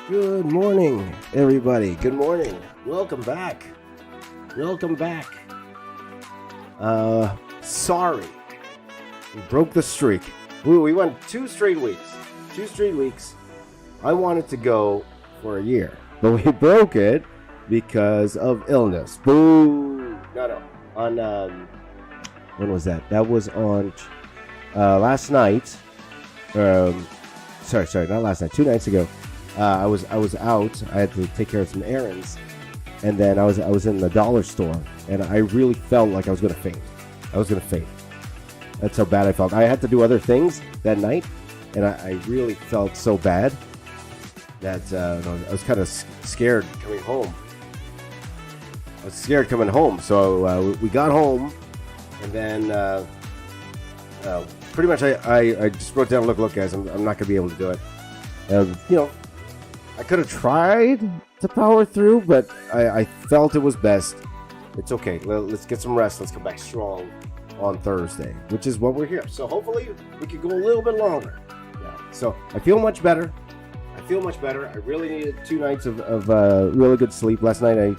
Good morning, everybody. Good morning. Welcome back. Sorry. We broke the streak. We went 2 straight weeks. I wanted to go for a year, but we broke it because of illness. Boo! No. On, when was that? That was on last night. Sorry, not last night. 2 nights ago. I was out. I had to take care of some errands, and then I was in the dollar store, and I really felt like I was gonna faint. That's how bad I felt. I had to do other things that night, and I really felt so bad that I was kind of scared coming home. So we got home, and then pretty much I just wrote down, look, guys, I'm not gonna be able to do it. I could have tried to power through, but I felt it was best. It's okay. Let's get some rest. Let's come back strong on Thursday, which is what we're here. So hopefully we could go a little bit longer. Yeah. So I feel much better. I really needed 2 nights of really good sleep. Last night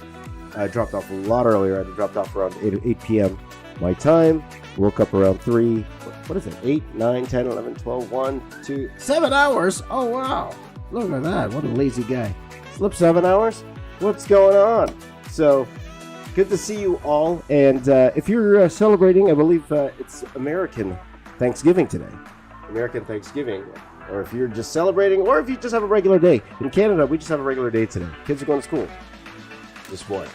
I dropped off a lot earlier. I dropped off around 8 p.m. my time. Woke up around 3. What is it? 8, 9, 10, 11, 12, 1, 2, 7 hours. Oh, wow. Look at that. What a lazy guy. Slept 7 hours? What's going on? So, good to see you all. And if you're celebrating, I believe it's American Thanksgiving today. American Thanksgiving. Or if you're just celebrating, or if you just have a regular day. In Canada, we just have a regular day today. Kids are going to school this morning.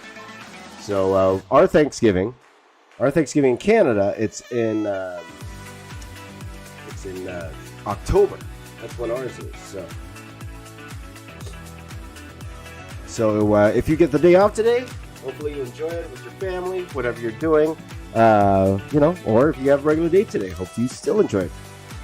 So, our Thanksgiving in Canada, it's in October. That's when ours is. So if you get the day off today, hopefully you enjoy it with your family, whatever you're doing, or if you have a regular day today, hopefully you still enjoy it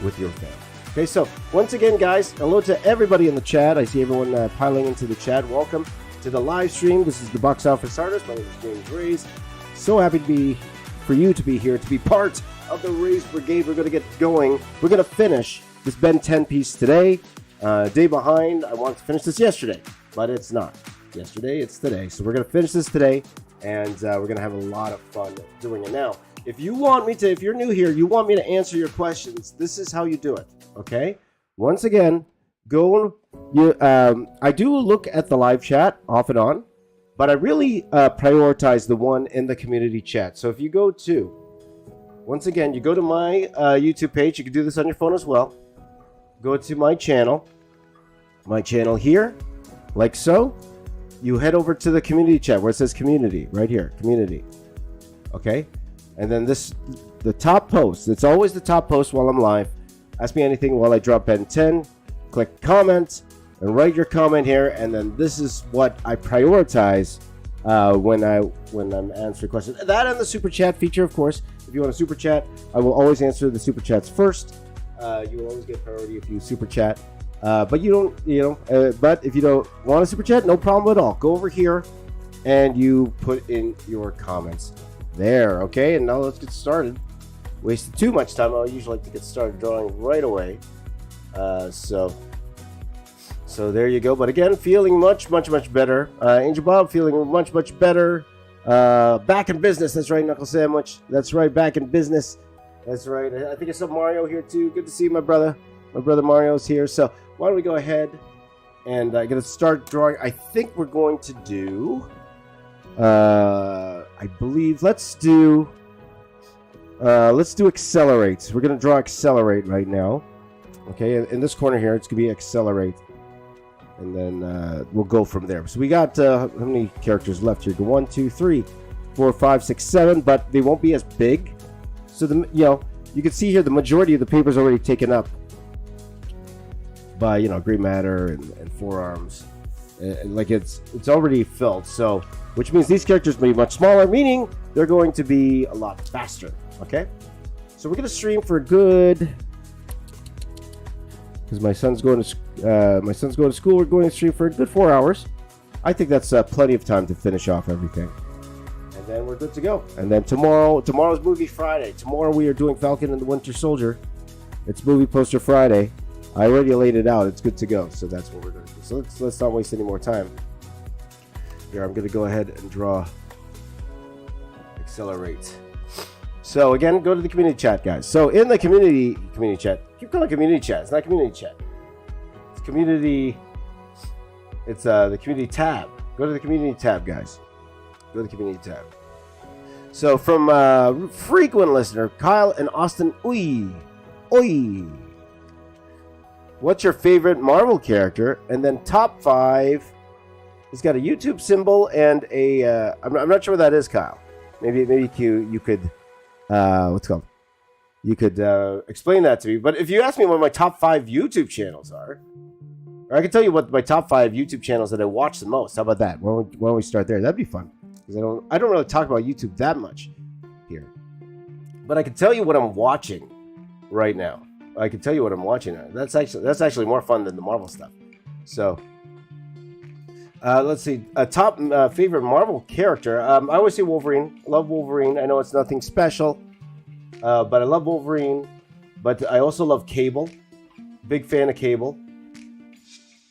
with your family. Okay, so once again, guys, hello to everybody in the chat. I see everyone piling into the chat. Welcome to the live stream. This is the Box Office Artist. My name is James Reyes. So happy for you to be here, to be part of the Reyes Brigade. We're going to get going. We're going to finish this Ben 10 piece today. Day behind. I wanted to finish this yesterday, but it's not. Yesterday, it's today. So we're going to finish this today, and we're going to have a lot of fun doing it. Now, if you're new here, you want me to answer your questions, this is how you do it, okay? Once again, I do look at the live chat off and on, but I really prioritize the one in the community chat. So if you go to my YouTube page, you can do this on your phone as well. Go to my channel here, like so. You head over to the community chat where it says community, right here, community. Okay? And then the top post, it's always the top post while I'm live. Ask me anything while I drop Ben 10. Click comment and write your comment here. And then this is what I prioritize when I'm answering questions. That and the super chat feature, of course. If you want a super chat, I will always answer the super chats first. You will always get priority if you super chat. But you don't, but if you don't want a super chat, no problem at all. Go over here and you put in your comments there, okay? And now let's get started. Wasted too much time. I usually like to get started drawing right away. So there you go. But again, feeling much better. Angel Bob feeling much better. Back in business. That's right, Knuckle Sandwich. That's right, back in business. That's right. I think I saw Mario here too. Good to see you, my brother. My brother Mario's here. So why don't we go ahead and I'm going to start drawing. I think we're going to do, I believe, let's do accelerate. We're going to draw accelerate right now. Okay, in this corner here, it's going to be accelerate. And then we'll go from there. So we got, how many characters left here? 1, 2, 3, 4, 5, 6, 7, but they won't be as big. So, you can see here the majority of the paper is already taken up by gray matter and forearms, like it's already filled. So which means these characters may be much smaller, meaning they're going to be a lot faster. Okay, so we're gonna stream for a good, because my son's going to school. We're going to stream for a good 4 hours. I think that's plenty of time to finish off everything, and then we're good to go. And then tomorrow's movie Friday. Tomorrow we are doing Falcon and the Winter Soldier. It's movie poster Friday. I already laid it out. It's good to go. So that's what we're going to do. So let's not waste any more time. Here, I'm going to go ahead and draw accelerate. So again, go to the community chat, guys. So in the community chat, keep calling it community chat. It's not community chat. It's community. It's the community tab. Go to the community tab, guys. Go to the community tab. So from frequent listener Kyle and Austin, oi. What's your favorite Marvel character? And then top 5. He's got a YouTube symbol and a. I'm not sure what that is, Kyle. Maybe you could. What's it called? You could explain that to me. But if you ask me what my top 5 YouTube channels are, or I can tell you what my top 5 YouTube channels that I watch the most. How about that? Why don't we start there? That'd be fun. Because I don't really talk about YouTube that much here. But I can tell you what I'm watching right now. I can tell you what I'm watching now. That's actually more fun than the Marvel stuff. So let's see. A top favorite Marvel character. I always say Wolverine. Love Wolverine. I know it's nothing special, but I love Wolverine. But I also love Cable. Big fan of Cable.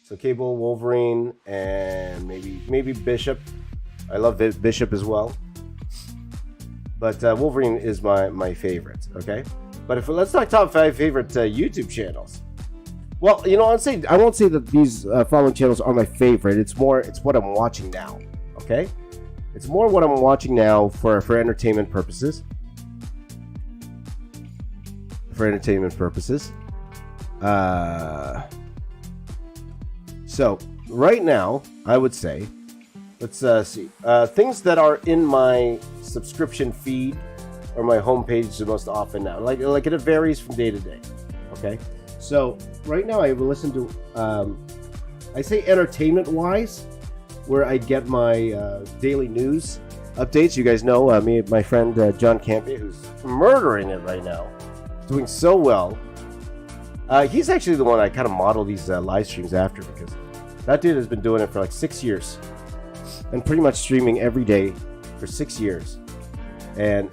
So Cable, Wolverine, and maybe Bishop. I love Bishop as well. But Wolverine is my favorite. Okay. But let's talk top 5 favorite YouTube channels. Well, I won't say that these following channels are my favorite. It's what I'm watching now. Okay. It's more what I'm watching now for entertainment purposes. So right now, I would say, let's see, things that are in my subscription feed or my homepage the most often now. Like it varies from day to day. Okay, so right now I listen to, I say entertainment-wise, where I get my daily news updates. You guys know me, my friend John Campy, who's murdering it right now, doing so well. He's actually the one I kind of model these live streams after, because that dude has been doing it for like 6 years and pretty much streaming every day for 6 years. And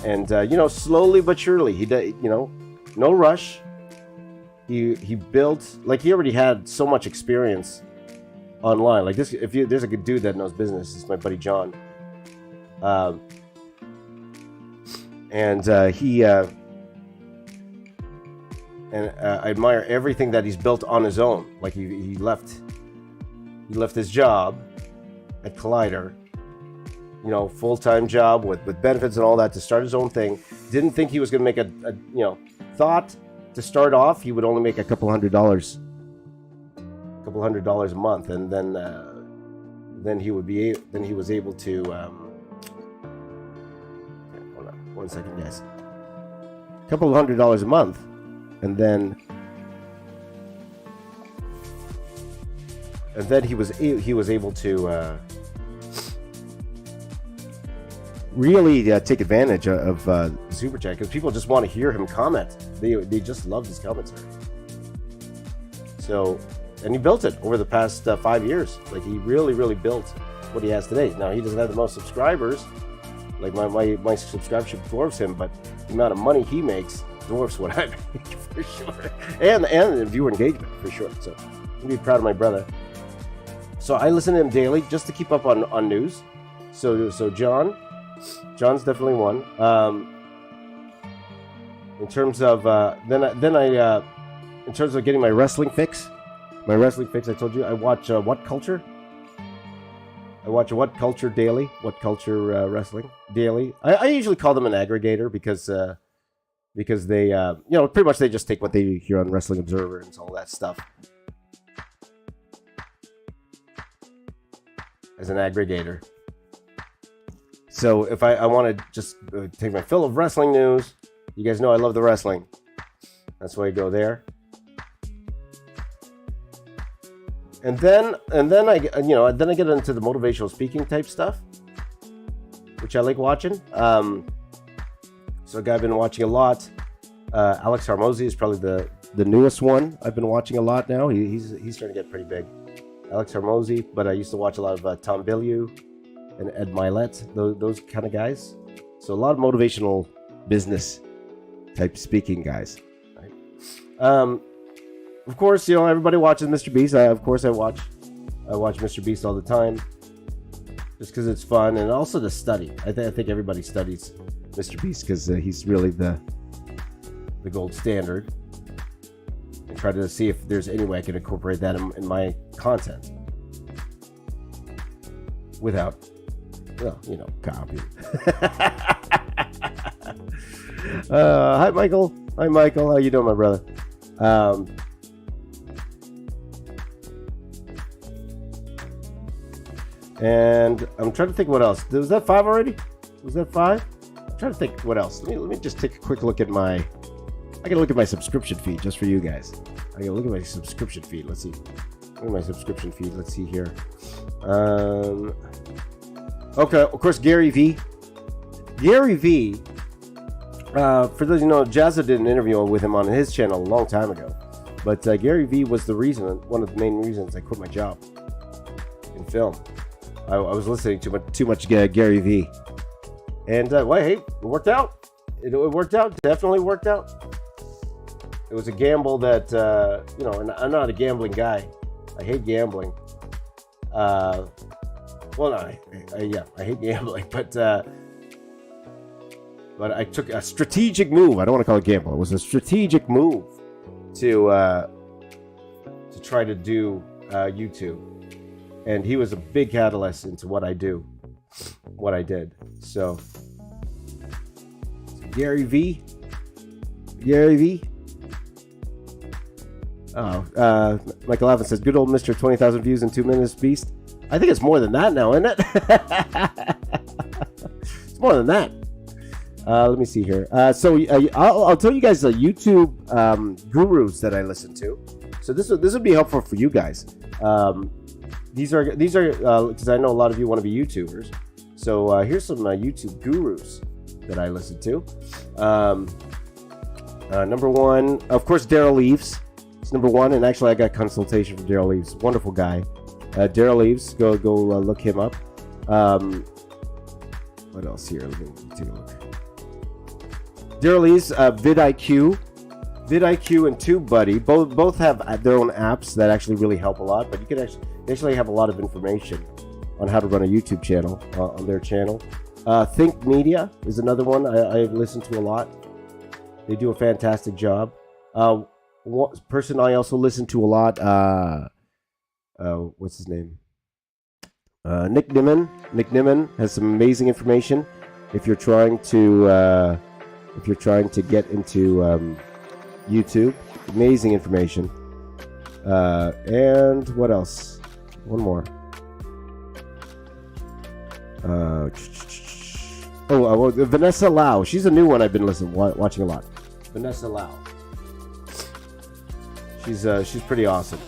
slowly but surely, he did, no rush. He built, like, he already had so much experience online. Like this, there's a good dude that knows business. It's my buddy John. I admire everything that he's built on his own. Like he left his job at Collider, full-time job with benefits and all that, to start his own thing. Didn't think he was going to make thought to start off he would only make a couple hundred dollars a month, and then he was able to hold on 1 second, guys. A couple of $100 a month, and then he was able to really take advantage of Super Chat, because people just want to hear him comment. They just love his commentary. So, and he built it over the past 5 years. Like, he really built what he has today. Now, he doesn't have the most subscribers. Like, my subscription dwarfs him, but the amount of money he makes dwarfs what I make, for sure. And the viewer engagement, for sure. So, I'm be proud of my brother. So I listen to him daily just to keep up on news. So John's definitely one. In terms of in terms of getting my wrestling fix, I told you I watch What Culture. I watch What Culture daily. What Culture Wrestling daily. I usually call them an aggregator because they pretty much they just take what they hear on Wrestling Observer and all that stuff as an aggregator. So if I want to just take my fill of wrestling news, you guys know I love the wrestling. That's why I go there. And then I get into the motivational speaking type stuff, which I like watching. So a guy I've been watching a lot, Alex Hormozy is probably the newest one I've been watching a lot now. He's starting to get pretty big. Alex Hormozy, but I used to watch a lot of Tom Bilyeu and Ed Milet, those kind of guys. So a lot of motivational business type speaking guys. Right? of course, everybody watches Mr. Beast. Of course, I watch Mr. Beast all the time, just because it's fun and also to study. I think everybody studies Mr. Beast because he's really the gold standard. And try to see if there's any way I can incorporate that in my content without, copy. Hi, Michael. Hi, Michael. How you doing, my brother? And I'm trying to think what else. Was that 5 already? Was that 5? I'm trying to think what else. Let me just take a quick look at I gotta look at my subscription feed just for you guys. I gotta look at my subscription feed. Let's see. Look at my subscription feed. Let's see here. Okay, of course, Gary V. Gary V. For those Jazza did an interview with him on his channel a long time ago. But Gary V was one of the main reasons I quit my job in film. I was listening to too much Gary V. And hey, it worked out. It worked out. Definitely worked out. It was a gamble that, and I'm not a gambling guy. I hate gambling. I hate gambling, but I took a strategic move. I don't want to call it gamble. It was a strategic move to try to do YouTube. And he was a big catalyst into what I did. So, Gary V. Oh, Michael Alvin says, good old Mr. 20,000 views in 2 minutes Beast. I think it's more than that now, isn't it? It's more than that. Let me see here. I'll tell you guys the YouTube gurus that I listen to. So this would be helpful for you guys. These are because I know a lot of you want to be YouTubers. So here's some YouTube gurus that I listen to. Number one, of course, Daryl Eves. It's number one, and actually I got consultation from Daryl Eves. Wonderful guy. Daryl Eves, go look him up. What else here? Let me take a look. Daryl Eves, vidIQ and TubeBuddy both have their own apps that actually really help a lot, but they actually have a lot of information on how to run a YouTube channel on their channel. Think Media is another one I listen to a lot. They do a fantastic job. One person I also listen to a lot, what's his name? Nick Nimmin. Nick Nimmin has some amazing information if you're trying to get into YouTube. Amazing information. And what else? One more. Vanessa Lau. She's a new one I've been watching a lot. Vanessa Lau. She's pretty awesome.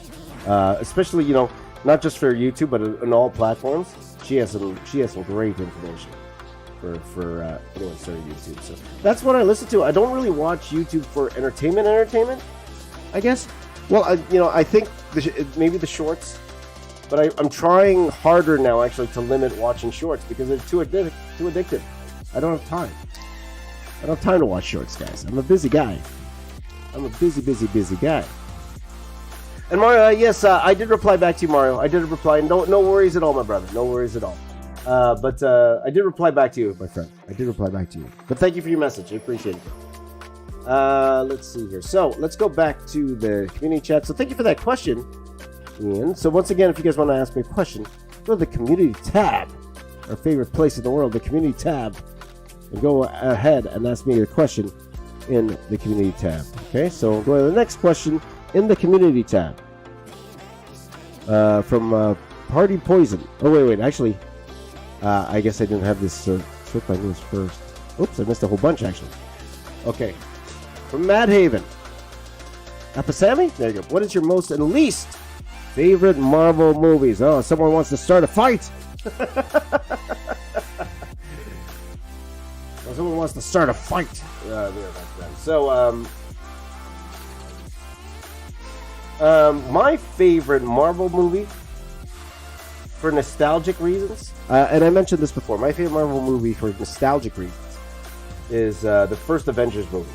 Especially, not just for YouTube, but on all platforms. She has some great information for anyone starting YouTube. So that's what I listen to. I don't really watch YouTube for entertainment, I guess. Well, I think maybe the shorts, but I'm trying harder now actually to limit watching shorts because they're too addictive. I don't have time. I don't have time to watch shorts, guys. I'm a busy guy. I'm a busy guy. And Mario, yes, I did reply back to you, Mario. I did reply. No worries at all, my brother. No worries at all. But I did reply back to you, my friend. I did reply back to you. But thank you for your message. I appreciate it. Let's see here. So let's go back to the community chat. So thank you for that question, Ian. So once again, if you guys want to ask me a question, go to the community tab, our favorite place in the world, the community tab, and go ahead and ask me a question in the community tab. Okay, so we'll go to the next question in the community tab. From Party Poison. Oh, wait. Actually, I guess I didn't have this sort my news first. Oops, I missed a whole bunch, actually. Okay. From Mad Haven. Apasami? There you go. What is your most and least favorite Marvel movies? Oh, someone wants to start a fight. Someone wants to start a fight. So, my favorite Marvel movie, for nostalgic reasons, and I mentioned this before, my favorite Marvel movie for nostalgic reasons is the first Avengers movie.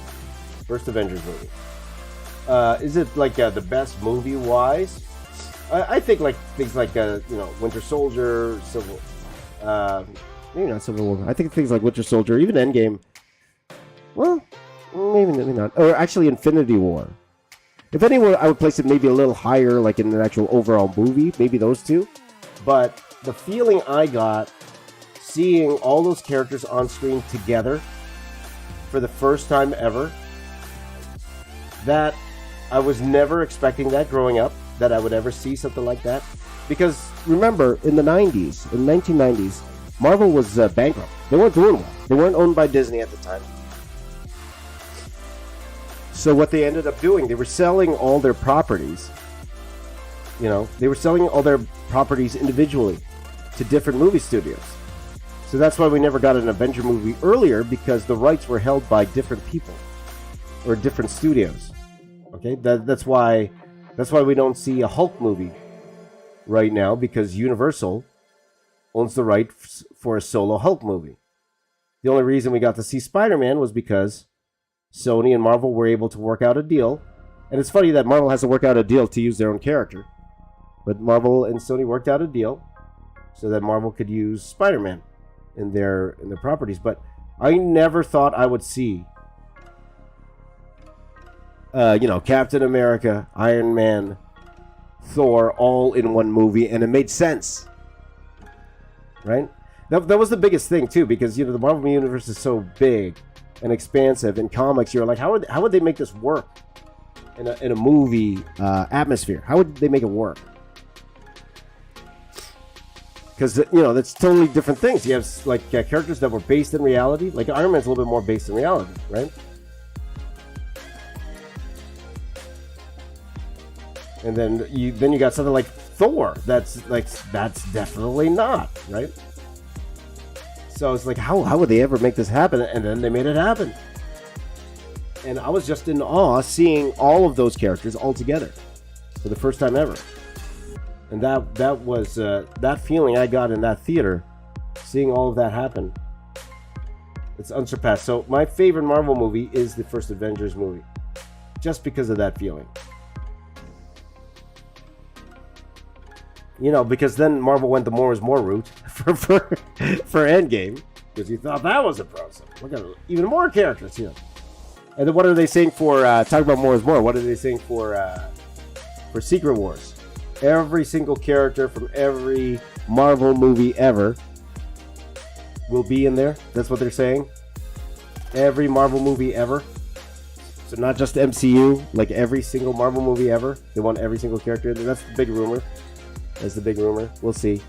Is it like the best movie wise? I think like things like Winter Soldier, Civil, maybe not Civil War. I think things like Winter Soldier, even Endgame. Well, maybe not. Or actually, Infinity War. If anyone, I would place it maybe a little higher, like in an actual overall movie. Maybe those two. But the feeling I got seeing all those characters on screen together for the first time ever, that I was never expecting that growing up, that I would ever see something like that. Because remember, in the 1990s, Marvel was bankrupt. They weren't doing well. They weren't owned by Disney at the time. So what they ended up doing, they were selling all their properties. They were selling all their properties individually to different movie studios. So that's why we never got an Avenger movie earlier, because the rights were held by different people or different studios. Okay, that's why we don't see a Hulk movie right now, because Universal owns the rights for a solo Hulk movie. The only reason we got to see Spider-Man was because Sony and Marvel were able to work out a deal. And it's funny that Marvel has to work out a deal to use their own character. But Marvel and Sony worked out a deal so that Marvel could use Spider-Man in their properties. But I never thought I would see Captain America, Iron Man, Thor all in one movie, and it made sense. Right? That was the biggest thing too, because the Marvel universe is so big and expansive. In comics, you're like, how would they make this work in a movie atmosphere? How would they make it work? Because that's totally different things. You have like characters that were based in reality. Like Iron Man's a little bit more based in reality, right? And then you got something like Thor. That's definitely not, right? So it's like, how would they ever make this happen? And then they made it happen. And I was just in awe seeing all of those characters all together for the first time ever. And that was that feeling I got in that theater, seeing all of that happen. It's unsurpassed. So my favorite Marvel movie is the first Avengers movie, just because of that feeling. Because then Marvel went the more is more route for Endgame, because you thought that was a process. Look at even more characters, And then what are they saying for talk about more is more? What are they saying for Secret Wars? Every single character from every Marvel movie ever will be in there. That's what they're saying. Every Marvel movie ever. So not just MCU, like every single Marvel movie ever. They want every single character in there. That's the big rumor. That's the big rumor. We'll see.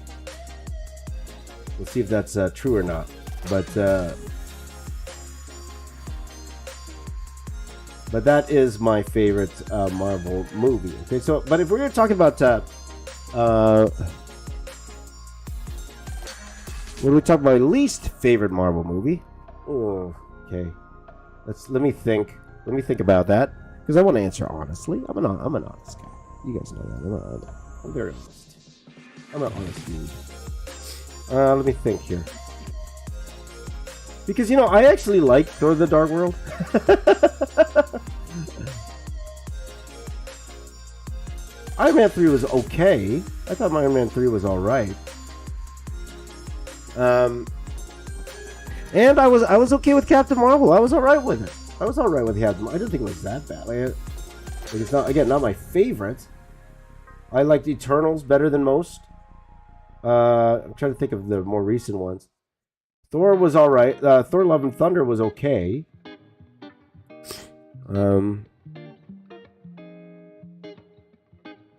We'll see if that's true or not. But that is my favorite Marvel movie. Okay, so but if we're going to talk about what do we talk about? Least favorite Marvel movie? Oh, okay. Let me think. Let me think about that, because I want to answer honestly. I'm an honest guy. You guys know that. I'm very honest. I'm an honest dude. Let me think here. Because, I actually like Thor: The Dark World. Iron Man 3 was okay. I thought Iron Man 3 was alright. And I was okay with Captain Marvel. I was alright with it. I was alright with Captain Marvel. I didn't think it was that bad. It's not my favorite. I liked Eternals better than most. I'm trying to think of the more recent ones. Thor was alright. Thor: Love and Thunder was okay.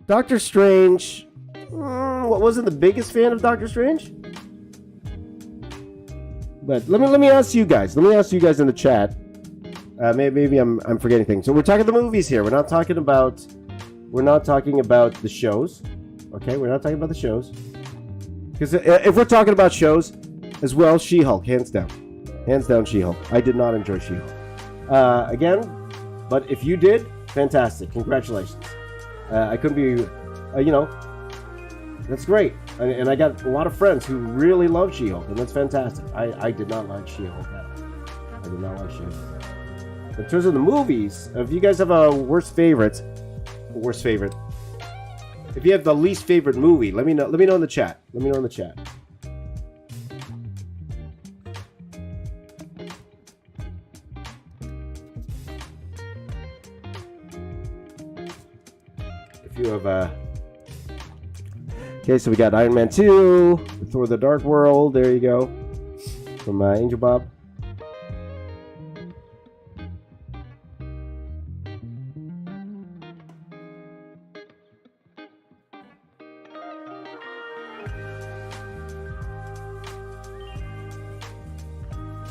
Doctor Strange. Wasn't the biggest fan of Doctor Strange. But let me ask you guys. Let me ask you guys in the chat. Maybe I'm forgetting things. So we're talking the movies here. We're not talking about the shows. Okay, we're not talking about the shows. Because if we're talking about shows as well, She-Hulk, hands down, She-Hulk. I did not enjoy She-Hulk. Again, but if you did, fantastic, congratulations. I couldn't be, that's great. And I got a lot of friends who really love She-Hulk, and that's fantastic. I did not like She-Hulk at all. I did not like She-Hulk. In terms of the movies, if you guys have a worst favorite, if you have the least favorite movie, let me know. Let me know in the chat. Let me know in the chat. If you have okay, so we got Iron Man 2, Thor: The Dark World. There you go, from Angel Bob.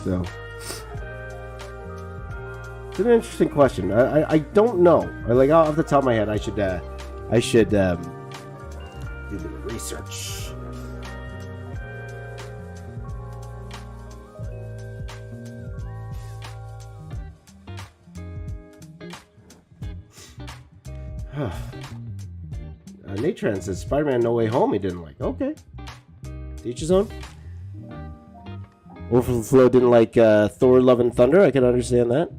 So, it's an interesting question. I don't know. Like off the top of my head, I should do a bit of research. Natran says Spider-Man No Way Home he didn't like. Okay, each his own. Overflow didn't like Thor: Love and Thunder. I can understand that.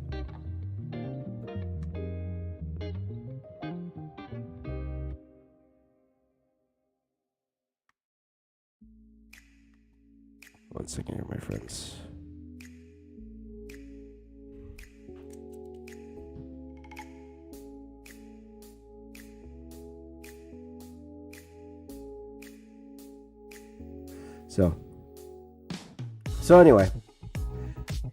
One second here, my friends. So anyway,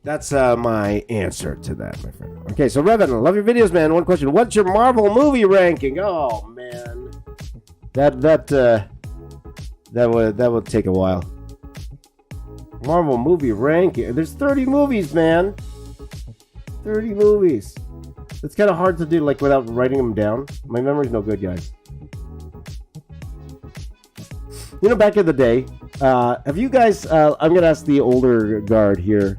that's my answer to that, my friend. Okay, so Revan, I love your videos, man. One question: what's your Marvel movie ranking? Oh man, that would take a while. Marvel movie ranking. There's 30 movies, man. 30 movies. It's kind of hard to do like without writing them down. My memory's no good, guys. You know, back in the day, have you guys, I'm going to ask the older guard here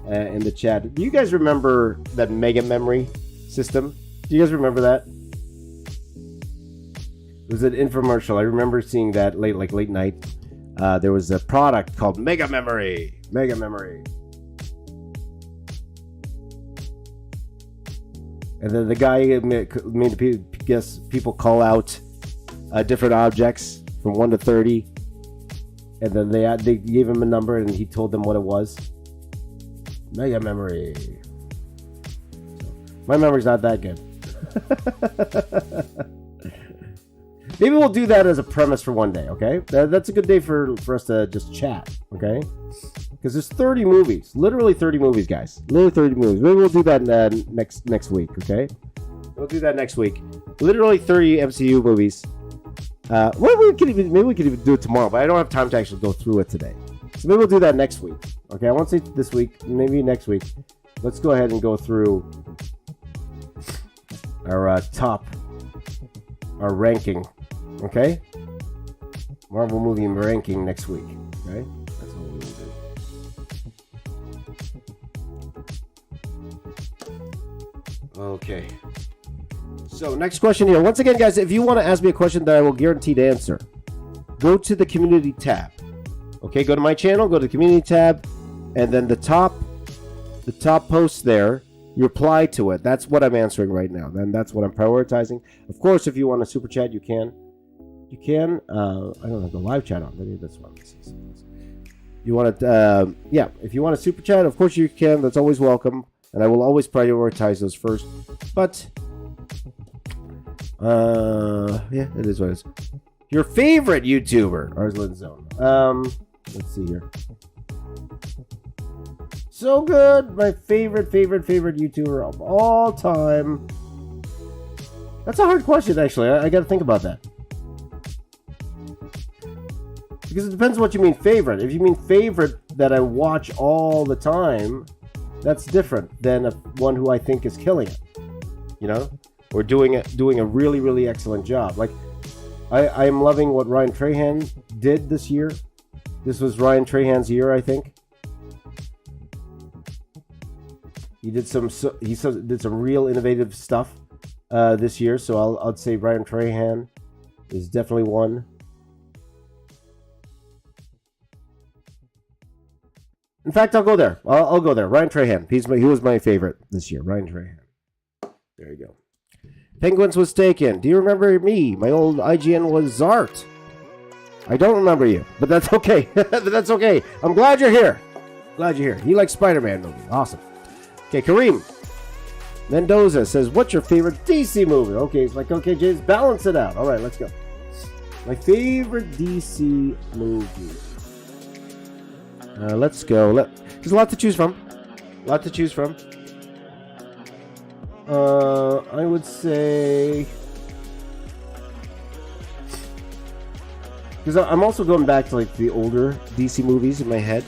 in the chat. Do you guys remember that Mega Memory system? Do you guys remember that? It was an infomercial. I remember seeing that late night. There was a product called Mega Memory. Mega Memory. And then the guy made people call out different objects from 1 to 30, and then they gave him a number, and he told them what it was. Mega Memory. So, my memory's not that good. Maybe we'll do that as a premise for one day, okay? That's a good day for us to just chat, okay? Because there's 30 movies. Literally 30 movies, guys. Literally 30 movies. Maybe we'll do that next week, okay? We'll do that next week. Literally 30 MCU movies. Maybe we could even do it tomorrow, but I don't have time to actually go through it today. So maybe we'll do that next week. Okay, I won't say this week, maybe next week. Let's go ahead and go through our ranking. Okay? Marvel movie ranking next week. Okay? That's what we'll do. Okay. So, next question here. Once again, guys, if you want to ask me a question that I will guarantee to answer, go to the community tab. Okay, go to my channel, go to the community tab, and then the top post there, you reply to it. That's what I'm answering right now. Then that's what I'm prioritizing. Of course, if you want to super chat, you can. You can. I don't have the live chat on. Maybe that's one. You want to? Yeah. If you want to super chat, of course you can. That's always welcome, and I will always prioritize those first. But yeah, it is what it is. Your favorite YouTuber, Arslan Zone. Let's see here. So good. My favorite YouTuber of all time. That's a hard question, actually. I got to think about that. Because it depends on what you mean favorite. If you mean favorite that I watch all the time, that's different than one who I think is killing it. You know? Or doing a really, really excellent job. Like, I am loving what Ryan Trahan did this year. This was Ryan Trahan's year, I think. He did some real innovative stuff this year. So I'd say Ryan Trahan is definitely one. In fact, I'll go there. I'll go there. Ryan Trahan. He was my favorite this year. Ryan Trahan. There you go. Penguins was taken. Do you remember me? My old IGN was Zart. I don't remember you, but that's okay. That's okay. I'm glad you're here. Glad you're here. You like Spider-Man movie. Awesome. Okay, Kareem Mendoza says, what's your favorite DC movie? Okay, it's like, okay, James, balance it out. All right, let's go. My favorite DC movie. Let's go. There's a lot to choose from. I would say... Because I'm also going back to like the older DC movies in my head.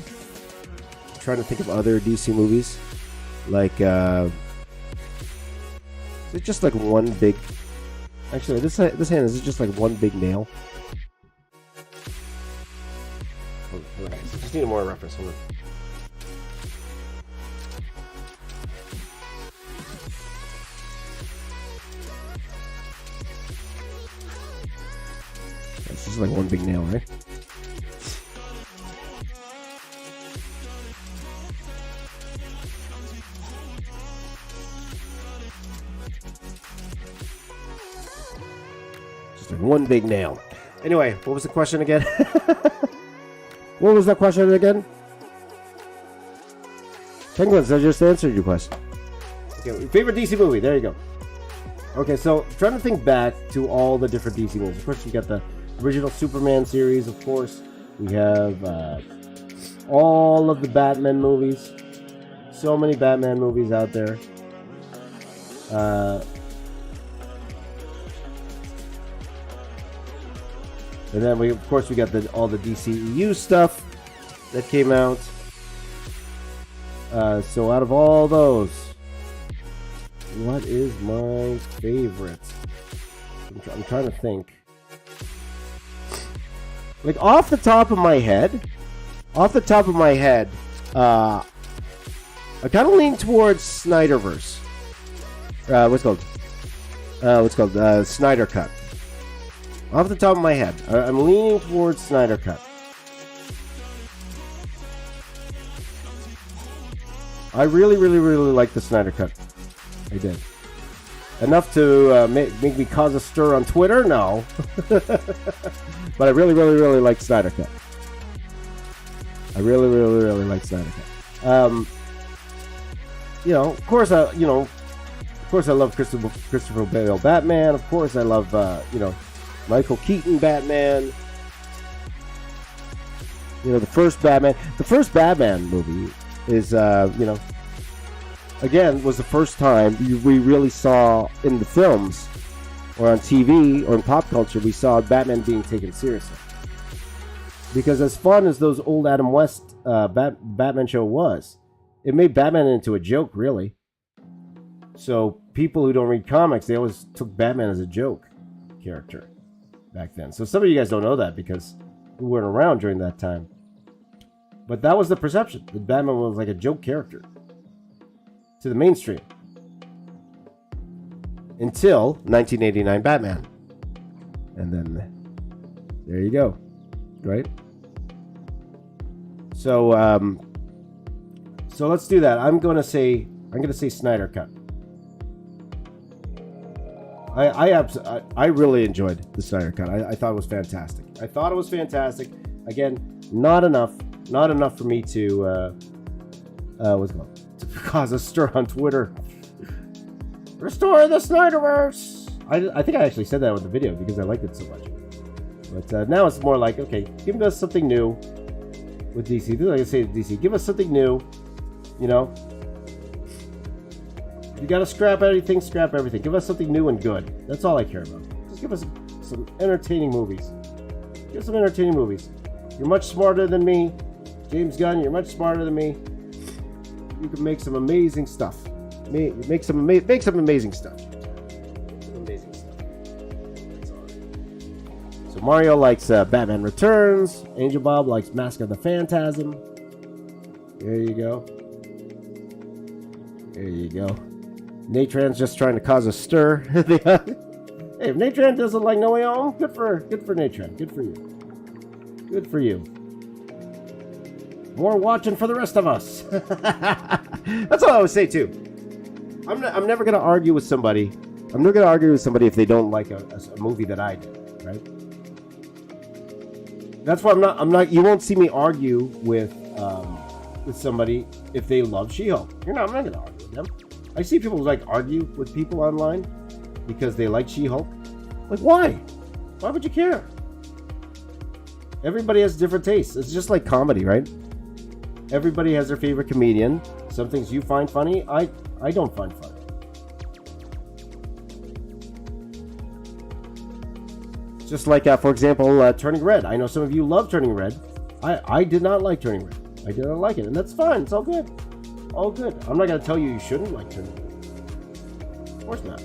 I'm trying to think of other DC movies. Like, is it just like one big... Actually, this hand, is it just like one big nail? Okay, so just need a more reference. Hold on. It's just like one big nail, right? Just like one big nail. Anyway, what was the question again? What was that question again? Penguins, I just answered your question. Okay, favorite DC movie. There you go. Okay, so trying to think back to all the different DC movies. Of course, you got the original Superman series, of course. We have all of the Batman movies. So many Batman movies out there. And then we got all the DCEU stuff that came out. So out of all those, what is my favorite? I'm trying to think. Like off the top of my head, I kind of lean towards Snyderverse. What's called Snyder Cut. Off the top of my head, I'm leaning towards Snyder Cut. I really like the Snyder Cut. I did. Enough to make me cause a stir on Twitter? No. But I really like Snyder Cut. I really like Snyder Cut. Of course I love Christopher Bale Batman. Of course I love Michael Keaton Batman. The first Batman movie is again was the first time we really saw in the films or on TV or in pop culture we saw Batman being taken seriously. Because as fun as those old Adam West Batman show was, it made Batman into a joke, really. So people who don't read comics, they always took Batman as a joke character back then. So some of you guys don't know that because we weren't around during that time. But that was the perception, that Batman was like a joke character to the mainstream. Until 1989 Batman. And then there you go. Right? So let's do that. I'm gonna say Snyder Cut. I really enjoyed the Snyder Cut. I thought it was fantastic. Again, not enough for me to to cause a stir on Twitter. Restore the Snyderverse. I think I actually said that with the video because I liked it so much. But now it's more like, okay, give us something new with DC. Like I say to DC, give us something new. You gotta scrap everything. Give us something new and good. That's all I care about. Just give us some entertaining movies. You're much smarter than me. James Gunn, you're much smarter than me. You can make some amazing stuff. Make some amazing stuff. That's all. So Mario likes Batman Returns. Angel Bob likes Mask of the Phantasm. There you go. Natran's just trying to cause a stir. Hey, if Natran doesn't like No Way Home, good for Natran. Good for you. More watching for the rest of us. That's what I always say too. I'm never gonna argue with somebody. I'm never gonna argue with somebody if they don't like a movie that I did, right? That's why I'm not. You won't see me argue with somebody if they love She-Hulk. I'm not gonna argue with them. I see people like argue with people online because they like She-Hulk. Like, why? Why would you care? Everybody has different tastes. It's just like comedy, right? Everybody has their favorite comedian. Some things you find funny, I don't find funny. Just like, for example, Turning Red. I know some of you love Turning Red. I did not like Turning Red. I did not like it, and that's fine. It's all good. All good. I'm not going to tell you shouldn't like Turning Red. Of course not.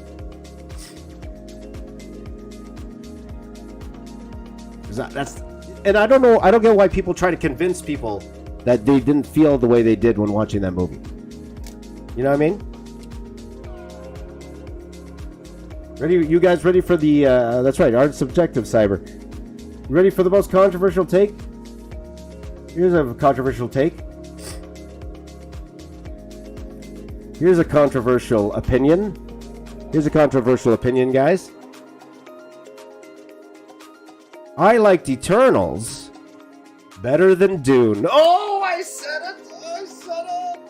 And I don't know. I don't get why people try to convince people that they didn't feel the way they did when watching that movie. You know what I mean? Ready? You guys ready for the? That's right. Art subjective cyber. Ready for the most controversial take? Here's a controversial take. Here's a controversial opinion. Here's a controversial opinion, guys. I liked Eternals better than Dune. Oh, I said it! I said it!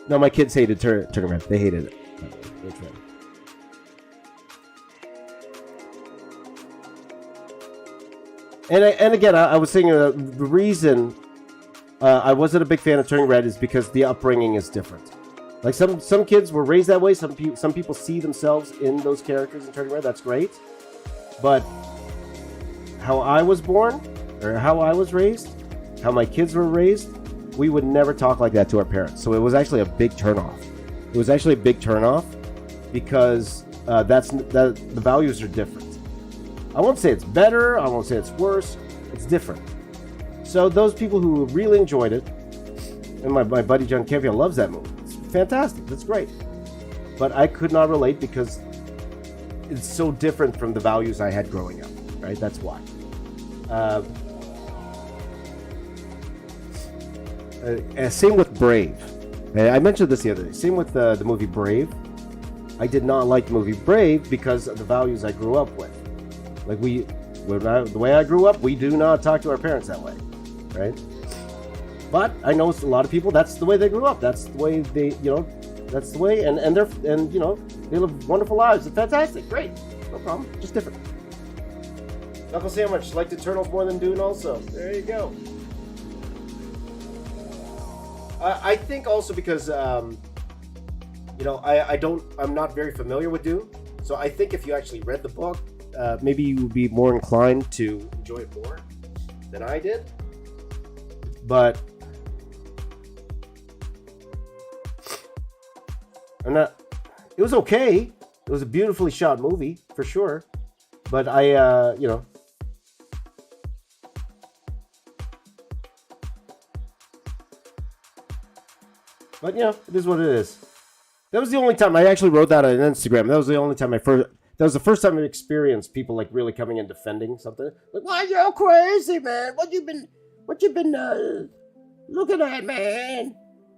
No, my kids hated Turning Red. They hated it. That's right. And again, I was saying the reason I wasn't a big fan of Turning Red is because the upbringing is different. Like some kids were raised that way. Some people see themselves in those characters in Turning Red. That's great. But how I was born, or how I was raised, how my kids were raised, we would never talk like that to our parents. So it was actually a big turnoff. It was actually a big turnoff because the values are different. I won't say it's better. I won't say it's worse. It's different. So those people who really enjoyed it, and my buddy John Kevin loves that movie. It's fantastic. That's great. But I could not relate because it's so different from the values I had growing up. Right? That's why. Same with Brave. I mentioned this the other day. Same with the movie Brave. I did not like the movie Brave because of the values I grew up with. Like the way I grew up, we do not talk to our parents that way, right? But I know a lot of people. That's the way they grew up. That's the way that's the way, and they live wonderful lives. It's fantastic, great, no problem, just different. Knuckle Sandwich liked Eternals more than Dune. Also, there you go. I think also because I'm not very familiar with Dune, so I think if you actually read the book, maybe you would be more inclined to enjoy it more than I did. But it was okay. It was a beautifully shot movie for sure. But But it is what it is. That was the only time I actually wrote that on Instagram. That was the only time that was the first time I experienced people like really coming and defending something. Like, why you're crazy, man? What you been looking at, man?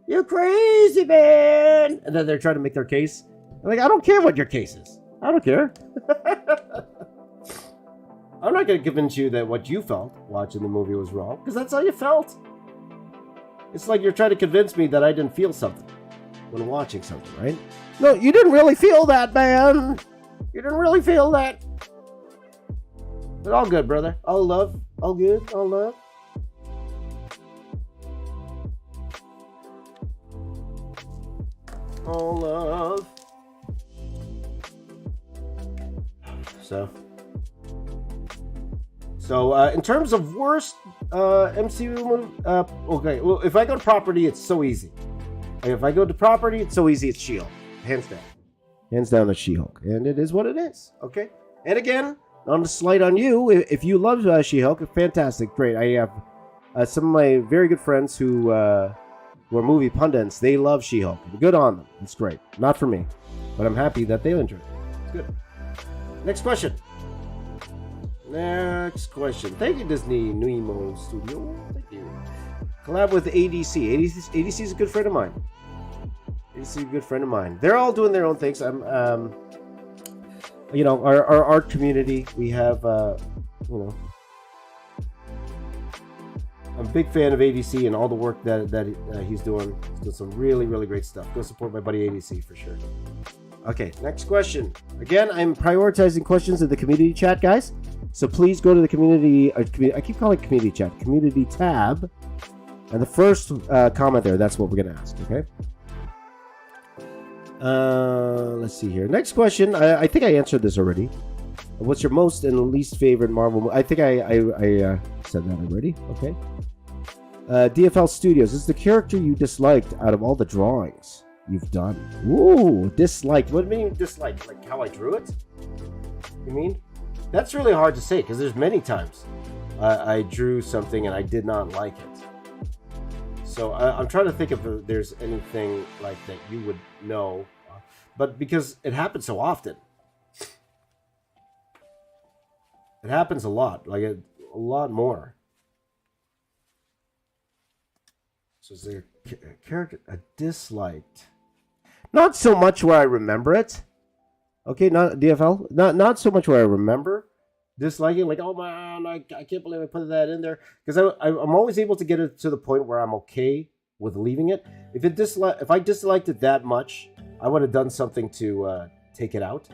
You're crazy, man. And then they're trying to make their case. I'm like, I don't care what your case is. I don't care. I'm not going to convince you that what you felt watching the movie was wrong, because that's how you felt. It's like you're trying to convince me that I didn't feel something when watching something, right? No, you didn't really feel that, man. You didn't really feel that. But all good, brother. All love. All good. All love. All love. So in terms of worst MCU movie, okay. Well, if I go to property, it's so easy. If I go to property, it's so easy. It's She-Hulk, hands down. Hands down, it's She-Hulk, and it is what it is. Okay. And again, on the slight on you, if you love She-Hulk, fantastic, great. I have some of my very good friends who are movie pundits. They love She-Hulk. Good on them. It's great. Not for me, but I'm happy that they enjoy it. It's good. Next question. Thank you, Disney Nuimo Studio. Thank you. Collab with ADC. ADC is a good friend of mine. ADC is a good friend of mine. They're all doing their own things. I'm, our art community. We have, I'm a big fan of ADC and all the work that he's doing. He's doing some really, really great stuff. Go support my buddy ADC for sure. Okay, next question. Again, I'm prioritizing questions in the community chat, guys. So please go to the community. I keep calling it community chat. Community tab. And the first comment there, that's what we're going to ask, okay? Let's see here. Next question. I think I answered this already. What's your most and least favorite Marvel movie? I think I said that already. Okay. DFL Studios. This is the character you disliked out of all the drawings you've done. Ooh, disliked. What do you mean disliked? Like how I drew it? You mean? That's really hard to say because there's many times I drew something and I did not like it. So I'm trying to think if there's anything like that you would know, but because it happens so often. It happens a lot, like a lot more. So is there a character I disliked? Not so much where I remember it. Okay, not DFL. Not so much where I remember disliking. Like, oh man, I can't believe I put that in there. Because I'm always able to get it to the point where I'm okay with leaving it. If I disliked it that much, I would have done something to take it out,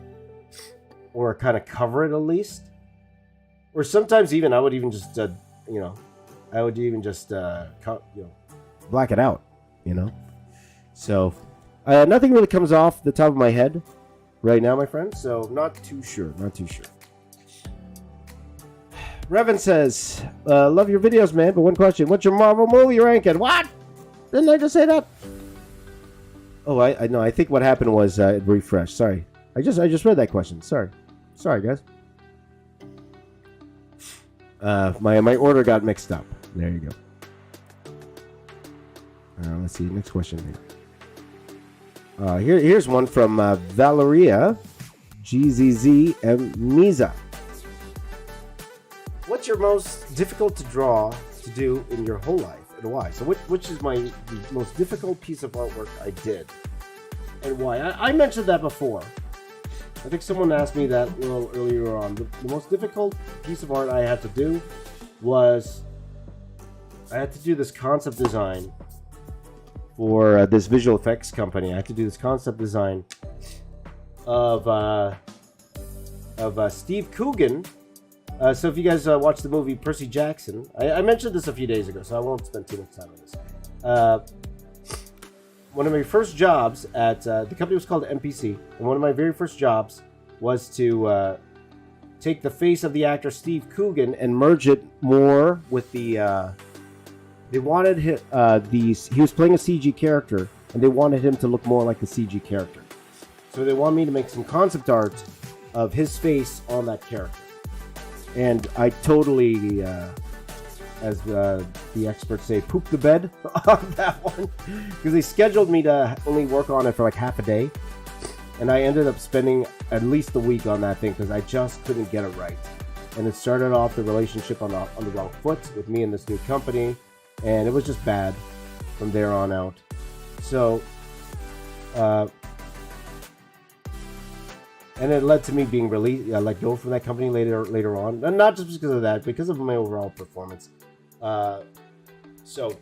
or kind of cover it at least. Or sometimes even I would even just black it out, So nothing really comes off the top of my head right now, my friend. So not too sure. Revan says, love your videos, man. But one question: what's your Marvel movie ranking? What? Didn't I just say that? Oh, I know. I think what happened was it refreshed. Sorry, I just read that question. Sorry, guys. My order got mixed up. There you go. Let's see. Next question here. Here's one from Valeria GZZ and Miza. What's your most difficult to draw to do in your whole life, and why? So which is the most difficult piece of artwork I did, and why? I mentioned that before. I think someone asked me that a little earlier on. The most difficult piece of art I had to do was I had to do this concept design for this visual effects company. I had to do this concept design of Steve Coogan. So if you guys watch the movie Percy Jackson, I mentioned this a few days ago, so I won't spend too much time on this. One of my first jobs at the company was called MPC, and one of my very first jobs was to take the face of the actor Steve Coogan and merge it more with the. They wanted him. He was playing a CG character, and they wanted him to look more like the CG character. So they wanted me to make some concept art of his face on that character, and I totally. As the experts say, poop the bed on that one, because they scheduled me to only work on it for like half a day, and I ended up spending at least a week on that thing because I just couldn't get it right. And it started off the relationship on the wrong foot with me and this new company, and it was just bad from there on out. So and it led to me being let go from that company later on, and not just because of that, because of my overall performance. So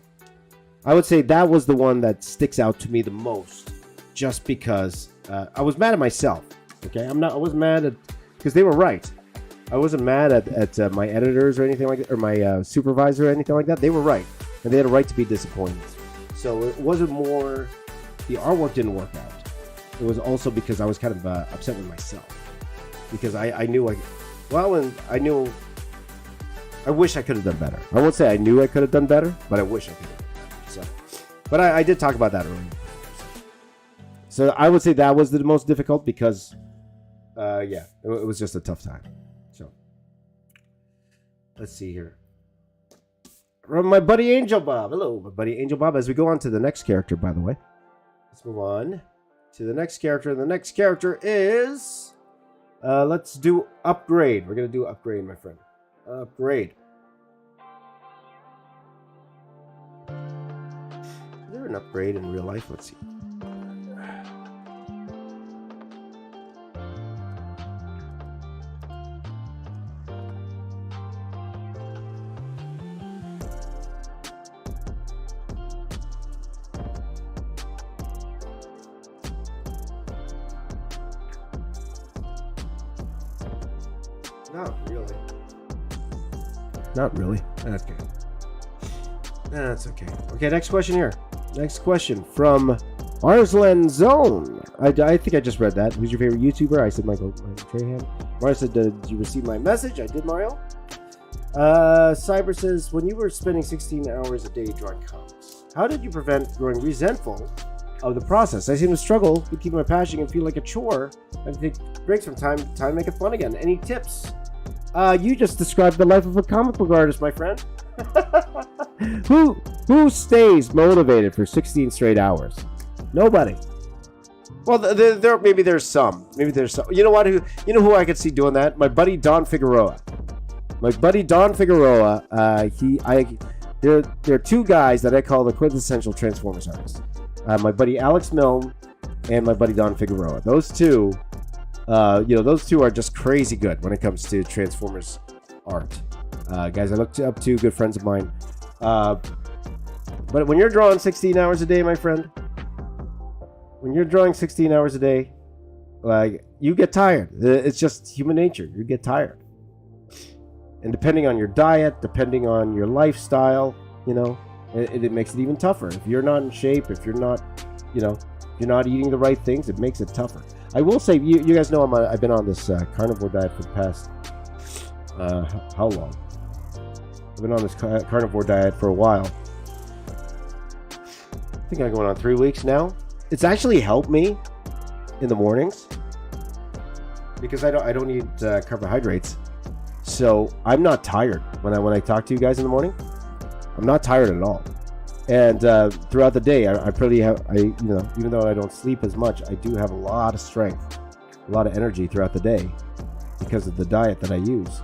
I would say that was the one that sticks out to me the most, just because I was mad at myself. Okay, I wasn't mad at, because they were right. I wasn't mad at my editors or anything like that, or my supervisor or anything like that. They were right, and they had a right to be disappointed. So it wasn't more the artwork didn't work out. It was also because I was kind of upset with myself, because I knew I wish I could have done better. I won't say I knew I could have done better, but I wish I could have done better. So, but I did talk about that earlier. So I would say that was the most difficult because, it was just a tough time. So let's see here. From my buddy Angel Bob. Hello, my buddy Angel Bob. As we go on to the next character, by the way, let's move on to the next character. The next character is, let's do Upgrade. We're gonna do Upgrade, my friend. Upgrade. an upgrade in real life. Let's see. Not really. Not really. Okay. That's okay. Okay, next question here. Next question from Arslan Zone. I think I just read that. Who's your favorite YouTuber? I said Michael Trahan. Mario said, did you receive my message? I did, Mario. Cyber says, when you were spending 16 hours a day drawing comics, how did you prevent growing resentful of the process? I seem to struggle to keep my passion and feel like a chore. I take breaks from time to time to make it fun again. Any tips? You just described the life of a comic book artist, my friend. Who stays motivated for 16 straight hours? Nobody. Well, there maybe there's some. You know what? Who I could see doing that? My buddy Don Figueroa. There are two guys that I call the quintessential Transformers artists. My buddy Alex Milne and my buddy Don Figueroa. Those two are just crazy good when it comes to Transformers art. Guys I look up to, good friends of mine. But when you're drawing 16 hours a day, my friend, like, you get tired. It's just human nature. You get tired. And depending on your diet, depending on your lifestyle, it makes it even tougher. If you're not in shape, if you're not eating the right things, it makes it tougher. I will say, you guys know I've been on this carnivore diet for the past, how long? I've been on this carnivore diet for a while. I think I'm going on 3 weeks now. It's actually helped me in the mornings because I don't eat carbohydrates, so I'm not tired when I talk to you guys in the morning. I'm not tired at all, and throughout the day, I pretty have even though I don't sleep as much, I do have a lot of strength, a lot of energy throughout the day because of the diet that I use.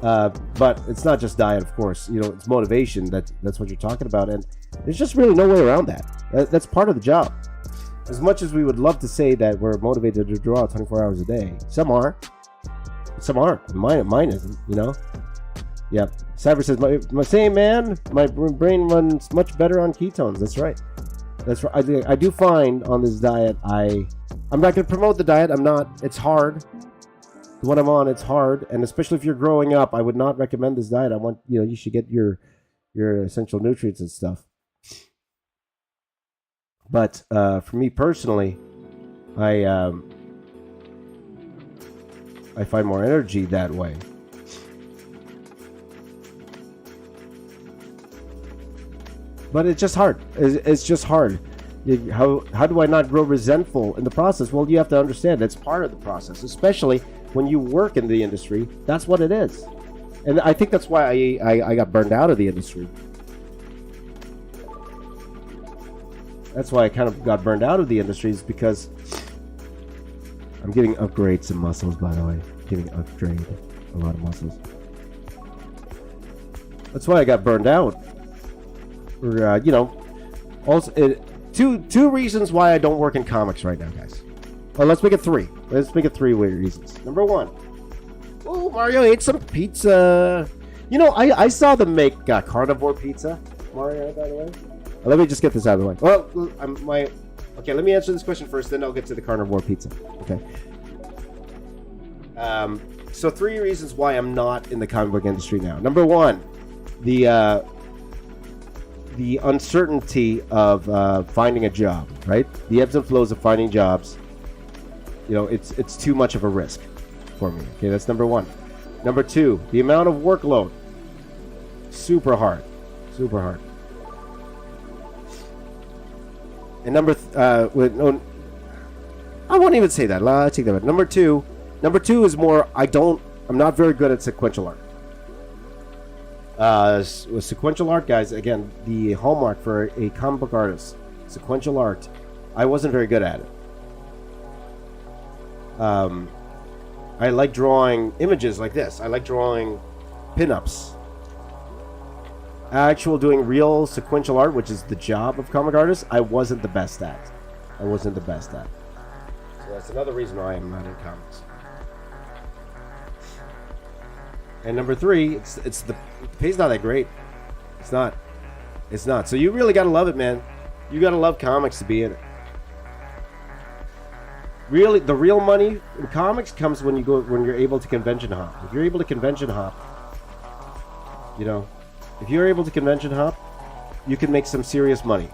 But it's not just diet, of course. It's motivation. That's what you're talking about, and there's just really no way around that. That's part of the job. As much as we would love to say that we're motivated to draw 24 hours a day, some are, some aren't. Mine isn't. Yep. Cyber says, my same man. My brain runs much better on ketones. That's right. I do find on this diet. I'm not going to promote the diet. I'm not. It's hard. The one I'm on, it's hard, and especially if you're growing up, I would not recommend this diet. You should get your essential nutrients and stuff. But for me personally, I find more energy that way. But it's just hard. It's just hard. How do I not grow resentful in the process? Well, you have to understand that's part of the process, especially when you work in the industry. That's what it is. And I think that's why I got burned out of the industry. That's why I kind of got burned out of the industry, is because I'm getting upgrades in muscles, by the way. Getting upgraded a lot of muscles. That's why I got burned out. Also, two reasons why I don't work in comics right now, guys. Well, let's make it three. Let's make it three weird reasons. Number one. Oh, Mario ate some pizza. I saw them make carnivore pizza, Mario, by the way. Let me just get this out of the way. Well, okay, let me answer this question first, then I'll get to the carnivore pizza. Okay. So 3 reasons why I'm not in the comic book industry now. Number one, the uncertainty of finding a job, right? The ebbs and flows of finding jobs. It's too much of a risk for me. Okay, that's number one. Number two, the amount of workload. Super hard. And I won't even say that. I'll take that back. Number two is more, I'm not very good at sequential art. With sequential art, guys, again, the hallmark for a comic book artist, sequential art, I wasn't very good at it. I like drawing images like this. I like drawing pinups. actual doing real sequential art, which is the job of comic artists, I wasn't the best at. So that's another reason why I'm not in comics. And number 3, it's the pay's not that great. It's not. So you really gotta love it, man. You gotta love comics to be in it. Really, the real money in comics comes when you're able to convention hop. If you're able to convention hop, if you're able to convention hop, you can make some serious money.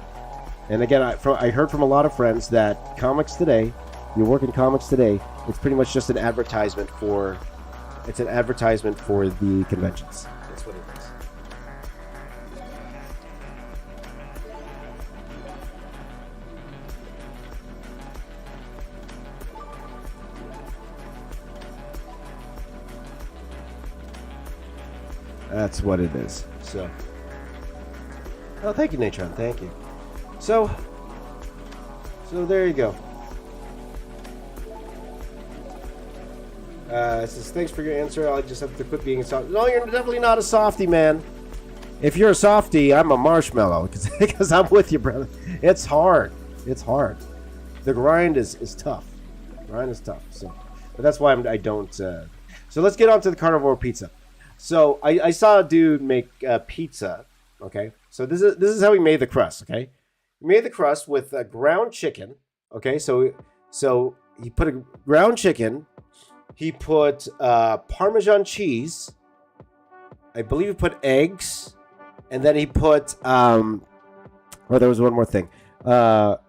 And again, I heard from a lot of friends that comics today, you work in comics today, it's pretty much just an advertisement for the conventions. That's what it is. That's what it is. So, oh, thank you, Natron. Thank you. So there you go. It says, thanks for your answer. I just have to quit being a softie. No, you're definitely not a softie, man. If you're a softie, I'm a marshmallow because I'm with you, brother. It's hard. The grind is tough. So, but that's why I don't. So let's get on to the carnivore pizza. So I saw a dude make pizza. Okay, so this is how he made the crust. Okay, he made the crust with ground chicken. Okay, so he put a ground chicken. He put Parmesan cheese. I believe he put eggs, and then he put there was one more thing. And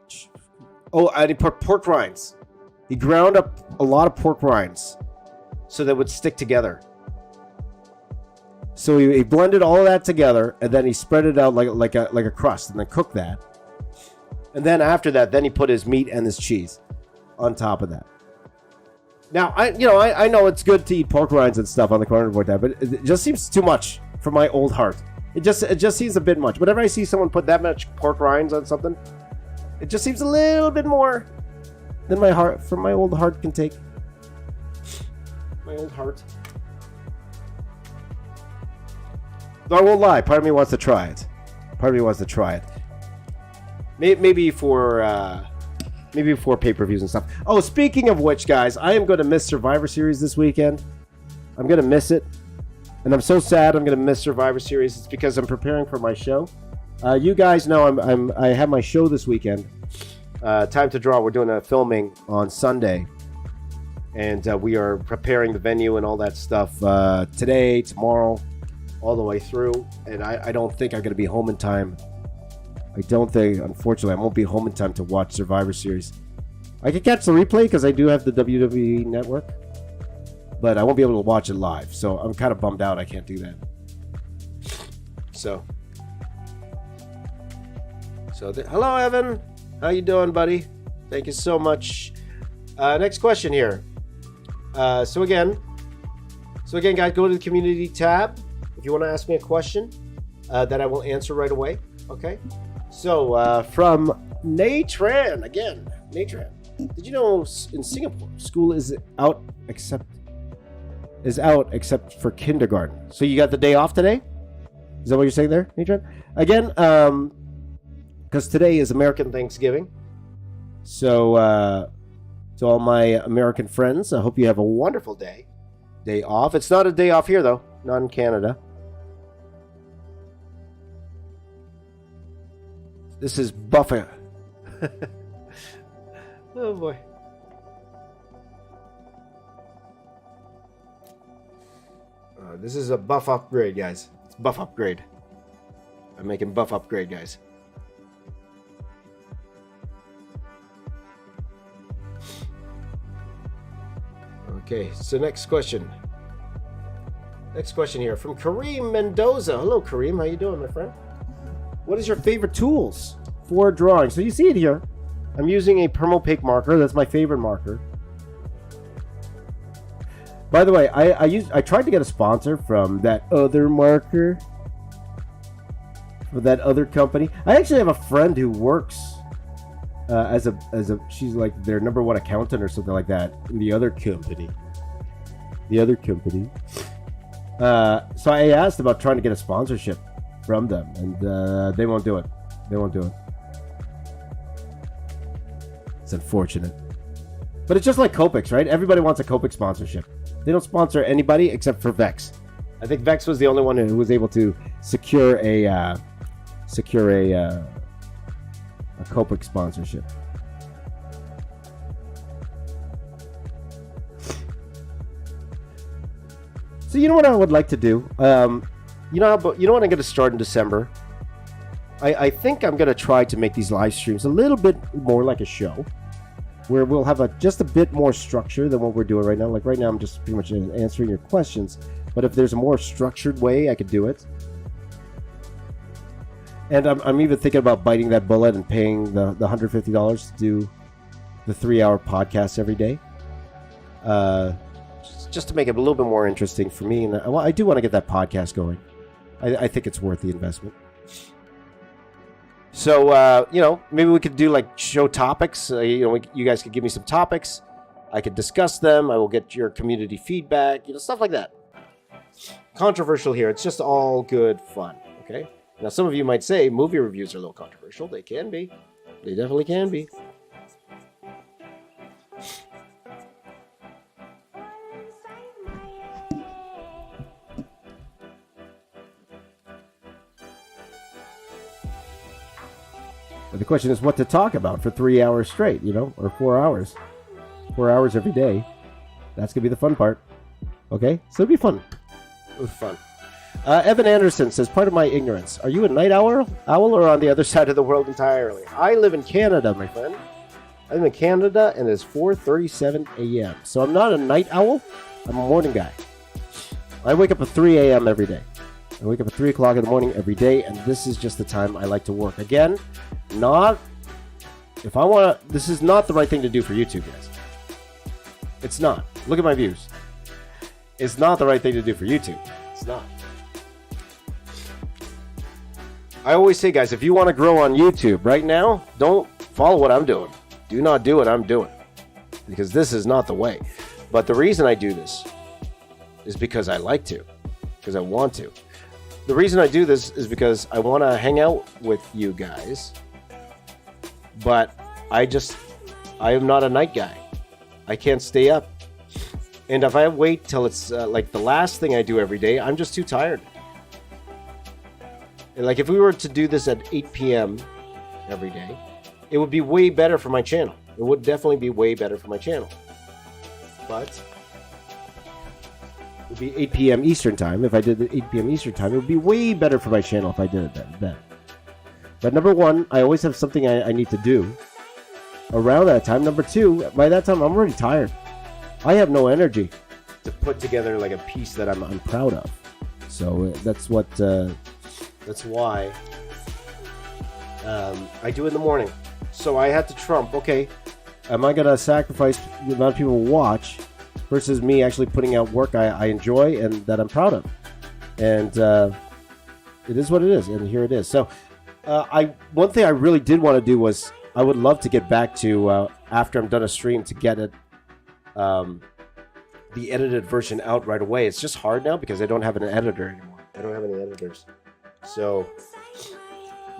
he put pork rinds. He ground up a lot of pork rinds so they would stick together. So he blended all of that together, and then he spread it out like a crust, and then cooked that. And then after that, then he put his meat and his cheese on top of that. Now I know it's good to eat pork rinds and stuff on the carnivore tab, but it just seems too much for my old heart. It just seems a bit much. Whenever I see someone put that much pork rinds on something, it just seems a little bit more than my old heart can take. My old heart. Though I won't lie, part of me wants to try it. Maybe for pay-per-views and stuff. Oh, speaking of which, guys, I am going to miss Survivor Series this weekend. I'm going to miss it. And I'm so sad I'm going to miss Survivor Series. It's because I'm preparing for my show. You guys know I have my show this weekend. Time to Draw. We're doing a filming on Sunday. And we are preparing the venue and all that stuff today, tomorrow, all the way through. And I don't think I'm going to be home in time. Unfortunately, I won't be home in time to watch Survivor Series. I can catch the replay because I do have the WWE network, but I won't be able to watch it live. So I'm kind of bummed out I can't do that. So hello, Evan. How you doing, buddy? Thank you so much. Next question here. So again, guys, go to the community tab if you want to ask me a question that I will answer right away. Okay. So, from Natran, again, did you know in Singapore, school is out except for kindergarten? So you got the day off today? Is that what you're saying there, Natran? Again, because today is American Thanksgiving. So, to all my American friends, I hope you have a wonderful day off. It's not a day off here, though, not in Canada. This is buffer. Oh boy. This is a buff upgrade, guys. It's buff upgrade. I'm making buff upgrade, guys. Okay, so next question. Next question here from Kareem Mendoza. Hello, Kareem. How you doing, my friend? What is your favorite tools for drawing? So you see it here. I'm using a permopaque marker. That's my favorite marker. By the way, I tried to get a sponsor from that other marker, for that other company. I actually have a friend who works as a she's like their number one accountant or something like that in the other company. So I asked about trying to get a sponsorship from them, and they won't do it. They won't do it. It's unfortunate. But it's just like Copics, right? Everybody wants a Copic sponsorship. They don't sponsor anybody except for Vex. I think Vex was the only one who was able to secure a Copic sponsorship. So you know what I would like to do? You know what I'm going to start in December? I think I'm going to try to make these live streams a little bit more like a show, where we'll have just a bit more structure than what we're doing right now. Like right now, I'm just pretty much answering your questions. But if there's a more structured way, I could do it. And I'm even thinking about biting that bullet and paying the $150 to do the 3-hour podcast every day. Just to make it a little bit more interesting for me. And I do want to get that podcast going. I think it's worth the investment. So, maybe we could do like show topics. You guys could give me some topics. I could discuss them. I will get your community feedback, stuff like that. Controversial here. It's just all good fun. Okay. Now, some of you might say movie reviews are a little controversial. They can be. They definitely can be. But the question is what to talk about for 3 hours straight, or 4 hours. 4 hours every day. That's going to be the fun part. Okay? So it'll be fun. It was fun. Evan Anderson says, part of my ignorance. Are you a night owl or on the other side of the world entirely? I live in Canada, my friend. I live in Canada, and it's 4:37 a.m. So I'm not a night owl. I'm a morning guy. I wake up at 3 a.m. every day. I wake up at 3 o'clock in the morning every day, and this is just the time I like to work. Again, this is not the right thing to do for YouTube, guys. It's not. Look at my views. It's not the right thing to do for YouTube. It's not. I always say, guys, if you want to grow on YouTube right now, don't follow what I'm doing. Do not do what I'm doing, because this is not the way. But the reason I do this is because I like to, because I want to. The reason I do this is because I want to hang out with you guys, but I am not a night guy. I can't stay up. And if I wait till it's like the last thing I do every day, I'm just too tired. And like if we were to do this at 8 p.m. every day, it would be way better for my channel. It would definitely be way better for my channel. But it would be 8 p.m. Eastern time. If I did it 8 p.m. Eastern time, it would be way better for my channel if I did it then. But number one, I always have something I need to do around that time. Number two, by that time, I'm already tired. I have no energy to put together like a piece that I'm proud of. So that's why I do it in the morning. So I had to trump, okay, am I going to sacrifice the amount of people who watch versus me actually putting out work I enjoy and that I'm proud of? And it is what it is, and here it is. So one thing I really did want to do was I would love to get back to, after I'm done a stream, to get it, the edited version out right away. It's just hard now because I don't have an editor anymore. I don't have any editors. So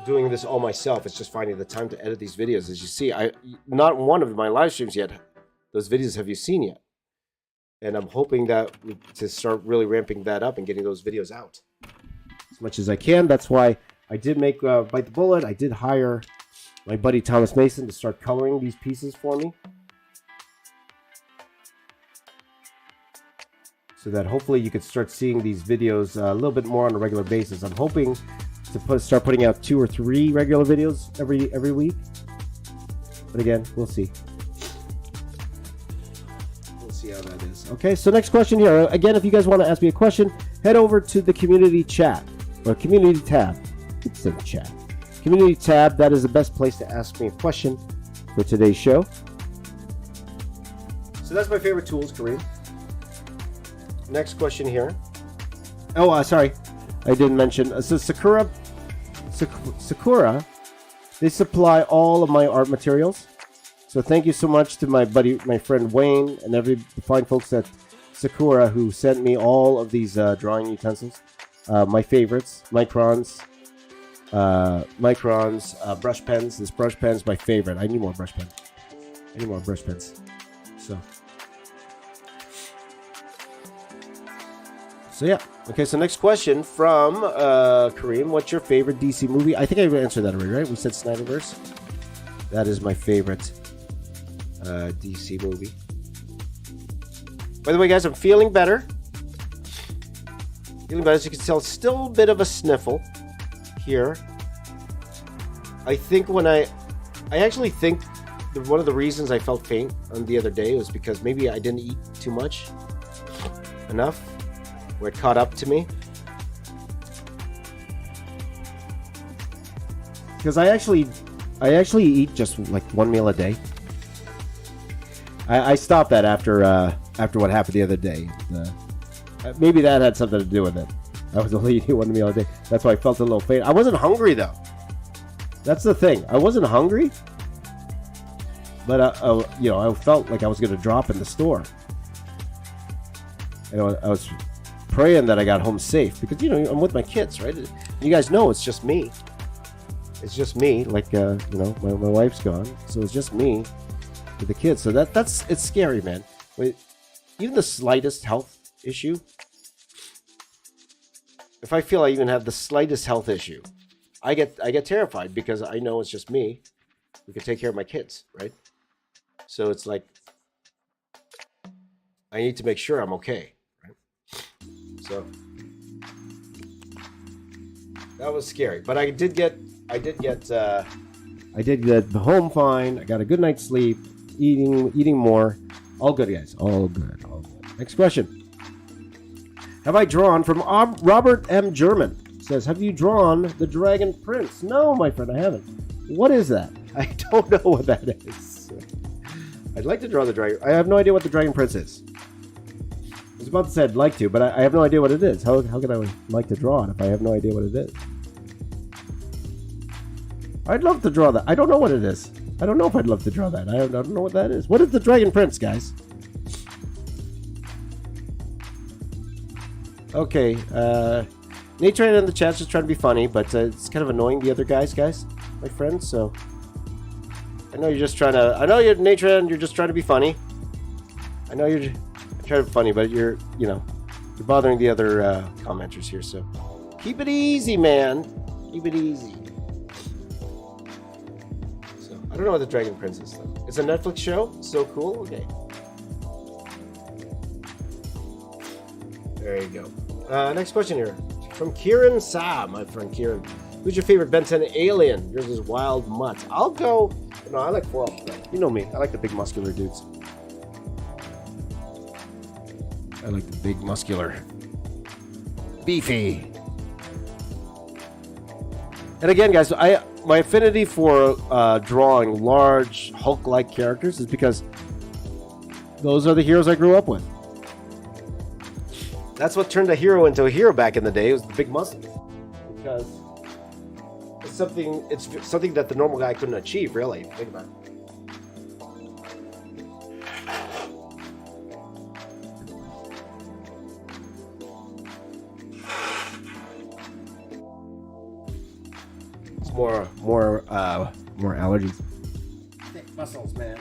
doing this all myself, it's just finding the time to edit these videos. As you see, not one of my live streams yet, those videos have you seen yet. And I'm hoping to start really ramping that up and getting those videos out as much as I can. That's why I did make Bite the Bullet. I did hire my buddy Thomas Mason to start coloring these pieces for me, so that hopefully you could start seeing these videos a little bit more on a regular basis. I'm hoping to start putting out 2 or 3 regular videos every week. But again, we'll see. We'll see how that is. Okay, so next question here. Again, if you guys want to ask me a question, head over to the community chat or community tab. It's in the chat. Community tab, that is the best place to ask me a question for today's show. So that's my favorite tools, Kareem. Next question here. Oh, sorry. I didn't mention. So Sakura, they supply all of my art materials. So thank you so much to my friend Wayne, and the fine folks at Sakura who sent me all of these drawing utensils. My favorites, microns, microns, brush pens. This brush pen is my favorite. I need more brush pens. So yeah. Okay, so next question from Kareem. What's your favorite DC movie? I think I answered that already, right? We said Snyderverse. That is my favorite DC movie. By the way, guys, I'm feeling better. As you can tell, still a bit of a sniffle here. I think I actually think one of the reasons I felt faint on the other day was because maybe I didn't eat too much enough, where it caught up to me. Because I actually eat just like one meal a day. I stopped that after what happened the other day. Maybe that had something to do with it. I was only eating one meal a day. That's why I felt a little faint. I wasn't hungry though. That's the thing. I wasn't hungry, but I felt like I was going to drop in the store. I was praying that I got home safe because I'm with my kids, right? You guys know it's just me. It's just me. Like my wife's gone, so it's just me with the kids. So it's scary, man. Even the slightest health issue. If I feel I even have the slightest health issue, I get terrified because I know it's just me who can take care of my kids, right? So it's like I need to make sure I'm okay, right? So that was scary, but I did get home fine. I got a good night's sleep, eating more. All good, guys. All good. Next question. Have I drawn from Robert M. German? Says, have you drawn the Dragon Prince? No, my friend, I haven't. What is that? I don't know what that is. I'd like to draw the dragon. I have no idea what the Dragon Prince is. I was about to say I'd like to, but I have no idea what it is. How can I like to draw it if I have no idea what it is? I'd love to draw that. I don't know what it is. I don't know if I'd love to draw that. I don't know what that is. What is the Dragon Prince, guys? Okay, Nate tried in the chat just trying to be funny, but it's kind of annoying the other guys, my friends, so I know you're just trying to, Nate, you're just trying to be funny. I know you're trying to be funny, but you're bothering the other commenters here, so keep it easy, man. Keep it easy. So, I don't know what the Dragon Prince is, though. It's a Netflix show? So cool? Okay. There you go. Next question here. From Kieran Sa, my friend Kieran. Who's your favorite Ben 10 alien? Yours is Wild Mutt. I'll go... No, I like 4 of them. You know me. I like the big muscular dudes. I like the big muscular. Beefy. And again, guys, my affinity for drawing large Hulk-like characters is because those are the heroes I grew up with. That's what turned a hero into a hero back in the day. It was the big muscles, because it's something that the normal guy couldn't achieve. Really, think about it. It's more allergies. Thick muscles, man.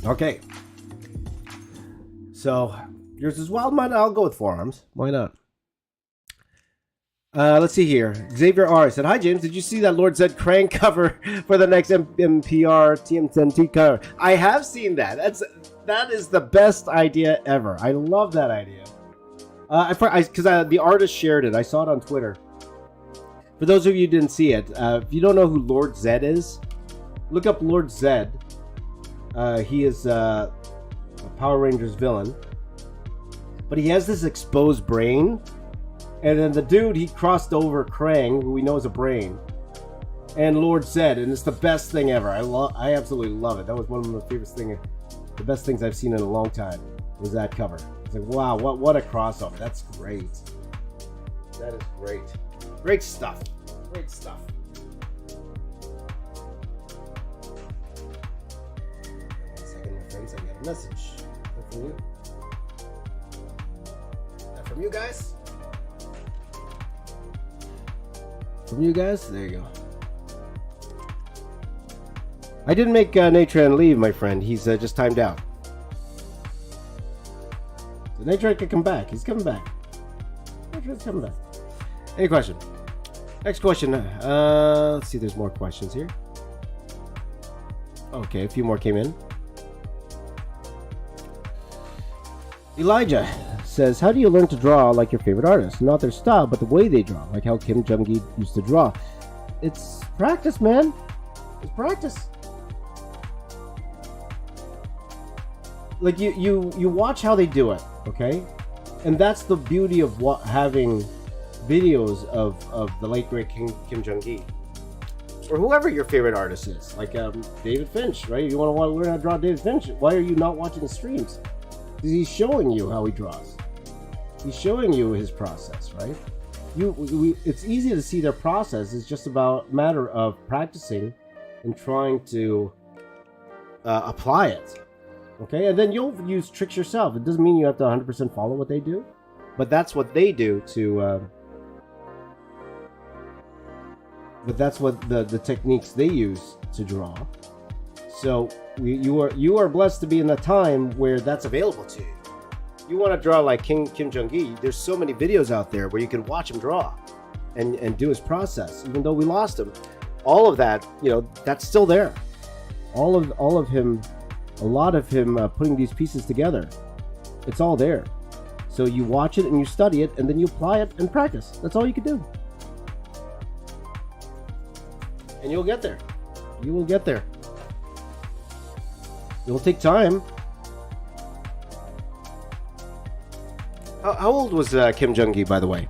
Okay. So, yours is Wild Mutt. I'll go with forearms. Why not? Let's see here. Xavier R. said, hi, James. Did you see that Lord Zed Krang cover for the next MPR TMNT cover? I have seen that. That is the best idea ever. I love that idea. Because the artist shared it. I saw it on Twitter. For those of you who didn't see it, if you don't know who Lord Zed is, look up Lord Zed. He is a Power Rangers villain, but he has this exposed brain, and then the dude, he crossed over Krang, who we know is a brain, and Lord Zed, and it's the best thing ever. I absolutely love it. That was one of my favorite the best things I've seen in a long time was that cover. It's like, wow, what a crossover. That's great. That is great. Great stuff. Great stuff. I got a message from you. From you guys? From you guys? There you go. I didn't make Natran leave, my friend. He's just timed out. So Natran can come back. He's coming back. Natran's coming back. Any question? Next question. Let's see. There's more questions here. Okay, a few more came in. Elijah says, how do you learn to draw like your favorite artist? Not their style, but the way they draw, like how Kim Jong-gi used to draw. It's practice, man. It's practice. Like you watch how they do it, okay? And that's the beauty of having videos of the late great Kim Jong-gi, or whoever your favorite artist is, like David Finch, right? You want to learn how to draw David Finch? Why are you not watching the streams? Because he's showing you how he draws. He's showing you his process, right? It's easy to see their process. It's just about a matter of practicing and trying to apply it. Okay, and then you'll use tricks yourself. It doesn't mean you have to 100% follow what they do, but that's what they do to. But that's what the techniques they use to draw. So you are blessed to be in a time where that's available to you. You want to draw like Kim Jong-gi? There's so many videos out there where you can watch him draw, and do his process. Even though we lost him, all of that, that's still there. All of him. A lot of him putting these pieces together, it's all there. So you watch it and you study it, and then you apply it and practice. That's all you can do, and you'll get there. You will get there. It'll take time. How old was Kim Jong-gi, by the way?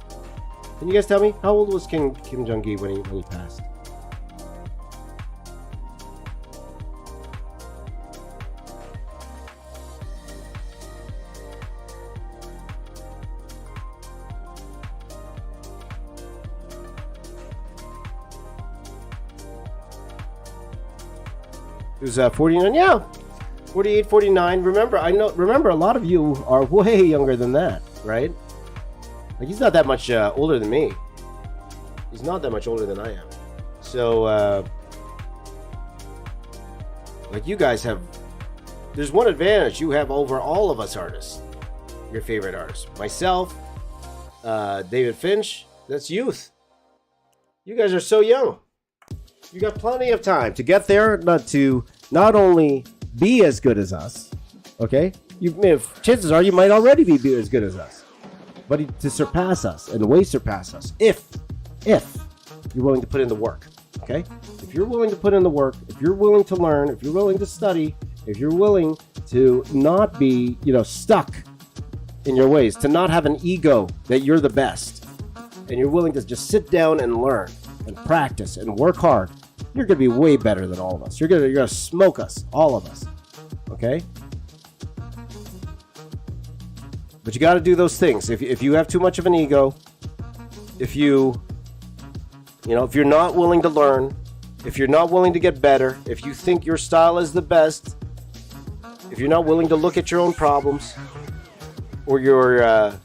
Can you guys tell me? How old was Kim Jong-gi when he passed? It was 49, yeah, 48, 49. Remember a lot of you are way younger than that, right? Like, he's not that much older than me. He's not that much older than I am. So, like, you guys have, there's one advantage you have over all of us artists, your favorite artists. Myself, David Finch, that's youth. You guys are so young. You got plenty of time to get there, not only be as good as us, okay? Chances are you might already be as good as us, but to surpass us and way surpass us if you're willing to put in the work, okay? If you're willing to put in the work, if you're willing to learn, if you're willing to study, if you're willing to not be, stuck in your ways, to not have an ego that you're the best, and you're willing to just sit down and learn and practice and work hard, you're going to be way better than all of us. You're going to smoke us, all of us. Okay? But you got to do those things. If you have too much of an ego, if you're not willing to learn, if you're not willing to get better, if you think your style is the best, if you're not willing to look at your own problems or your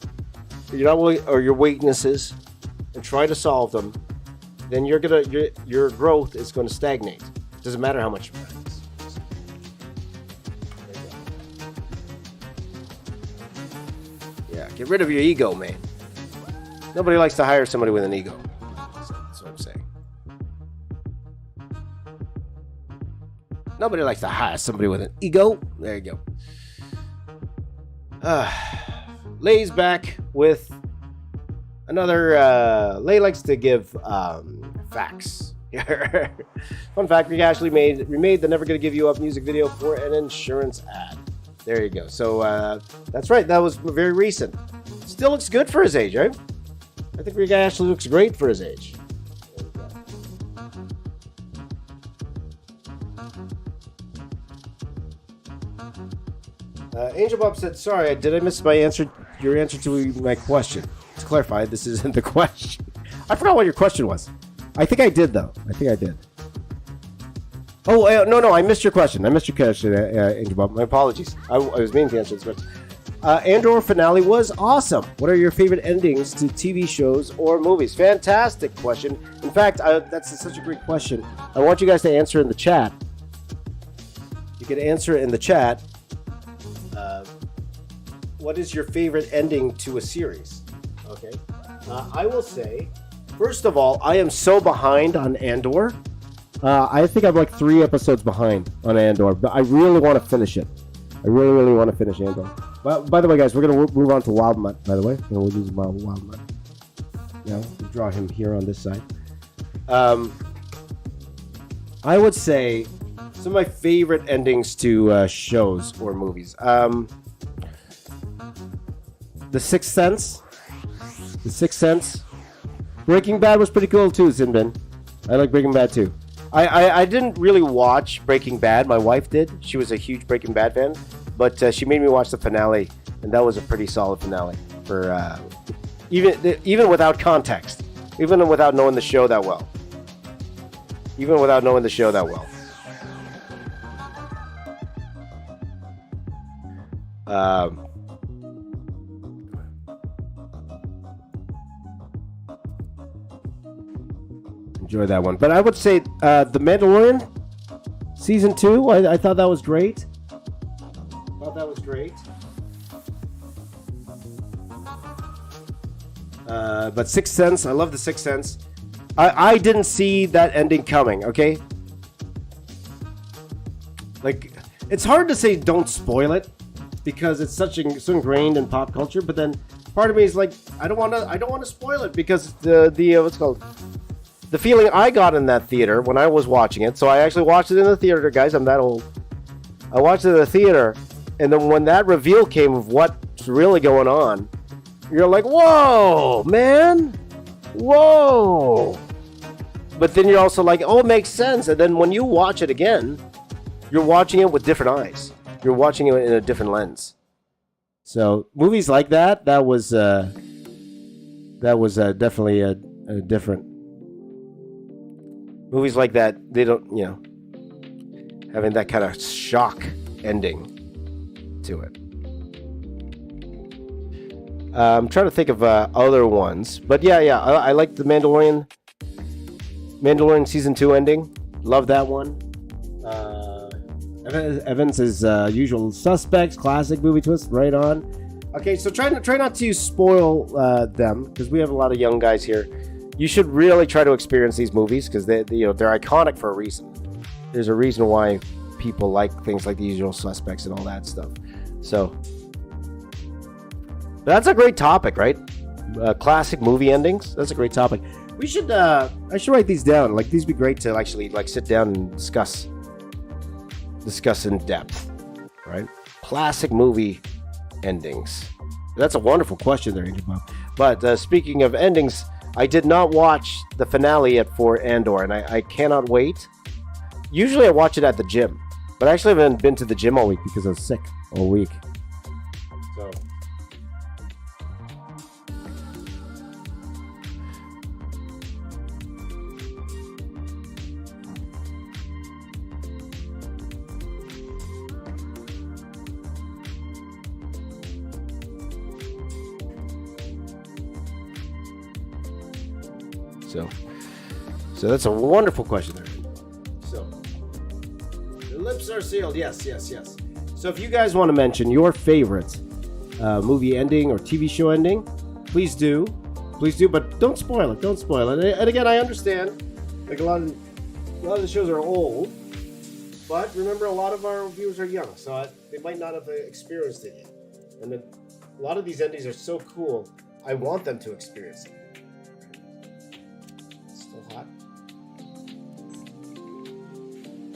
weaknesses and try to solve them, then your growth is going to stagnate. It doesn't matter how much you practice. Yeah, get rid of your ego, man. Nobody likes to hire somebody with an ego. That's what I'm saying. Nobody likes to hire somebody with an ego. There you go. Lay's back with another. Lay likes to give facts. Fun fact: Rick Ashley remade the "Never Gonna Give You Up" music video for an insurance ad. There you go. So that's right. That was very recent. Still looks good for his age, right? I think Rick Ashley looks great for his age. Angel Bob said, "Sorry, did I miss your answer to my question? To clarify, this isn't the question. I forgot what your question was. I think I did, though. I think I did. Oh, no, I missed your question. Angel Bob. My apologies. I was meaning to answer this question. Andor finale was awesome. What are your favorite endings to TV shows or movies? Fantastic question. In fact, that's such a great question. I want you guys to answer in the chat. You can answer it in the chat. What is your favorite ending to a series? Okay. I will say, first of all, I am so behind on Andor. I think I'm like 3 episodes behind on Andor, but I really want to finish it. I really, really want to finish Andor. Well, by the way, guys, we're going to move on to Wildmutt, by the way. We'll use Wildmutt. Now, we'll draw him here on this side. I would say some of my favorite endings to shows or movies. The Sixth Sense. The Sixth Sense. Breaking Bad was pretty cool too, Zinbin. I like Breaking Bad too. I didn't really watch Breaking Bad. My wife did. She was a huge Breaking Bad fan. But she made me watch the finale, and that was a pretty solid finale. For even without context. Even without knowing the show that well. Even without knowing the show that well. Enjoy that one. But I would say The Mandalorian, Season 2, I thought that was great. That was great. But Sixth Sense, I love the Sixth Sense. I didn't see that ending coming, okay? Like, it's hard to say don't spoil it because it's so ingrained in pop culture, but then part of me is like, I don't want to spoil it because the what's it called? The feeling I got in that theater when I was watching it. So I actually watched it in the theater, guys. I'm that old. I watched it in the theater. And then when that reveal came of what's really going on, you're like, whoa, man. Whoa. But then you're also like, oh, it makes sense. And then when you watch it again, you're watching it with different eyes. You're watching it in a different lens. So movies like that was definitely a different. Movies like that, they don't, having that kind of shock ending to it. I'm trying to think of other ones, but yeah, I like the Mandalorian Season 2 ending. Love that one. Evans is Usual Suspects, classic movie twist, right on. Okay, so try not to spoil them because we have a lot of young guys here. You should really try to experience these movies because they're iconic for a reason. There's a reason why people like things like The Usual Suspects and all that stuff. So that's a great topic, right? Classic movie endings. That's a great topic. We should. I should write these down. Like these would be great to actually sit down and discuss in depth, right? Classic movie endings. That's a wonderful question there, Angel Bob. But speaking of endings, I did not watch the finale yet for Andor, and I cannot wait. Usually I watch it at the gym, but I actually haven't been to the gym all week because I was sick all week. So. So that's a wonderful question there. So, the lips are sealed. Yes. So if you guys want to mention your favorite movie ending or TV show ending, please do, but don't spoil it. And again, I understand, like a lot of the shows are old, but remember, a lot of our viewers are young, so they might not have experienced it yet. And then a lot of these endings are so cool, I want them to experience it. Still hot.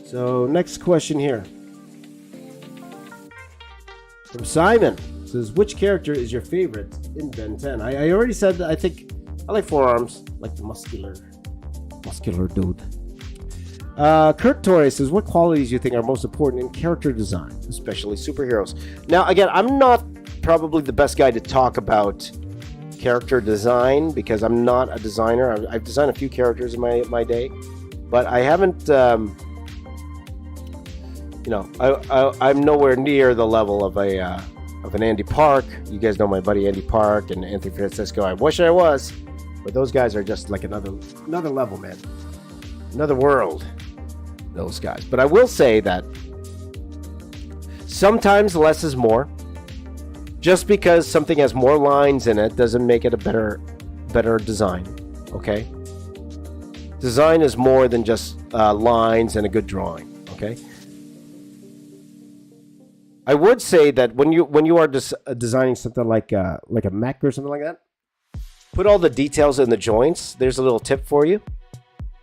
So next question here from Simon. It says, which character is your favorite in Ben 10? I already said that I think I like Forearms, like the muscular dude. Kurt Torrey says, what qualities do you think are most important in character design, especially superheroes? Now, again, I'm not probably the best guy to talk about character design because I'm not a designer. I've designed a few characters in my day, but I haven't, I'm nowhere near the level of a of an Andy Park. You guys know my buddy Andy Park and Anthony Francisco. I wish I was, but those guys are just like another level, man. Another world, those guys. But I will say that sometimes less is more. Just because something has more lines in it doesn't make it a better design, okay? Design is more than just lines and a good drawing, okay? I would say that when you are designing something like a mech or something like that, put all the details in the joints. There's a little tip for you.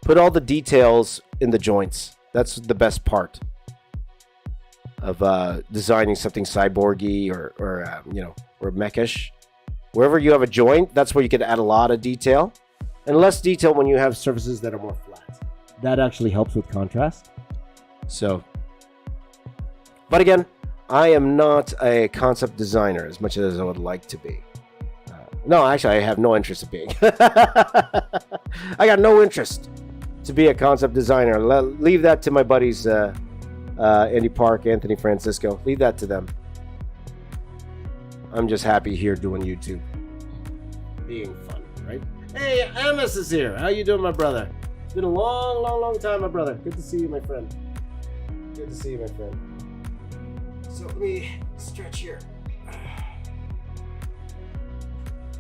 Put all the details in the joints. That's the best part of designing something cyborgy or mechish. Wherever you have a joint, that's where you can add a lot of detail, and less detail when you have surfaces that are more flat. That actually helps with contrast. So, but again, I am not a concept designer as much as I would like to be. No, actually, I have no interest in being. I got no interest to be a concept designer. Leave that to my buddies, Andy Park, Anthony Francisco. Leave that to them. I'm just happy here doing YouTube. Being fun, right? Hey, Amos is here. How you doing, my brother? It's been a long time, my brother. Good to see you, my friend. Good to see you, my friend. So let me stretch here.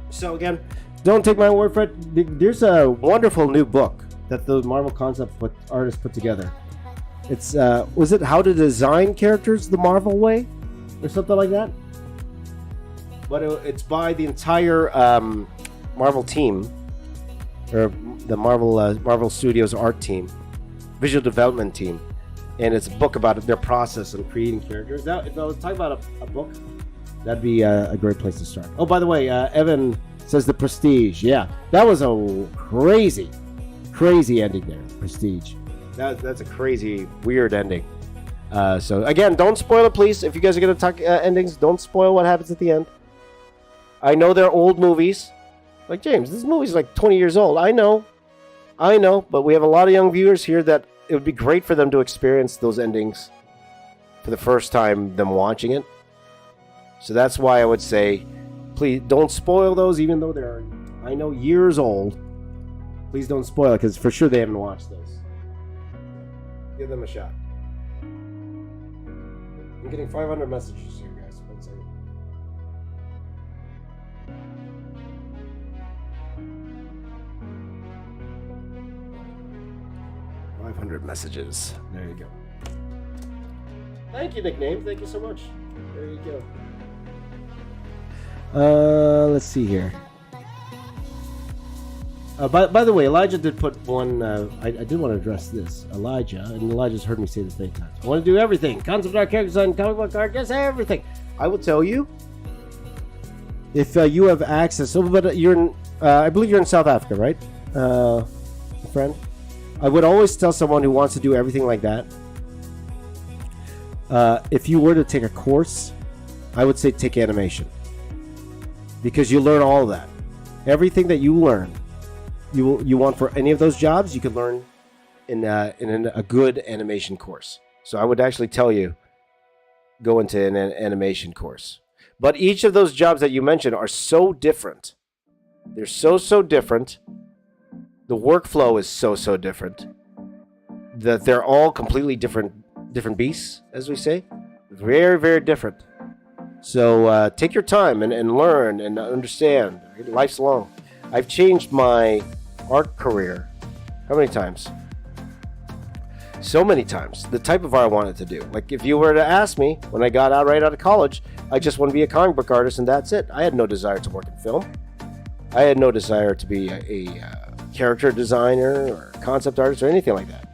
So again, don't take my word for it. There's a wonderful new book that the Marvel concept artists put together. It's was it How to Design Characters the Marvel Way or something like that? But it's by the entire Marvel team, or the Marvel Studios art team, visual development team, and it's a book about their process of creating characters. Now, if I was talking about a book, that'd be a great place to start. Oh, by the way, Evan says The Prestige. Yeah, that was a crazy ending there. Prestige. That's a crazy, weird ending. So again, don't spoil it, please. If you guys are gonna talk endings, don't spoil what happens at the end. I know they're old movies. Like, James, this movie's like 20 years old. I know, but we have a lot of young viewers here that it would be great for them to experience those endings for the first time, them watching it. So that's why I would say, please don't spoil those, even though they're, I know, years old. Please don't spoil it, because for sure they haven't watched those. Give them a shot. I'm getting 500 messages here, guys. 1 second. Messages. There you go. Thank you, Nickname. Thank you so much. There you go. Let's see here. By the way, Elijah did put one. I did want to address this. Elijah, and Elijah's heard me say this many times. I want to do everything. Concept art, character design, comic book art, just everything. I will tell you, if you have access. So, but you're in, I believe you're in South Africa, right, friend? I would always tell someone who wants to do everything like that, if you were to take a course, I would say take animation, because you learn all of that. Everything that you learn, you want for any of those jobs, you could learn in a good animation course. So I would actually tell you, go into an animation course. But each of those jobs that you mentioned are so different. They're so different. The workflow is so different that they're all completely different beasts, as we say. Very different. So take your time and learn and understand. Life's long. I've changed my art career how many times? So many times. The type of art I wanted to do. Like, if you were to ask me when I got right out of college, I just want to be a comic book artist and that's it. I had no desire to work in film. I had no desire to be a character designer or concept artist or anything like that,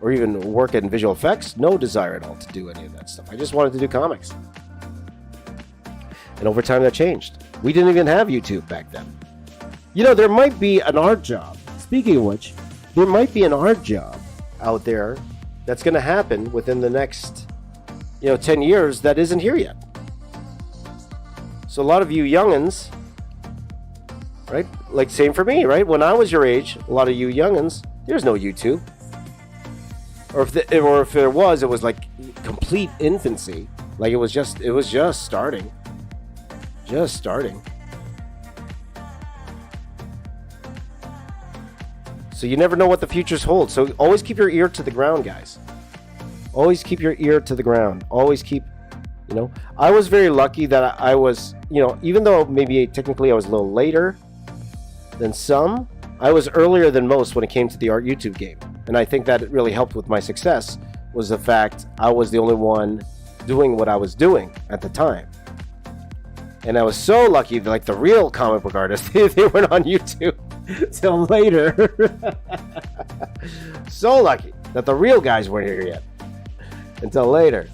or even work in visual effects. No desire at all to do any of that stuff. I just wanted to do comics, and over time that changed. We didn't even have YouTube back then. You know, there might be an art job, speaking of which, there might be an art job out there that's going to happen within the next 10 years that isn't here yet. So a lot of you youngins, right? Like, same for me, right? When I was your age, a lot of you youngins, there's no YouTube. Or if there was, it was like complete infancy. Like it was just starting. Just starting. So you never know what the futures hold. So always keep your ear to the ground, guys. Always keep your ear to the ground. Always keep, I was very lucky that I was, even though maybe technically I was a little later than some, I was earlier than most when it came to the art YouTube game. And I think that it really helped with my success was the fact I was the only one doing what I was doing at the time. And I was so lucky that like the real comic book artists, they weren't on YouTube till later. So lucky that the real guys weren't here yet until later.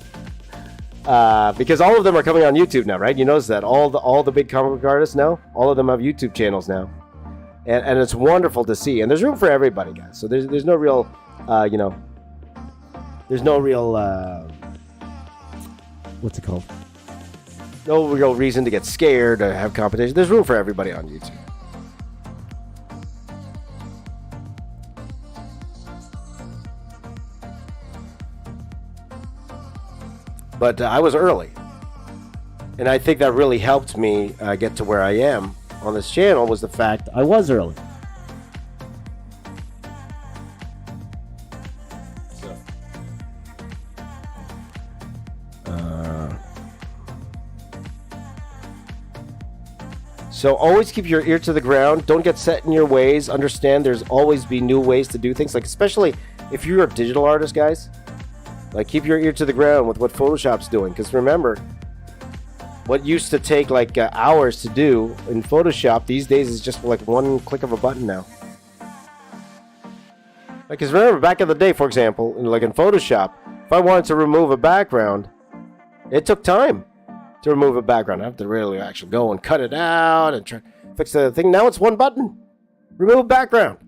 Because all of them are coming on YouTube now, right? You notice that all the big comic book artists now, all of them have YouTube channels now. And it's wonderful to see. And there's room for everybody, guys. So there's no real, there's no real, what's it called? No real reason to get scared or have competition. There's room for everybody on YouTube. But I was early. And I think that really helped me get to where I am on this channel was the fact I was early. So always keep your ear to the ground. Don't get set in your ways. Understand there's always be new ways to do things. Like especially if you're a digital artist, guys. Like keep your ear to the ground with what Photoshop's doing. Because remember, what used to take like hours to do in Photoshop these days is just like one click of a button now. Because remember back in the day, for example, like in Photoshop, if I wanted to remove a background, it took time to remove a background. I have to really actually go and cut it out and try to fix the thing. Now it's one button. Remove background.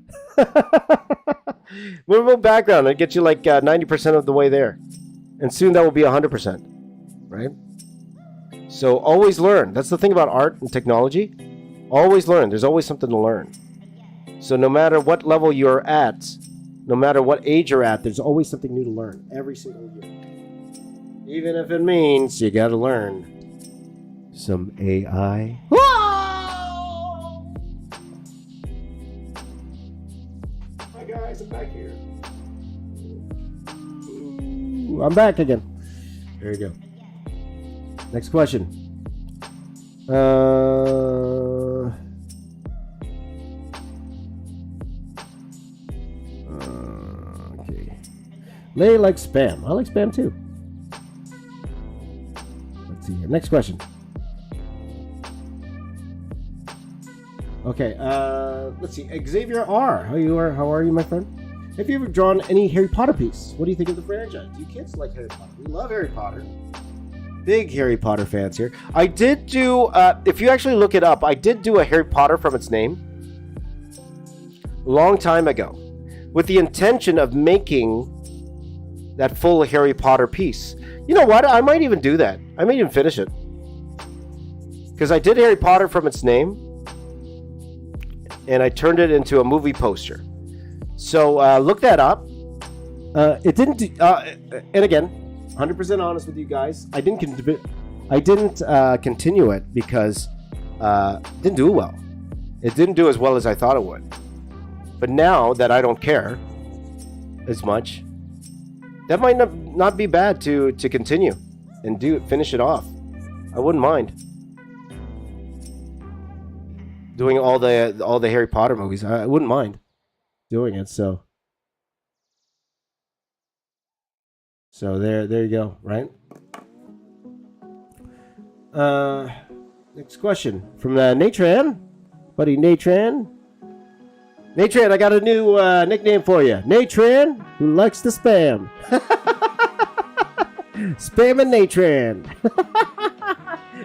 Remove background. It gets you like 90% of the way there. And soon that will be 100%. Right? So always learn. That's the thing about art and technology. Always learn. There's always something to learn. So no matter what level you're at, no matter what age you're at, there's always something new to learn every single year. Even if it means you gotta learn some AI. Whoa! Hi guys, I'm back here. Ooh, I'm back again. There you go. Next question. Okay. Lay like spam. I like spam too. Let's see here. Next question. Okay, let's see. Xavier R. How are you, my friend? Have you ever drawn any Harry Potter piece? What do you think of the franchise? Do you kids like Harry Potter? We love Harry Potter. Big Harry Potter fans here. I did do, if you actually look it up, I did do a Harry Potter from its name a long time ago with the intention of making that full Harry Potter piece. You know what? I might even do that. I might even finish it. Because I did Harry Potter from its name and I turned it into a movie poster. So look that up. It didn't do, and again, 100% honest with you guys, I didn't continue it because it didn't do well. It didn't do as well as I thought it would. But now that I don't care as much, that might not be bad to continue and finish it off. I wouldn't mind doing all the Harry Potter movies. I wouldn't mind doing it. So there you go, right? Next question from Natran, buddy Natran. Natran, I got a new nickname for you. Natran, who likes to spam. Spamming Natran.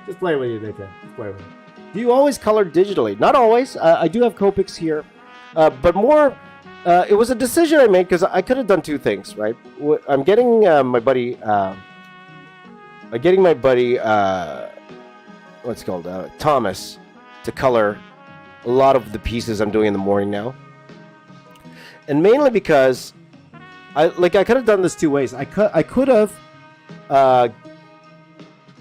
Just play with you, Natran. Just play with you. Do you always color digitally? Not always. I do have Copics here, but more. It was a decision I made because I could have done two things, right? I'm getting my buddy. What's it called? Thomas, to color a lot of the pieces I'm doing in the morning now, and mainly because I could have done this two ways. I could have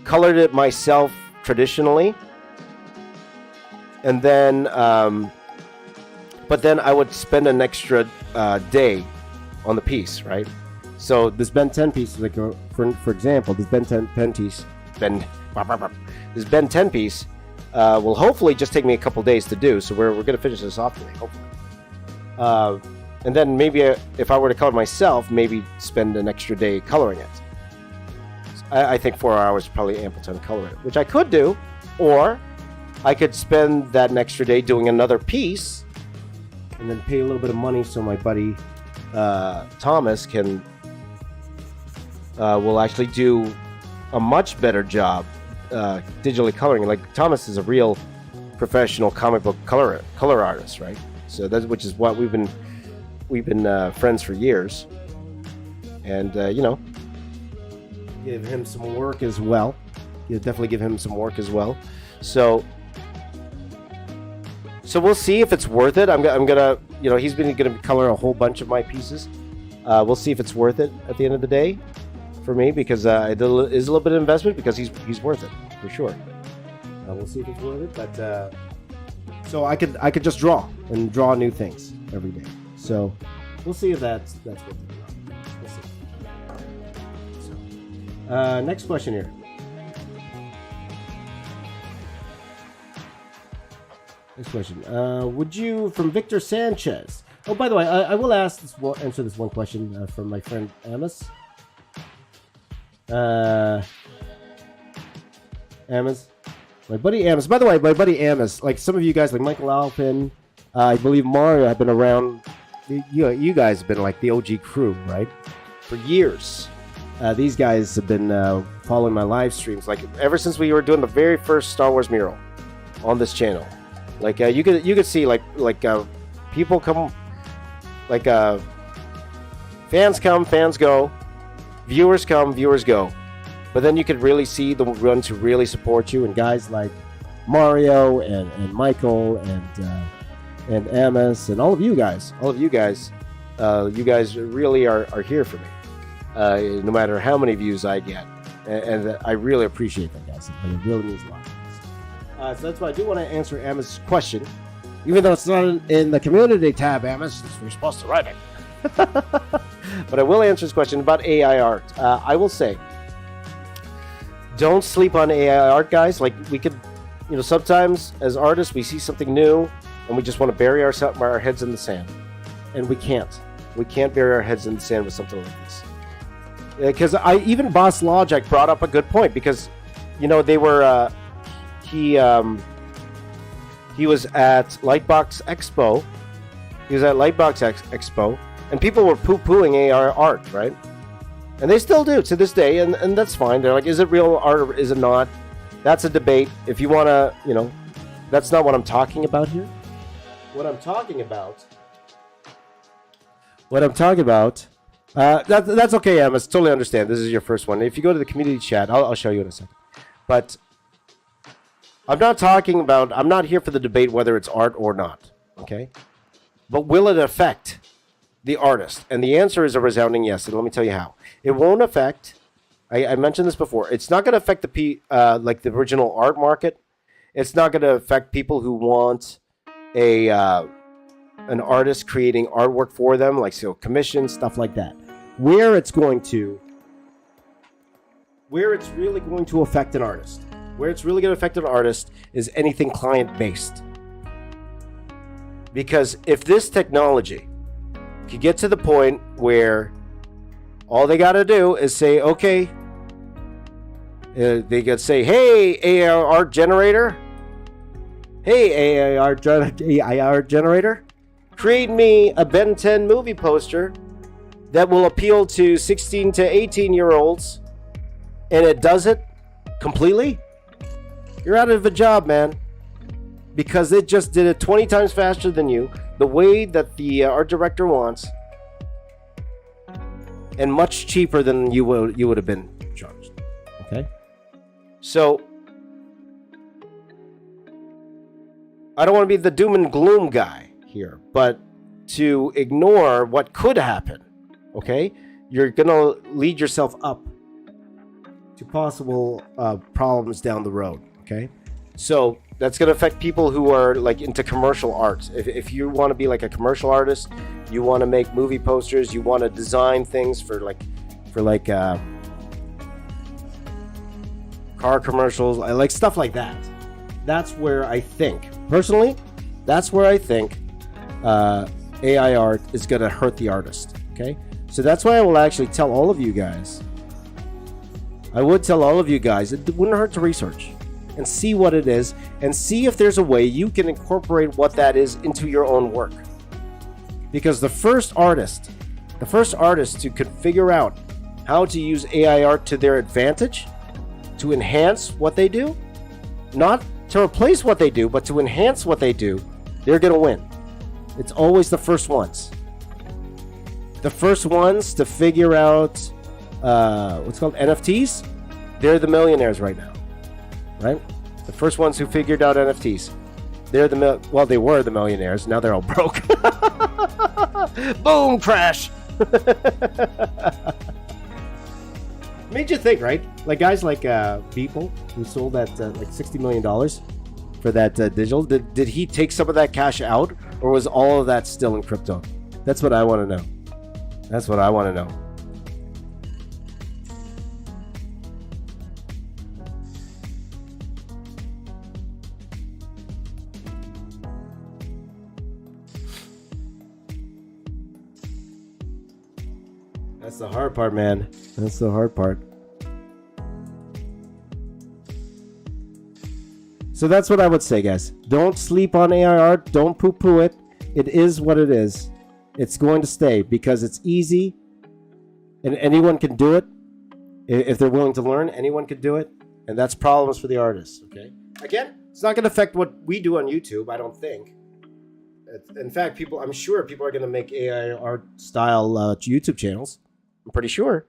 colored it myself traditionally, and then but then I would spend an extra day on the piece, right? So this Ben 10 piece, like for example, this Ben 10 piece, this Ben 10 piece will hopefully just take me a couple days to do. So we're going to finish this off today, hopefully. And then maybe if I were to color myself, maybe spend an extra day coloring it. I think 4 hours is probably ample time to color it, which I could do, or I could spend that an extra day doing another piece, and then pay a little bit of money so my buddy Thomas will actually do a much better job digitally coloring. Like Thomas is a real professional comic book color artist, right? So that's which is what we've been friends for years, and give him some work as well. You'll definitely give him some work as well. So we'll see if it's worth it. I'm gonna, he's gonna color a whole bunch of my pieces. We'll see if it's worth it at the end of the day for me, because it is a little bit of investment, because he's worth it for sure. We'll see if it's worth it, but so I could just draw new things every day. So we'll see if that's worth it or not. We'll see. So, next question here. Next question. Would you, from Victor Sanchez? Oh, by the way, I will answer this one question from my friend Amos. Amos, my buddy Amos. By the way, my buddy Amos. Like some of you guys, like Michael Alpin, I believe Mario, have been around. You guys have been like the OG crew, right? For years. These guys have been following my live streams, like ever since we were doing the very first Star Wars mural on this channel. Like you could see like people come, like fans come, fans go, viewers come, viewers go. But then you could really see the ones who really support you, and guys like Mario and Michael and Amos and all of you guys. You guys really are here for me, no matter how many views I get, and I really appreciate that, guys. It really means a lot. So that's why I do want to answer Amos' question, even though it's not in the community tab. Amos, we're supposed to write it, but I will answer his question about AI art. I will say, don't sleep on AI art, guys. Like we could, sometimes as artists we see something new and we just want to bury our heads in the sand, and we can't. We can't bury our heads in the sand with something like this. Because even Boss Logic brought up a good point, because they were. He was at Lightbox Expo. Expo, and people were poo-pooing AR art, right? And they still do to this day, and that's fine. They're like, is it real art or is it not? That's a debate. If you want to, that's not what I'm talking about here. What I'm talking about, that's okay, Emma. Totally understand. This is your first one. If you go to the community chat, I'll show you in a second. But I'm not here for the debate whether it's art or not, okay? But will it affect the artist? And the answer is a resounding yes, and let me tell you how. It won't affect, I mentioned this before, it's not going to affect like the original art market. It's not going to affect people who want an artist creating artwork for them, like commissions, stuff like that. Where it's really going to affect an artist. Where it's really going to affect an artist is anything client-based. Because if this technology could get to the point where all they got to do is say, okay, they could say, hey, AI art generator, create me a Ben 10 movie poster that will appeal to 16 to 18-year-olds, and it does it completely. You're out of a job, man, because it just did it 20 times faster than you, the way that the art director wants, and much cheaper than you would have been charged. Okay? So, I don't want to be the doom and gloom guy here, but to ignore what could happen, okay? You're going to lead yourself up to possible problems down the road. Okay, so that's going to affect people who are like into commercial art. If you want to be like a commercial artist, you want to make movie posters, you want to design things for car commercials, I like stuff like that. That's where I think, personally, AI art is going to hurt the artist. Okay, so that's why I will actually tell all of you guys. I would tell all of you guys, it wouldn't hurt to research and see what it is and see if there's a way you can incorporate what that is into your own work. Because the first artist who could figure out how to use AI art to their advantage, to enhance what they do, not to replace what they do, but to enhance what they do, they're going to win. It's always the first ones. The first ones to figure out what's called NFTs, they're the millionaires right now, right? The first ones who figured out NFTs, they're they were the millionaires. Now they're all broke. Boom, crash. Made you think, right? Like guys like people who sold that like $60 million for that digital. Did he take some of that cash out, or was all of that still in crypto? That's what I want to know. That's what I want to know. That's the hard part, man. That's the hard part. So that's what I would say, guys. Don't sleep on AI art. Don't poo-poo it. It is what it is. It's going to stay because it's easy and anyone can do it. If they're willing to learn, anyone can do it. And that's problems for the artists, okay? Again, it's not going to affect what we do on YouTube, I don't think. In fact, I'm sure people are going to make AI art style YouTube channels. I'm pretty sure.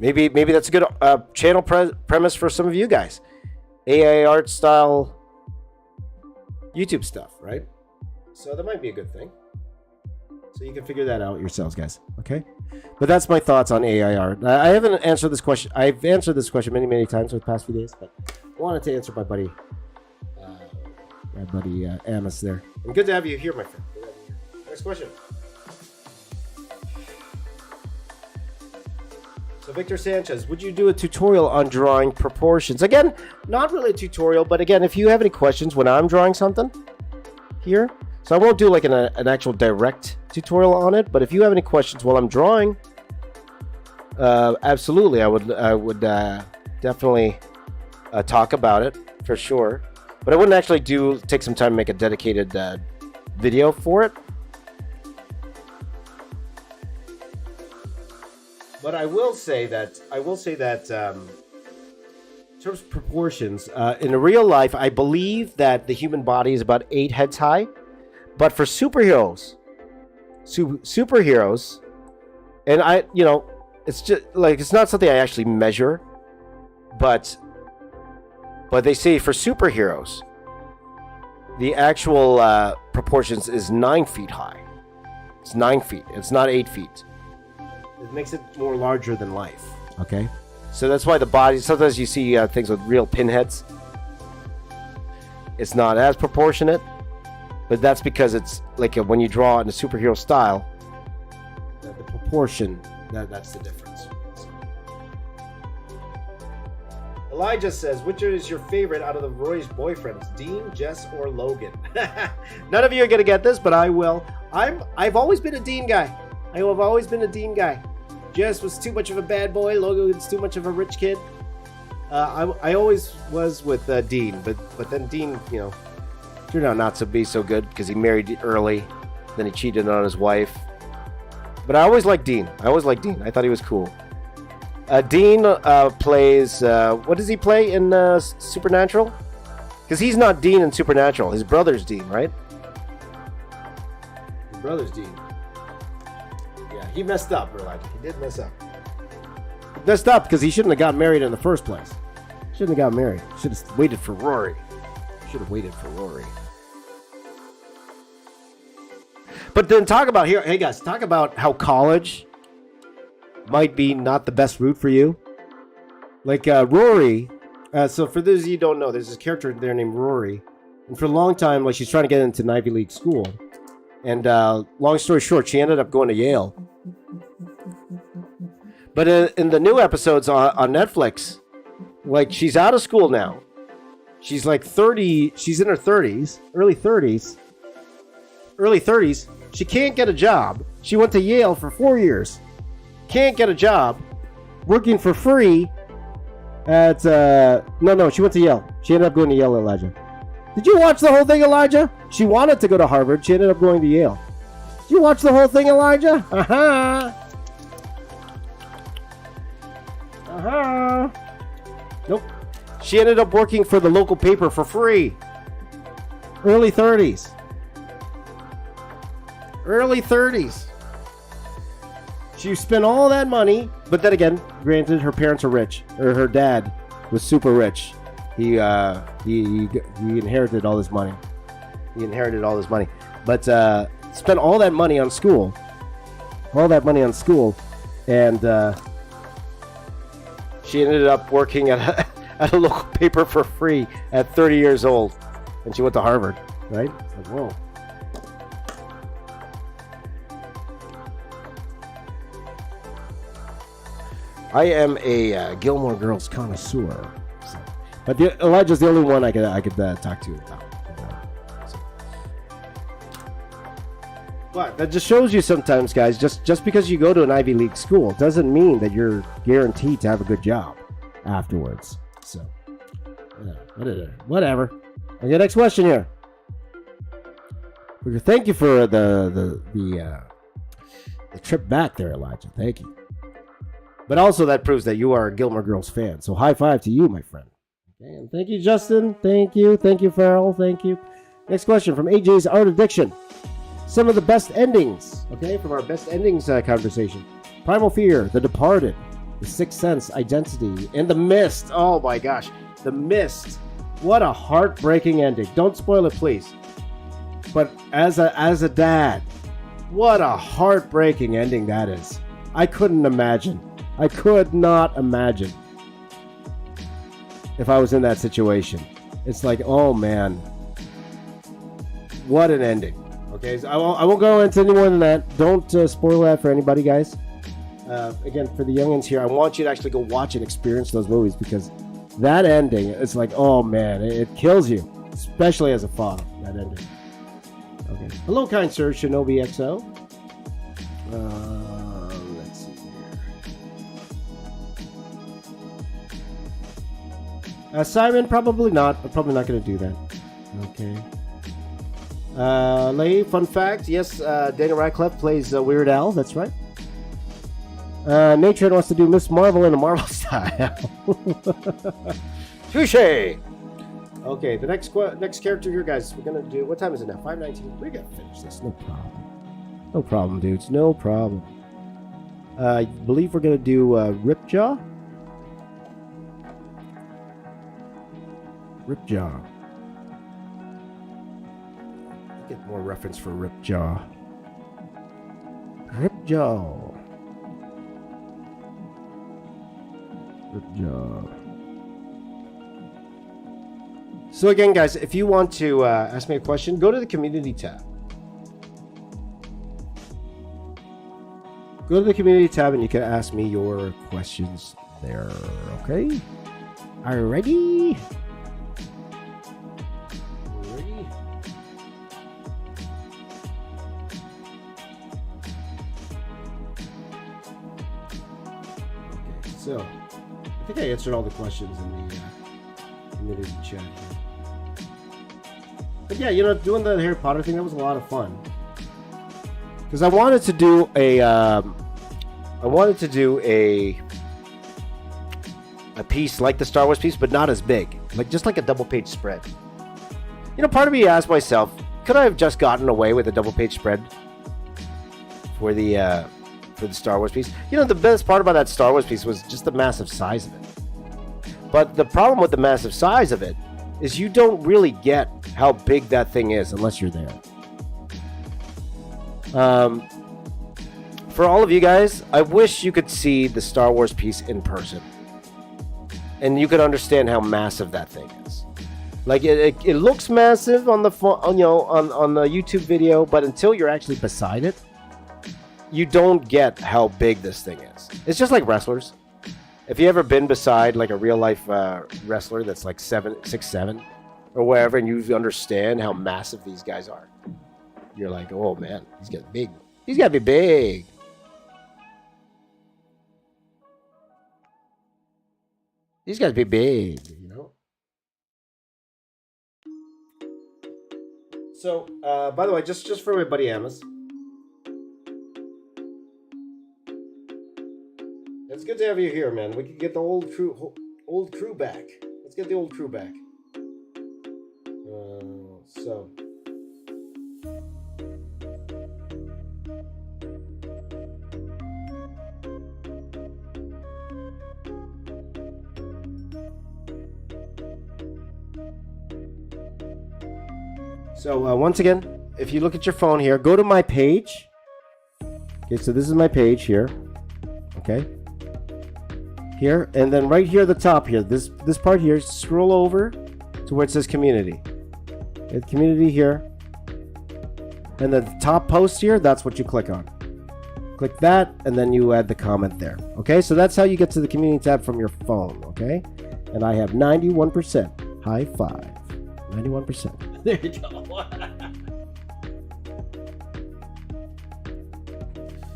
Maybe that's a good channel premise for some of you guys. AI art style YouTube stuff, right? So that might be a good thing. So you can figure that out yourselves, guys. Okay? But that's my thoughts on AI art. I haven't answered this question. I've answered this question many, many times over the past few days, but I wanted to answer my buddy Amos there. And good to have you here, my friend. Next question. So Victor Sanchez, would you do a tutorial on drawing proportions? Again, not really a tutorial, but again, if you have any questions when I'm drawing something here, so I won't do like an actual direct tutorial on it, but if you have any questions while I'm drawing, absolutely, I would definitely talk about it for sure. But I wouldn't actually take some time to make a dedicated video for it. But I will say that in terms of proportions, in real life, I believe that the human body is about 8 heads high. But for superheroes, and it's just like, it's not something I actually measure, but they say for superheroes, the actual proportions is 9 feet high. It's 9 feet. It's not 8 feet. It makes it more larger than life. Okay, so that's why the body. Sometimes you see things with real pinheads. It's not as proportionate, but that's because it's like when you draw in a superhero style, the proportion. That's the difference. Elijah says, which is your favorite out of the Roy's boyfriends, Dean, Jess, or Logan? None of you are gonna get this, but I will. I've always been a Dean guy. I have always been a Dean guy. Jess was too much of a bad boy. Logan was too much of a rich kid. I always was with Dean, but then Dean, turned out not to be so good because he married early, then he cheated on his wife. But I always liked Dean. I thought he was cool. Dean plays. What does he play in Supernatural? Because he's not Dean in Supernatural. His brother's Dean, right? His brother's Dean. He messed up, Elijah. He did mess up. He messed up because he shouldn't have got married in the first place. Shouldn't have got married. Should have waited for Rory. But then talk about here. Hey guys, talk about how college might be not the best route for you. Like Rory. So for those of you who don't know, there's this character there named Rory, and for a long time, like she's trying to get into an Ivy League school. And long story short, she ended up going to Yale. But in the new episodes on Netflix, like she's out of school now. She's like 30. She's in her 30s, early 30s. She can't get a job. She went to Yale for 4 years. Can't get a job. Working for free at... No, she went to Yale. She ended up going to Yale, Elijah. Did you watch the whole thing, Elijah? She wanted to go to Harvard. She ended up going to Yale. Did you watch the whole thing, Elijah? Nope. She ended up working for the local paper for free. Early 30s. She spent all that money, but then again, granted, her parents are rich, or her dad was super rich. He inherited all this money. But spent all that money on school. And she ended up working at a local paper for free at 30 years old. And she went to Harvard, right? It's like, whoa. I am a Gilmore Girls connoisseur. So. But Elijah's the only one I could talk to about. But that just shows you sometimes, guys, just because you go to an Ivy League school doesn't mean that you're guaranteed to have a good job afterwards. So, whatever. Okay, next question here. Thank you for the trip back there, Elijah. Thank you. But also that proves that you are a Gilmore Girls fan. So high five to you, my friend. Okay, and thank you, Justin. Thank you, Farrell. Thank you. Next question from AJ's Art Addiction. Some of the best endings, okay, from our best endings conversation. Primal Fear, The Departed, The Sixth Sense, Identity, and The Mist. Oh my gosh, The Mist. What a heartbreaking ending. Don't spoil it, please. But as a dad, what a heartbreaking ending that is. I could not imagine if I was in that situation. It's like, oh man, what an ending. Okay, so I won't go into any more than that. Don't spoil that for anybody, guys. Again, for the youngins here, I want you to actually go watch and experience those movies, because that ending, it's like, oh man, it kills you, especially as a father, that ending. Okay. Hello, kind sir, Shinobi XO. Let's see here. Simon, probably not. I'm probably not going to do that. Okay. Lay, fun fact. Yes, Daniel Radcliffe plays Weird Al. That's right. Natron wants to do Miss Marvel in a Marvel style. Touche. Okay, the next character here, guys. We're gonna do. What time is it now? 5:19. We're gonna finish this. No problem. No problem, dudes. No problem. I believe we're gonna do Ripjaw. Ripjaw. Get more reference for Ripjaw. Ripjaw. So again, guys, if you want to ask me a question, go to the community tab. Go to the community tab and you can ask me your questions there. Okay? Are you ready? So, I think I answered all the questions in the community chat here. But yeah, doing the Harry Potter thing, that was a lot of fun. Because I wanted to do a piece like the Star Wars piece, but not as big. Just like a double-page spread. Part of me asked myself, could I have just gotten away with a double-page spread for the Star Wars piece? The best part about that Star Wars piece was just the massive size of it. But the problem with the massive size of it is you don't really get how big that thing is unless you're there. For all of you guys, I wish you could see the Star Wars piece in person, and you could understand how massive that thing is. Like it looks massive on the on the YouTube video, but until you're actually beside it, you don't get how big this thing is. It's just like wrestlers. If you ever been beside like a real life wrestler that's like 6'7" or wherever, and you understand how massive these guys are, you're like, oh man, he's getting big. He's got to be big. He's got to be big, you know. So, by the way, just for my buddy Amos, it's good to have you here, man. We can get the old crew back. Let's get the old crew back. So. So once again, if you look at your phone here, go to my page. Okay, so this is my page here. Okay. Here, and then right here at the top here, this part here, scroll over to where it says community. Hit community here. And then the top post here, that's what you click on. Click that, and then you add the comment there. Okay, so that's how you get to the community tab from your phone. Okay, and I have 91%. High five. 91%. There you go.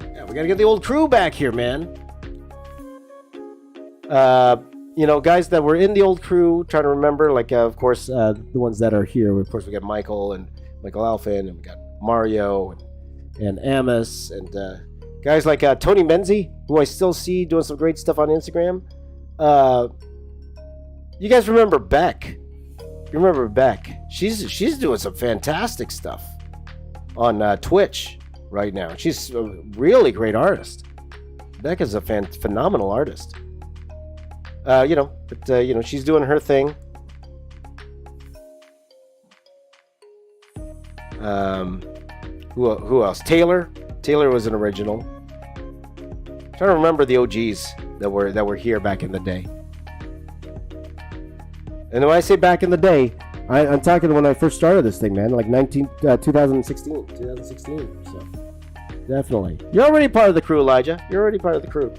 Yeah, we gotta get the old crew back here, man. You know, guys that were in the old crew, trying to remember, like, of course, the ones that are here. Of course, we got Michael Alphin, and we got Mario and Amos, and guys like Tony Menzi, who I still see doing some great stuff on Instagram. You guys remember Beck? You remember Beck? She's doing some fantastic stuff on Twitch right now. She's a really great artist. Beck is a phenomenal artist. You know, but you know, she's doing her thing. Who else? Taylor was an original. I'm trying to remember the OGs that were here back in the day. And when I say back in the day, I'm talking when I first started this thing, man, like 2016. So definitely, you're already part of the crew, Elijah. You're already part of the crew.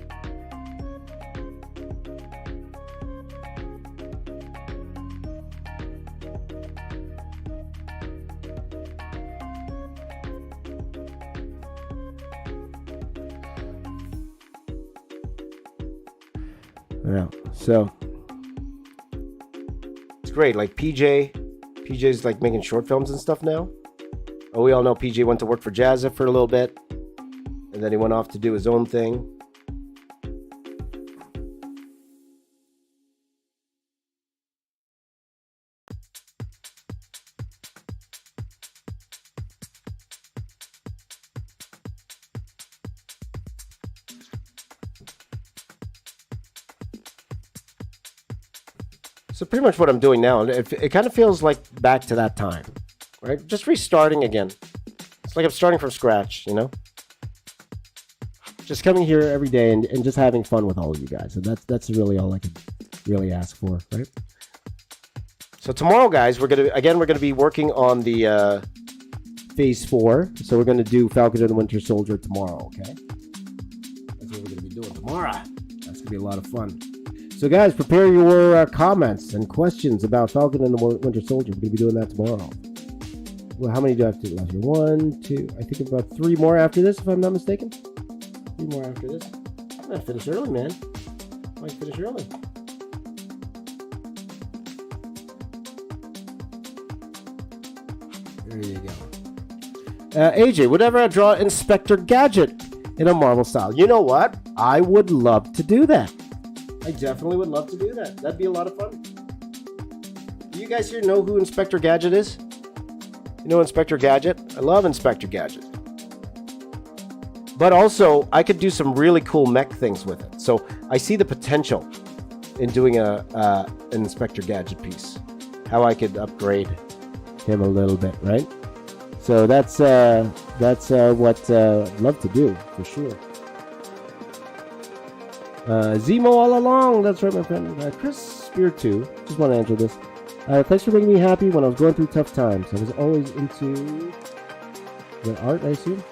Yeah, so it's great. Like PJ's like making short films and stuff now. Oh, we all know PJ went to work for Jazza for a little bit, and then he went off to do his own thing. So pretty much what I'm doing now, it kind of feels like back to that time, right? Just restarting again. It's like I'm starting from scratch, you know? Just coming here every day and just having fun with all of you guys. And that's really all I could really ask for, right? So tomorrow, guys, we're gonna be working on the Phase 4. So we're gonna do Falcon and the Winter Soldier tomorrow, okay? That's what we're gonna be doing tomorrow. That's gonna be a lot of fun. So guys, prepare your comments and questions about Falcon and the Winter Soldier. We're going to be doing that tomorrow. Well, how many do I have to do last year? 1, 2, I think about 3 more after this, if I'm not mistaken. 3 more after this. I'm going to finish early, man. I might finish early. There you go. AJ, would ever draw Inspector Gadget in a Marvel style? You know what? I would love to do that. I definitely would love to do that. That'd be a lot of fun. Do you guys here know who Inspector Gadget is? You know Inspector Gadget? I love Inspector Gadget. But also, I could do some really cool mech things with it. So I see the potential in doing an Inspector Gadget piece. How I could upgrade him a little bit, right? So that's That's what I'd love to do, for sure. Zemo all along. That's right, my friend. Chris Spear 2. Just want to answer this. Thanks for making me happy when I was going through tough times. I was always into the art, I assume.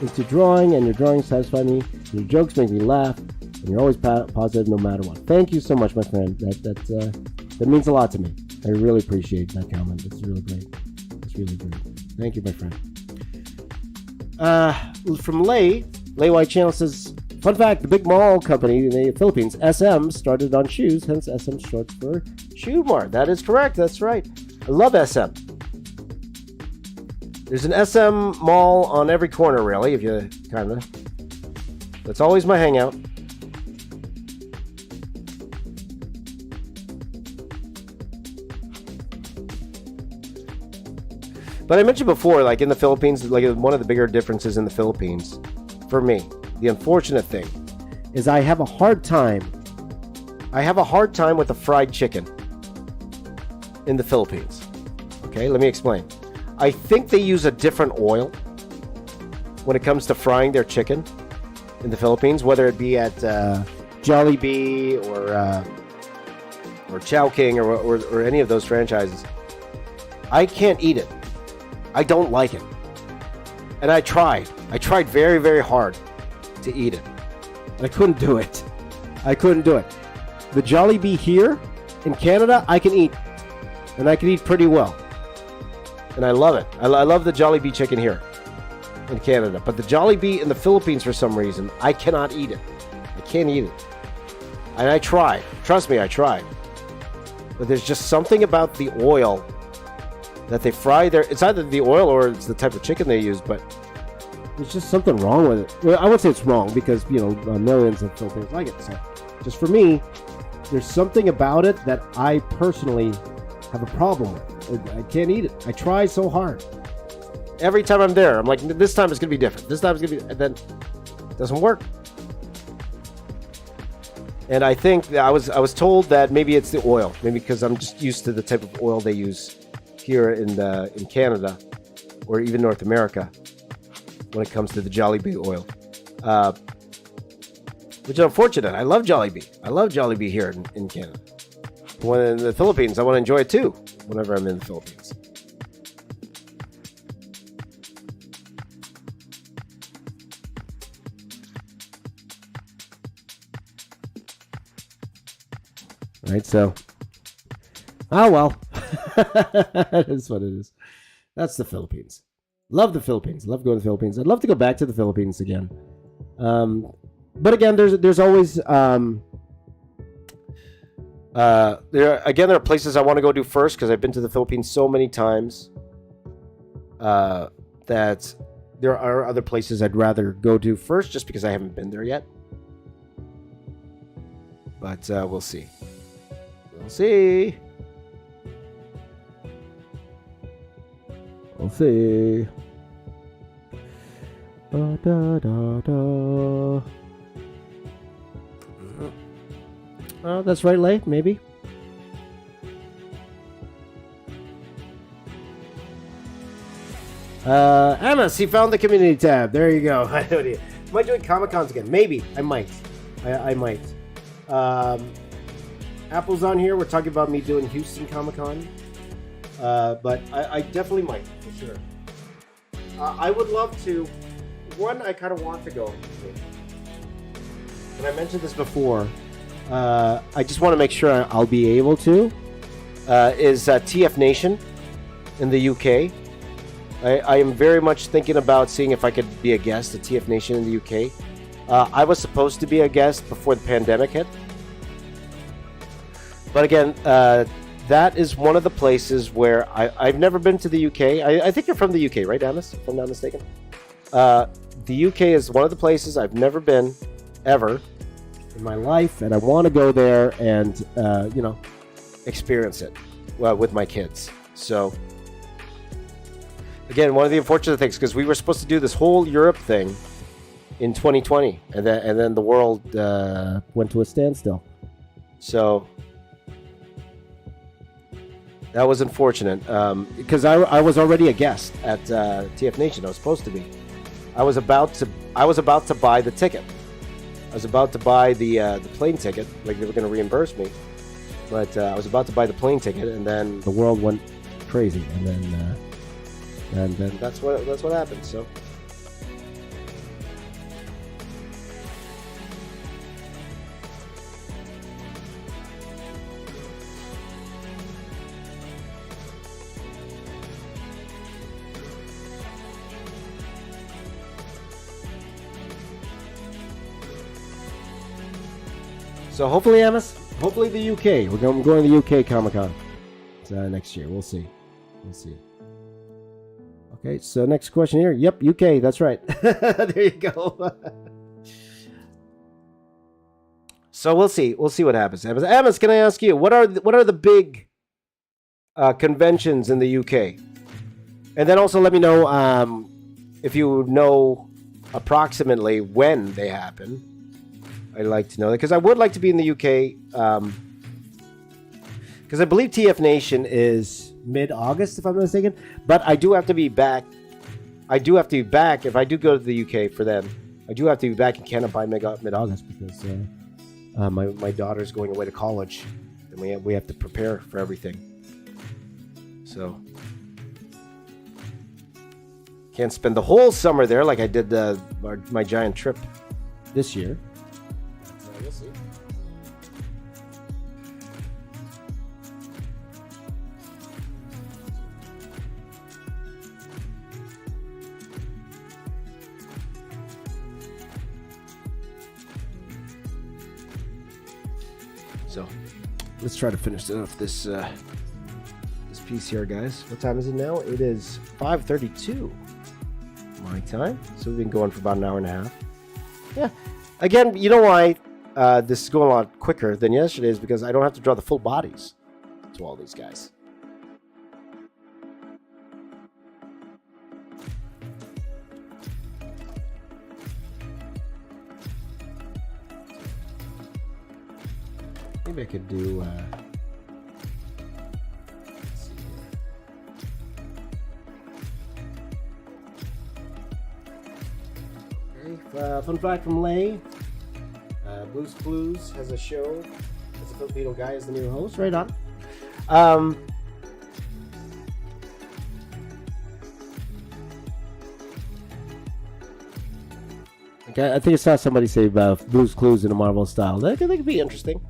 Into drawing, and your drawings satisfy me. Your jokes make me laugh, and you're always positive no matter what. Thank you so much, my friend. That means a lot to me. I really appreciate that comment. It's really great. It's really great. Thank you, my friend. From Lay White Channel says, fun fact, the big mall company in the Philippines, SM, started on shoes, hence SM short for Shoe Mart. That is correct. That's right. I love SM. There's an SM mall on every corner, really, if you kind of. That's always my hangout. But I mentioned before, like in the Philippines, like one of the bigger differences in the Philippines, for me, the unfortunate thing, is I have a hard time with the fried chicken in the Philippines. Okay, let me explain. I think they use a different oil when it comes to frying their chicken in the Philippines, whether it be at Jollibee or Chowking or any of those franchises. I can't eat it. I don't like it. And I tried. I tried very, very hard to eat it. And I couldn't do it. The Jollibee here in Canada, I can eat. And I can eat pretty well. And I love it. I love the Jollibee chicken here in Canada. But the Jollibee in the Philippines, for some reason, I cannot eat it. I can't eat it. And I tried. Trust me, I tried. But there's just something about the oil that they fry there. It's either the oil or it's the type of chicken they use, but there's just something wrong with it. Well, I won't say it's wrong because, millions of Filipinos like it. So just for me, there's something about it that I personally have a problem with. I can't eat it. I try so hard. Every time I'm there, I'm like, this time it's going to be different. This time it's going to be, and then it doesn't work. And I think that I was told that maybe it's the oil. Maybe because I'm just used to the type of oil they use here in Canada or even North America when it comes to the Jollibee oil, which is unfortunate. I love Jollibee here in Canada. When in the Philippines, I want to enjoy it too whenever I'm in the Philippines. Right, so well. That is what it is. That's the Philippines. Love the Philippines. Love going to the Philippines. I'd love to go back to the Philippines again. But again, there's always there are places I want to go do first because I've been to the Philippines so many times that there are other places I'd rather go do first just because I haven't been there yet. But we'll see. We'll see. We'll see. Da, da, da, da. Oh, that's right, Lay. Maybe. Amos, he found the community tab. There you go. Am I doing Comic-Cons again? Maybe. I might. I might. Apple's on here. We're talking about me doing Houston Comic-Con. But I definitely might, for sure. I would love to. One, I kind of want to go. And I mentioned this before. I just want to make sure I'll be able to. Is TF Nation in the UK. I am very much thinking about seeing if I could be a guest at TF Nation in the UK. I was supposed to be a guest before the pandemic hit. But again, that is one of the places where I've never been to the UK. I think you're from the UK, right, Amos? If I'm not mistaken. The UK is one of the places I've never been, ever, in my life. And I want to go there and, experience it with my kids. So, again, one of the unfortunate things, because we were supposed to do this whole Europe thing in 2020. And then the world went to a standstill. So that was unfortunate because I was already a guest at TF Nation. I was supposed to be. I was about to buy the ticket. I was about to buy the plane ticket. Like they were going to reimburse me, but I was about to buy the plane ticket, and then the world went crazy, and then that's what happened. So. So hopefully, Amos, hopefully the UK. We're going to the UK Comic Con next year. We'll see. Okay, so next question here. Yep, UK. That's right. There you go. So we'll see. We'll see what happens. Amos, can I ask you what are the big conventions in the UK? And then also let me know if you know approximately when they happen. I'd like to know that because I would like to be in the UK because I believe TF Nation is mid-August, if I'm not mistaken. But I do have to be back. If I do go to the UK for them. I do have to be back in Canada by mid-August because my daughter's going away to college, and we have to prepare for everything. So can't spend the whole summer there like I did my giant trip this year. We'll see. So let's try to finish off this piece here, guys. What time is it now? It is 5:32 my time. So we've been going for about an hour and a half. Yeah. Again, you know why this is going a lot quicker than yesterday is because I don't have to draw the full bodies to all these guys. Maybe I could do let's see here. Okay, fun fact from Lay. Blues Clues has a show. It's a Filipino guy as the new host. Right on. Okay, I think I saw somebody say about Blues Clues in a Marvel style. That could be interesting.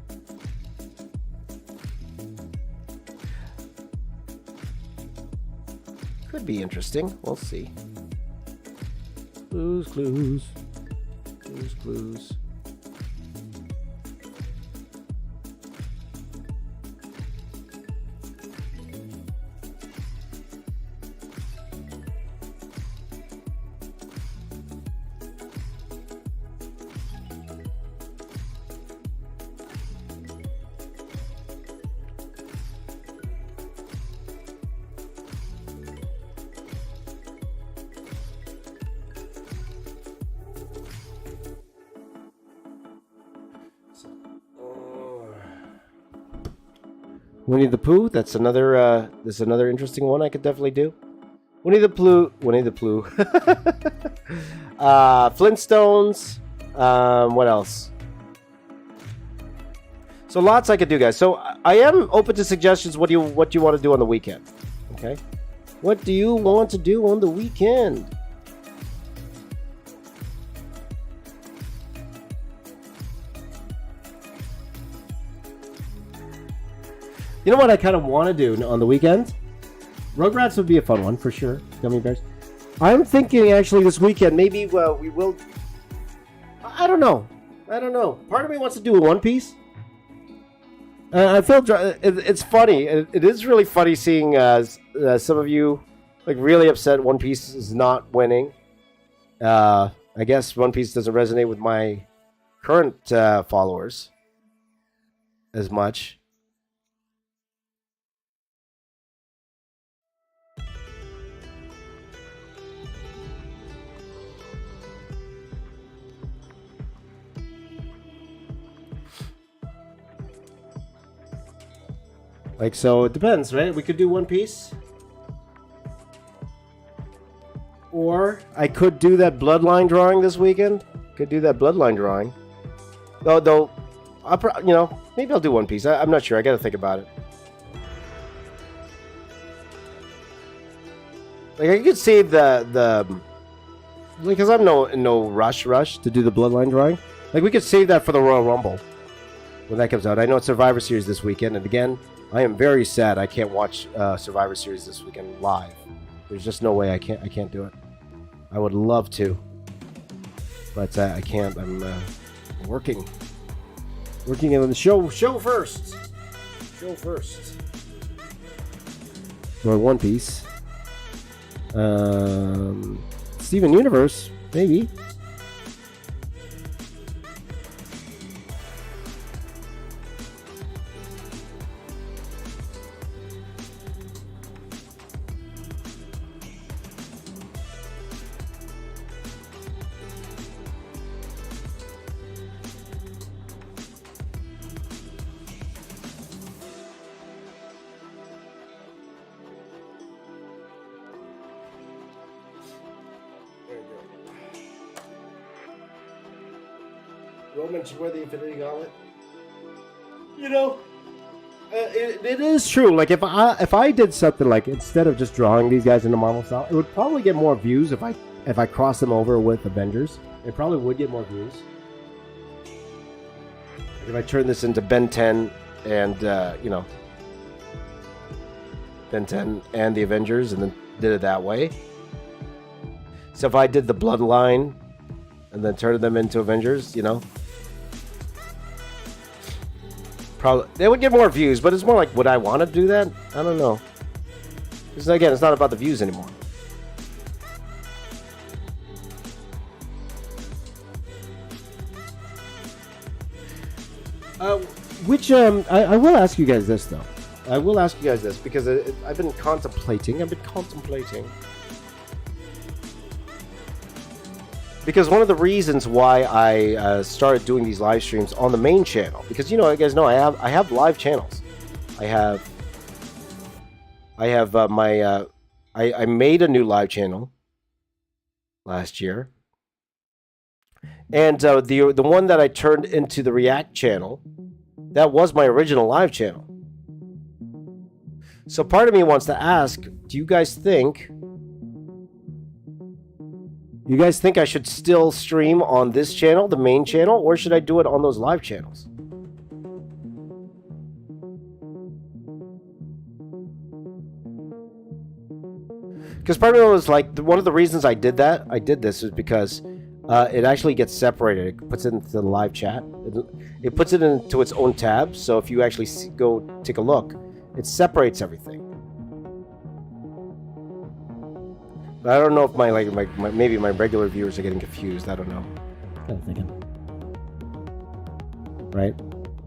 Could be interesting. We'll see. Blues Clues. Blues Clues. Winnie the Pooh. That's another interesting one I could definitely do. Winnie the Pooh. Flintstones. What else? So lots I could do, guys. So I am open to suggestions. What do you want to do on the weekend? Okay. What do you want to do on the weekend? You know what I kind of want to do on the weekend? Rugrats would be a fun one for sure. Gummy bears. I'm thinking actually this weekend maybe we will. I don't know. Part of me wants to do a One Piece. I feel it's funny. It is really funny seeing some of you like really upset One Piece is not winning. I guess One Piece doesn't resonate with my current followers as much. Like, so it depends, right? We could do One Piece. Or I could do that bloodline drawing this weekend. Could do that bloodline drawing. Though, maybe I'll do One Piece. I'm not sure. I got to think about it. Like I could save the because I'm no rush to do the bloodline drawing. Like we could save that for the Royal Rumble when that comes out. I know it's Survivor Series this weekend, and again, I am very sad I can't watch Survivor Series this weekend live. There's just no way I can't do it. I would love to, but I can't. I'm working on the show first. Show first. Or One Piece. Steven Universe, maybe. Roman should wear the Infinity Gauntlet. You know, it is true. Like if I did something like instead of just drawing these guys into Marvel style, it would probably get more views if I cross them over with Avengers. It probably would get more views. Like if I turn this into Ben 10 and Ben 10 and the Avengers, and then did it that way. So if I did the Bloodline and then turned them into Avengers, probably they would get more views, but it's more like, would I want to do that? I don't know. Because again, it's not about the views anymore. I will ask you guys this though. I will ask you guys this because I've been contemplating. Because one of the reasons why I started doing these live streams on the main channel, because you guys know I have live channels. I made a new live channel last year, and the one that I turned into the React channel, that was my original live channel. So part of me wants to ask, do you guys think I should still stream on this channel, the main channel, or should I do it on those live channels? Because part of it was like, one of the reasons I did this is because it actually gets separated. It puts it into the live chat. It puts it into its own tab. So if you actually go take a look, it separates everything. But I don't know if maybe my regular viewers are getting confused. I don't know. Kind of thinking. Right?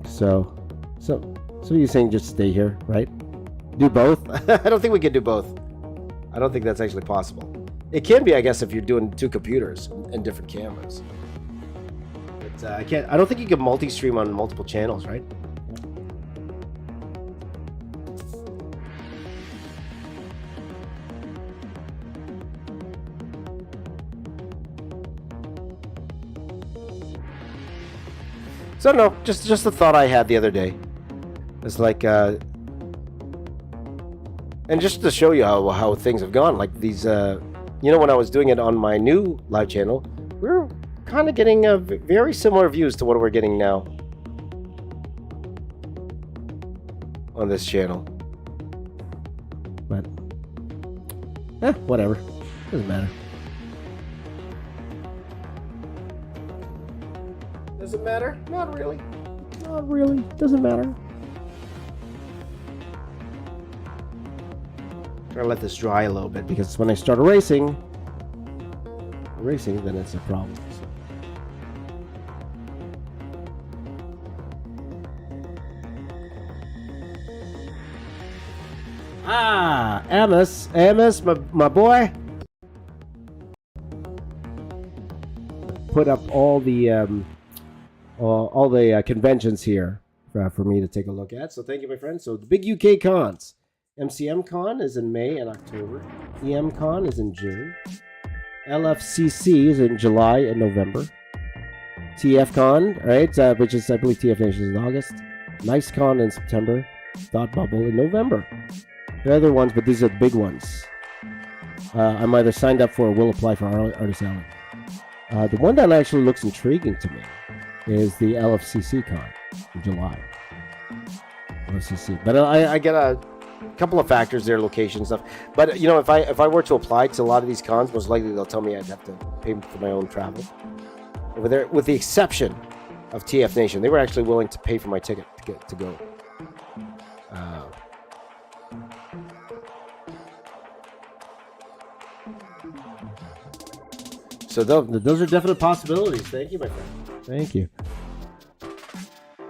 So you're saying just stay here, right? Do both? I don't think we can do both. I don't think that's actually possible. It can be, I guess, if you're doing two computers and different cameras. But I don't think you can multi-stream on multiple channels, right? So no, just a thought I had the other day. It's like, and just to show you how things have gone, like these, when I was doing it on my new live channel, we were kind of getting very similar views to what we're getting now on this channel. But, whatever, doesn't matter. Does it matter? Not really. Not really. Doesn't matter. Gotta let this dry a little bit because when I start erasing, then it's a problem. Amos, my boy. Put up all the conventions here for me to take a look at. So thank you, my friend. So the big UK cons. MCM Con is in May and October. EM Con is in June. LFCC is in July and November. TFCon, right, which is, I believe, TF Nation is in August. NiceCon in September. Thought Bubble in November. There are other ones, but these are the big ones. I'm either signed up for or will apply for Artist Alley. The one that actually looks intriguing to me is the LFCC Con in July. LFCC. But I get a couple of factors there, location stuff. But you know, if I were to apply to a lot of these cons, most likely they'll tell me I'd have to pay for my own travel. Over there, with the exception of TF Nation, they were actually willing to pay for my ticket to go. So those are definite possibilities. Thank you, my friend. Thank you.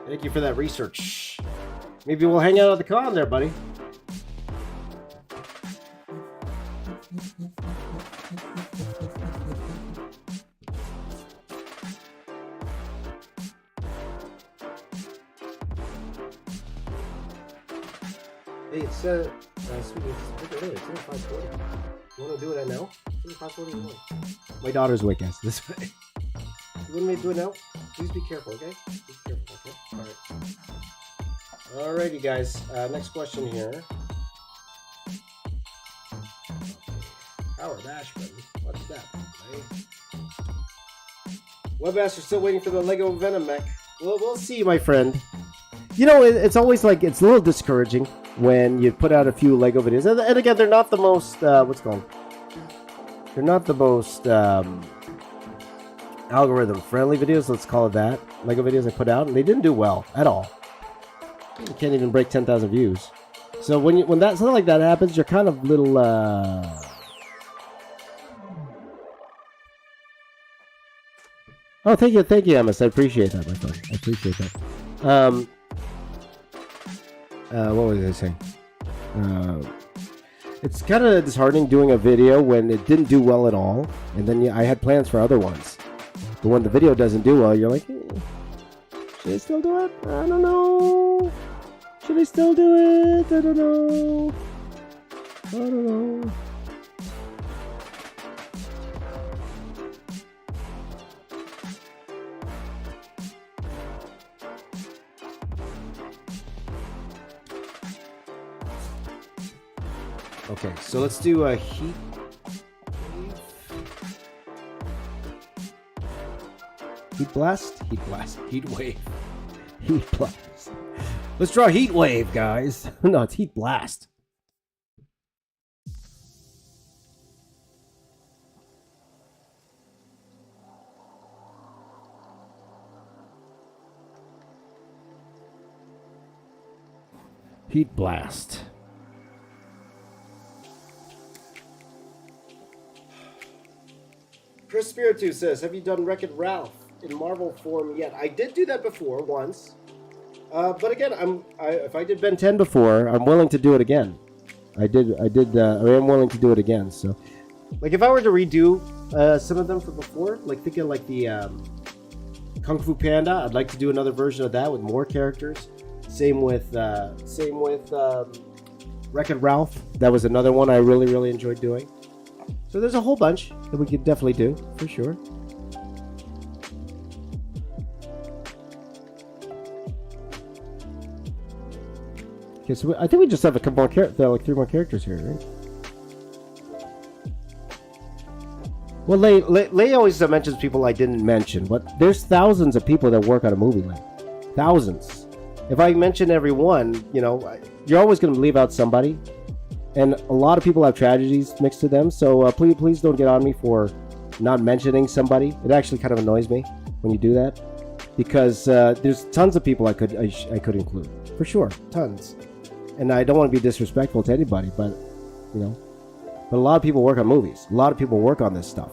Thank you for that research. Maybe we'll hang out at the con there, buddy. Hey, it's early. It's 5:40. You want to do it now? It's 5:41. My daughter's awake, guys. This way. You want me to do it now? Please be careful, okay? Be careful, okay? All right. Alrighty, guys. Next question here. Howard Ashman. What's that? Right? Webmaster still waiting for the Lego Venom mech. Well, we'll see, my friend. You know, it's always like, it's a little discouraging when you put out a few Lego videos. And again, they're not the most, they're not the most algorithm-friendly videos, let's call it that. Lego videos I put out, and they didn't do well at all. You can't even break 10,000 views. So when something like that happens, you're kind of little, Oh, thank you, Amos. I appreciate that, my friend. I appreciate that. What was I saying? It's kind of disheartening doing a video when it didn't do well at all, and then I had plans for other ones. But when the video doesn't do well, you're like, should I still do it? I don't know. Should I still do it? I don't know. I don't know. Okay, so let's do a heat wave. Heat blast? Heat blast. Heat wave. Heat blast. Let's draw heat wave, guys. No, it's heat blast. Heat blast. Chris Spiritu says, have you done Wreck-It Ralph in Marvel form yet? I did do that before, once. But again, if I did Ben 10 before, I'm willing to do it again. I am willing to do it again. So, like, if I were to redo some of them from before, like thinking like the Kung Fu Panda, I'd like to do another version of that with more characters. Same with Wreck-It Ralph. That was another one I really, really enjoyed doing. So there's a whole bunch that we could definitely do, for sure. Okay, so I think we just have a couple more characters, like 3 more characters here, right? Well, Lay always mentions people I didn't mention, but there's thousands of people that work on a movie, Lay. Thousands. If I mention every one, you know, you're always going to leave out somebody. And a lot of people have tragedies mixed to them, so please don't get on me for not mentioning somebody. It actually kind of annoys me when you do that, because there's tons of people I could include, for sure, tons. And I don't want to be disrespectful to anybody, but you know, but a lot of people work on movies. A lot of people work on this stuff.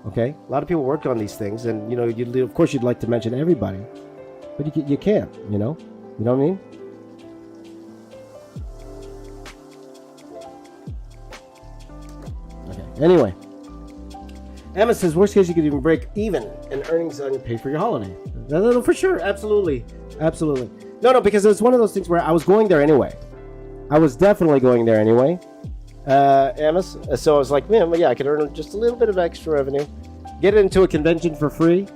Okay, a lot of people work on these things, and you know, of course, you'd like to mention everybody, but you can't. You know what I mean? Anyway, Emma says, worst case, you could even break even in earnings on pay for your holiday. No, for sure. Absolutely. No, because it was one of those things where I was going there anyway. I was definitely going there anyway. Amos. So I was like, man, well, yeah, I could earn just a little bit of extra revenue. Get into a convention for free.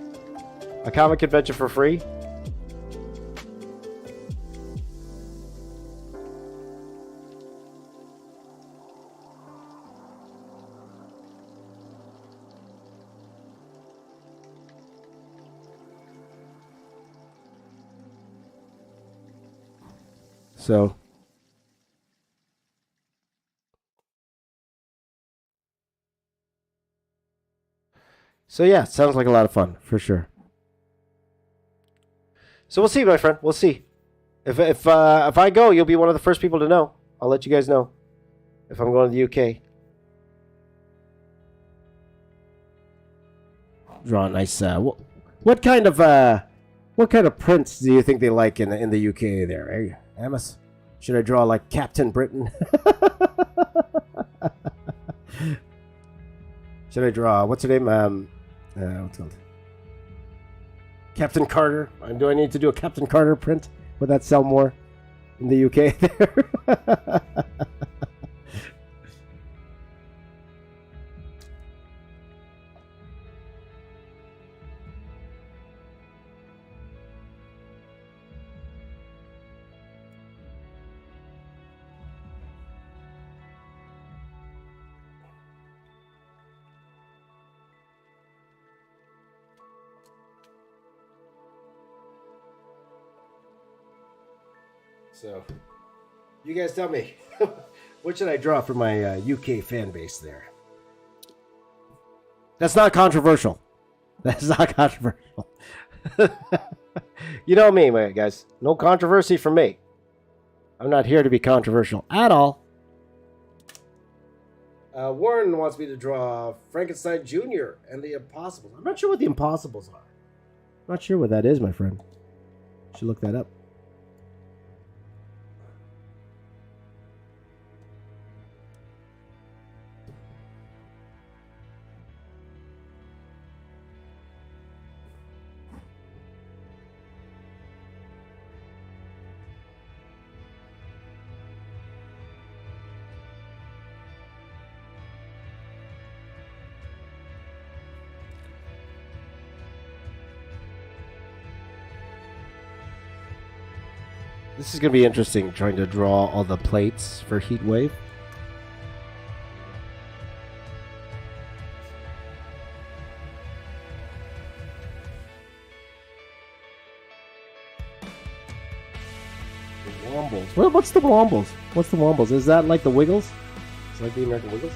A comic convention for free. So yeah, sounds like a lot of fun for sure. So we'll see, my friend. We'll see. If I go, you'll be one of the first people to know. I'll let you guys know if I'm going to the UK. Draw a nice. What kind of prints do you think they like in the UK there, eh, Amos? Should I draw like Captain Britain? Should I draw what's her name? What's called? Captain Carter. Do I need to do a Captain Carter print? Would that sell more in the UK there? So, you guys tell me, what should I draw for my UK fan base there? That's not controversial. That's not controversial. You know me, guys. No controversy from me. I'm not here to be controversial at all. Warren wants me to draw Frankenstein Jr. and the Impossibles. I'm not sure what the Impossibles are. I'm not sure what that is, my friend. Should look that up. This is going to be interesting, trying to draw all the plates for Heatwave. The Wombles. Well, what's the Wombles? What's the Wombles? Is that like the Wiggles? It's like the American Wiggles?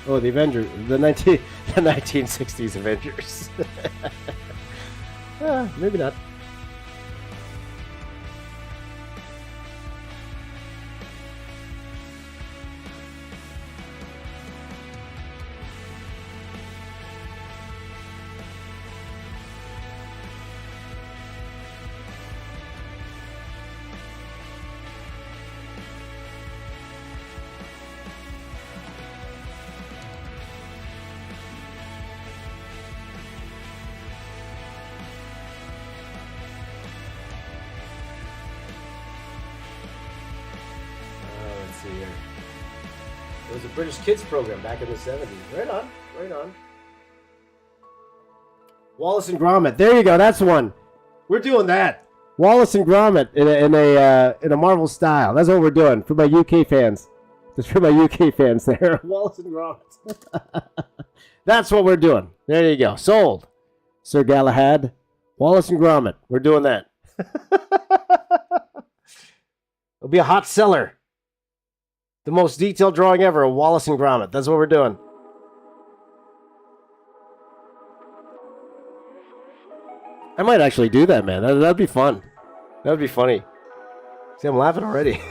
Oh, the Avengers, the 1960s Avengers. Maybe not. It was a British kids program back in the 70s. Right on, right on. Wallace and Gromit. There you go. That's one. We're doing that. Wallace and Gromit in a Marvel style. That's what we're doing for my UK fans. Just for my UK fans there. Wallace and Gromit. That's what we're doing. There you go. Sold. Sir Galahad. Wallace and Gromit. We're doing that. It'll be a hot seller. The most detailed drawing ever of Wallace and Gromit. That's what we're doing. I might actually do that, man. That'd be fun. That would be funny. See, I'm laughing already.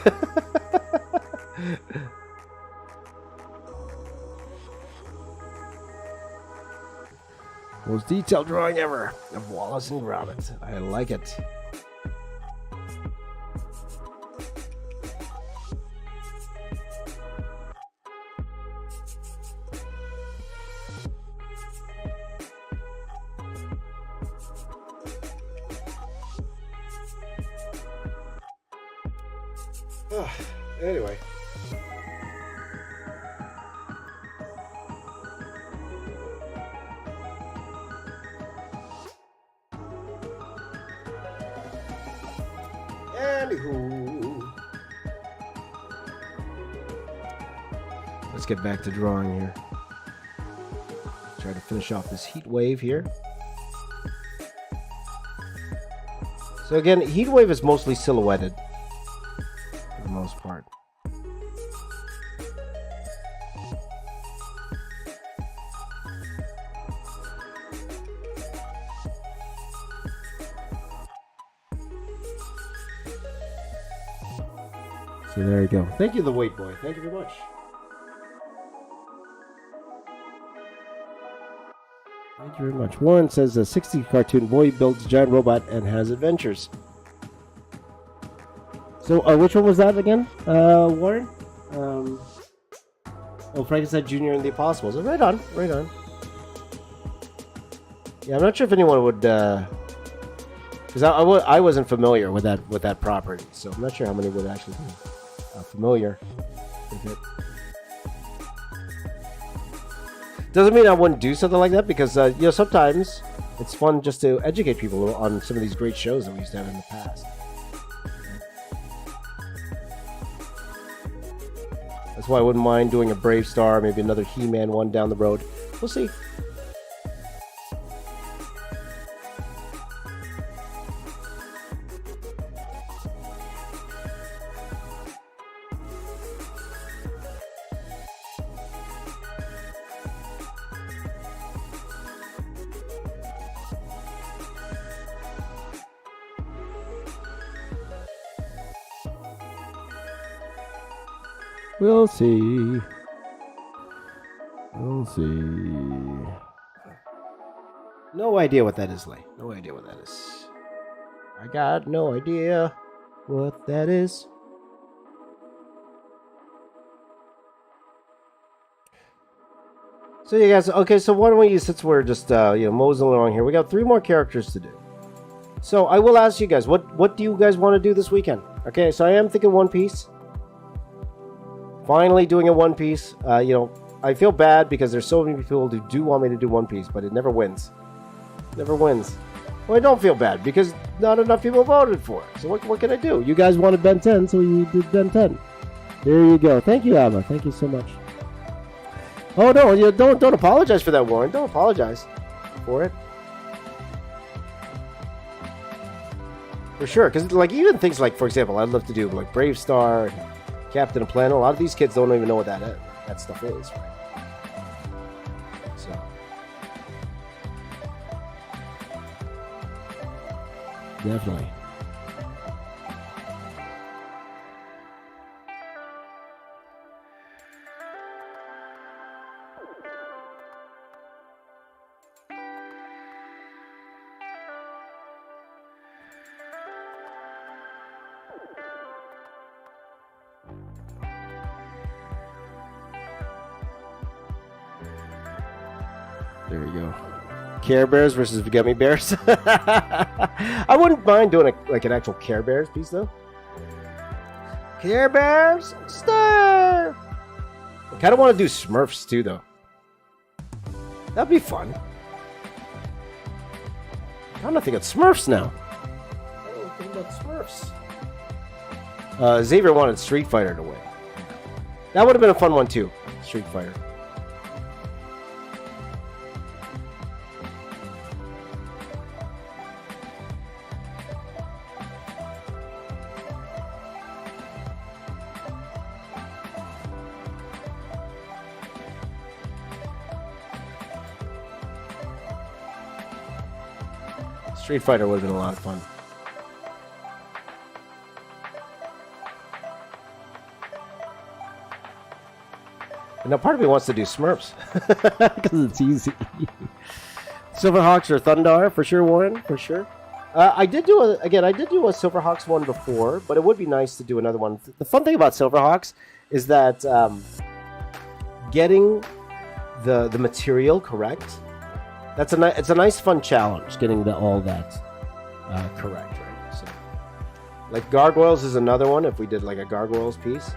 Most detailed drawing ever of Wallace and Gromit. I like it. Anyway. Anywho. Let's get back to drawing here. Try to finish off this heat wave here. So again, heat wave is mostly silhouetted for the most part. So there you go. Thank you, the Weight Boy. Thank you very much. Thank you very much. Warren says a 60s cartoon boy builds a giant robot and has adventures. So which one was that again, Warren? Frankenstein Jr. and the Impossibles. Right on, right on. Yeah, I'm not sure if anyone would, because I wasn't familiar with that property, so I'm not sure how many would actually be familiar with it. Doesn't mean I wouldn't do something like that, because sometimes it's fun just to educate people on some of these great shows that we used to have in the past. That's why I wouldn't mind doing a Brave Star, maybe another He-Man one down the road. We'll see. We'll see. We'll see. No idea what that is, Lay. No idea what that is. I got no idea what that is. So you guys, okay, so why don't we, since we're just moseying along here, we got 3 more characters to do. So I will ask you guys, what do you guys want to do this weekend? Okay, so I am thinking One Piece. Finally doing a One Piece. I feel bad because there's so many people who do want me to do One Piece, but it never wins. Never wins. Well, I don't feel bad because not enough people voted for it. So what can I do? You guys wanted Ben 10, so you did Ben 10. There you go. Thank you, Abba. Thank you so much. Oh no, you don't apologize for that, Warren. Don't apologize for it. For sure, because even things like, for example, I'd love to do like Brave Star, and Captain of Planet. A lot of these kids don't even know what that stuff is, right? So definitely. There we go. Care Bears versus Gummy Bears. I wouldn't mind doing an actual Care Bears piece though. Care Bears, stir. I kind of want to do Smurfs too though. That'd be fun. I'm not thinking Smurfs now. I don't think about Smurfs. Xavier wanted Street Fighter to win. That would have been a fun one too. Street Fighter. Street Fighter would have been a lot of fun. And now part of me wants to do Smurfs. Because it's easy. Silverhawks or Thundar, for sure, Warren, for sure. I did do a Silverhawks one before, but it would be nice to do another one. The fun thing about Silverhawks is that getting the material correct, it's a nice fun challenge, getting all that correct, right? So Like Gargoyles is another one if we did like a Gargoyles piece.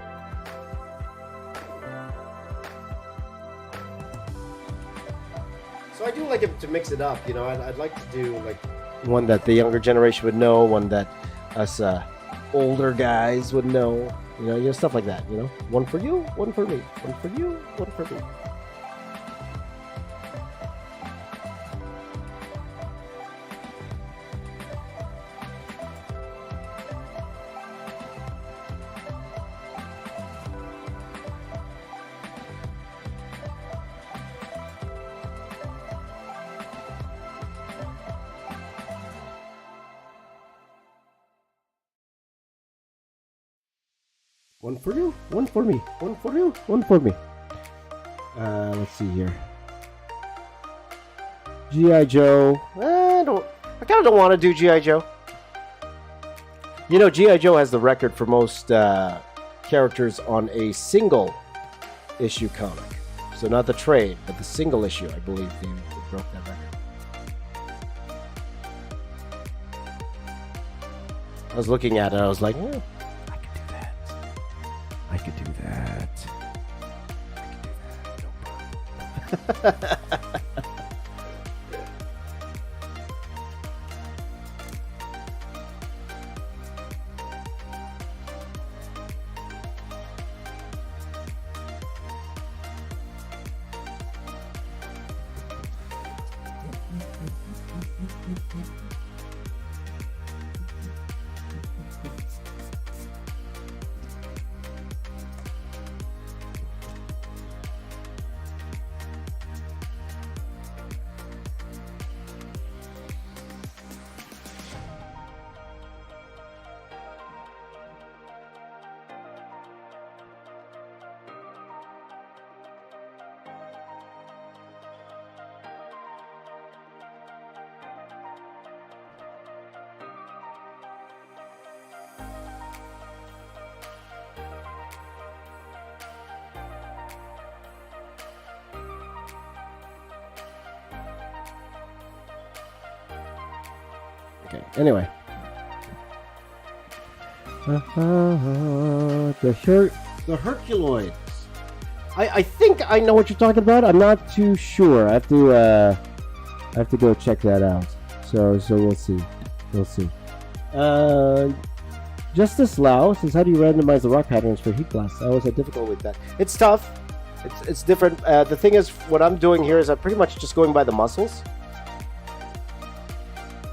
So I do like it to mix it up, you know. I'd like to do like one that the younger generation would know, one that us older guys would know, you know, stuff like that, you know. One for you, one for me, one for you, one for me. One for you, one for me, one for you, one for me. Let's see here. G.I. Joe. I kind of don't want to do G.I. Joe. You know, G.I. Joe has the record for most characters on a single issue comic. So not the trade, but the single issue. I believe they broke that record. I was looking at it, I was like, I could do that. No problem. Okay, anyway. The Herculoids. I think I know what you're talking about. I'm not too sure. I have to go check that out. So we'll see. We'll see. Justice Lau says, how do you randomize the rock patterns for heat blasts? I always had difficulty with that. It's tough. It's different. The thing is, what I'm doing here is I'm pretty much just going by the muscles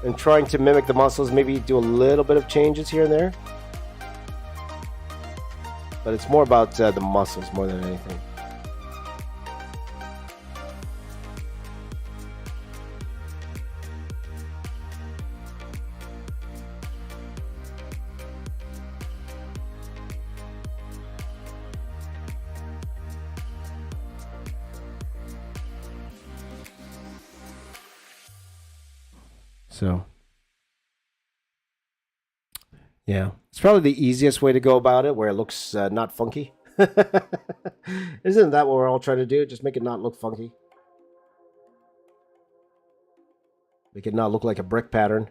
and trying to mimic the muscles, maybe do a little bit of changes here and there. But it's more about the muscles more than anything. So, yeah, it's probably the easiest way to go about it, where it looks not funky. Isn't that what we're all trying to do? Just make it not look funky. Make it not look like a brick pattern.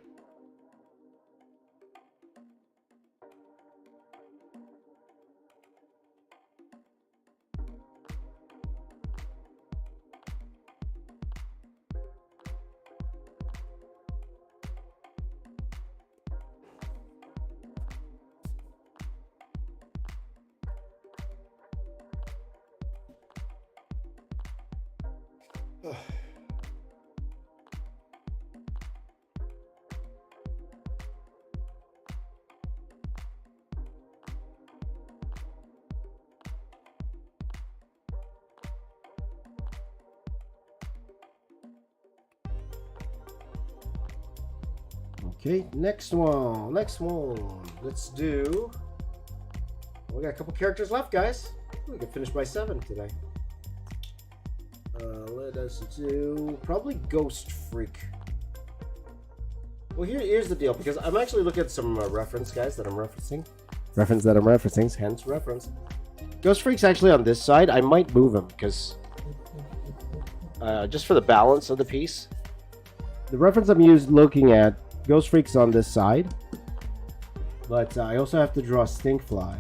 Okay, next one. Let's do... We got a couple characters left, guys. We can finish by 7 today. Let us do probably Ghost Freak. Well, here's the deal, because I'm actually looking at some reference, guys, that I'm referencing. Hence reference. Ghost Freak's actually on this side. I might move him, because... just for the balance of the piece. The reference I'm looking at, Ghost Freak's on this side. But I also have to draw Stinkfly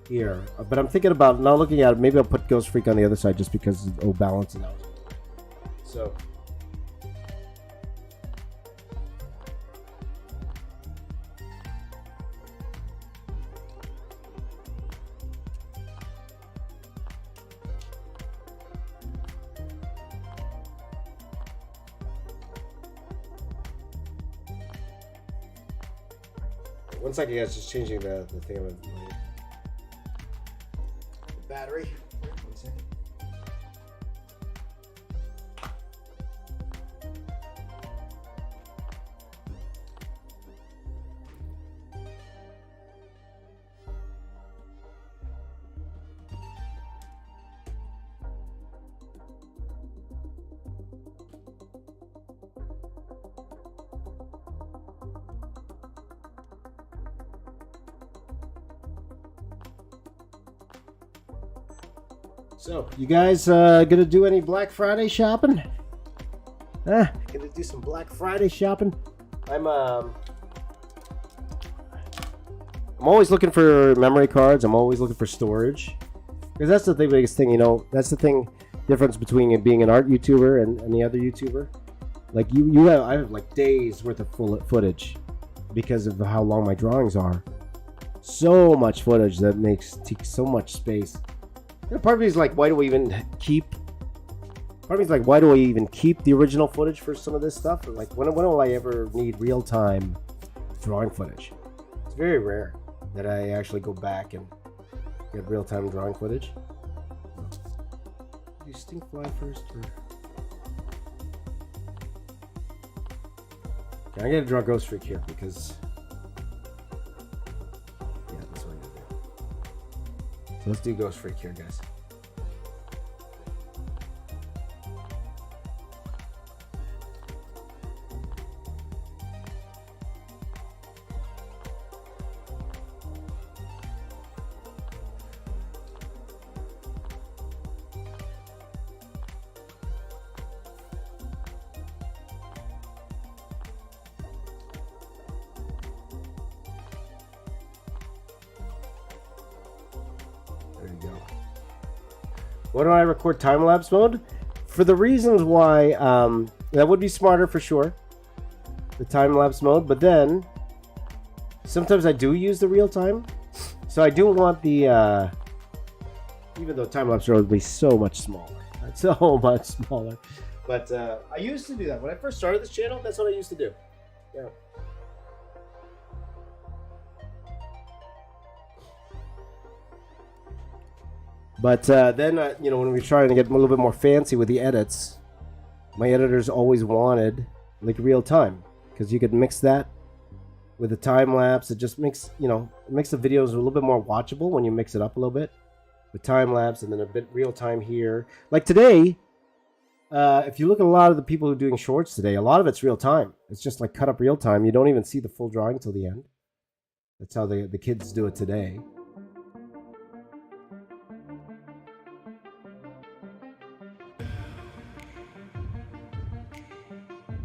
here. But I'm thinking about not looking at it. Maybe I'll put Ghost Freak on the other side just because it'll balance it out. So. One second, guys, just changing the thing of the battery. One second. So, you guys gonna do any Black Friday shopping? Gonna do some Black Friday shopping? I'm always looking for memory cards. I'm always looking for storage, because that's the biggest thing. You know, that's the thing difference between being an art YouTuber and any other YouTuber. Like I have like days worth of footage because of how long my drawings are. So much footage that takes so much space. Part of me is like, why do we even keep? Part of me is like, why do I even keep the original footage for some of this stuff? Like, when will I ever need real-time drawing footage? It's very rare that I actually go back and get real-time drawing footage. Do Stinkfly first, or? Okay, I'm gonna draw Ghost Freak here because. So let's do Ghost Freak here, guys. Why don't I record time-lapse mode? For the reasons why, that would be smarter for sure, the time-lapse mode, but then, sometimes I do use the real-time, so I do want the, even though time-lapse mode would be so much smaller, but I used to do that. When I first started this channel, that's what I used to do, yeah. But then, you know, when we were trying to get a little bit more fancy with the edits, my editors always wanted like real time, because you could mix that with the time lapse. It just makes, you know, it makes the videos a little bit more watchable when you mix it up a little bit with time lapse and then a bit real time here. Like today, if you look at a lot of the people who are doing shorts today, a lot of it's real time. It's just like cut up real time. You don't even see the full drawing till the end. That's how the kids do it today.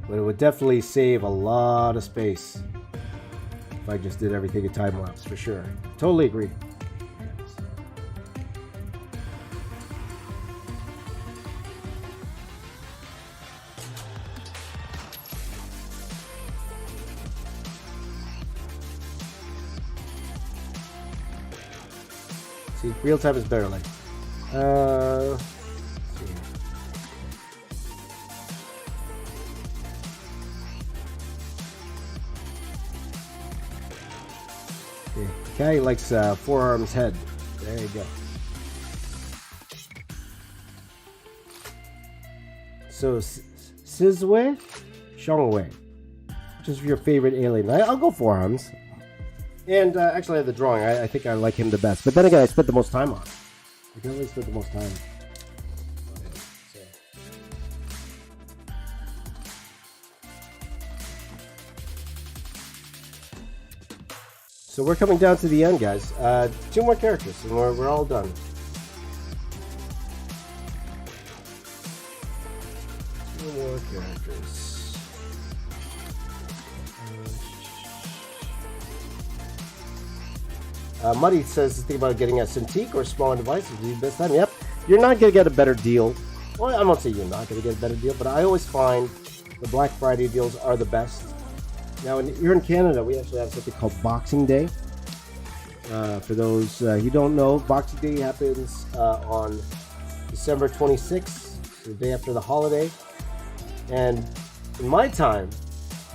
But it would definitely save a lot of space if I just did everything in time lapse, for sure. Totally agree. See, real time is better. Like, guy likes forearms head. There you go. So, Sizwe Shongwei, which is your favorite alien? I'll go forearms. And actually, the drawing, I think I like him the best. But then again, I spent the most time on it. I can only spend the most time. So we're coming down to the end, guys. 2 more characters, and we're all done. Two more characters. Muddy says, think about getting a Cintiq or smaller device. This time, yep. You're not going to get a better deal. Well, I won't say you're not going to get a better deal, but I always find the Black Friday deals are the best. Now, here in Canada, we actually have something called Boxing Day. For those who don't know, Boxing Day happens on December 26th, the day after the holiday. And in my time,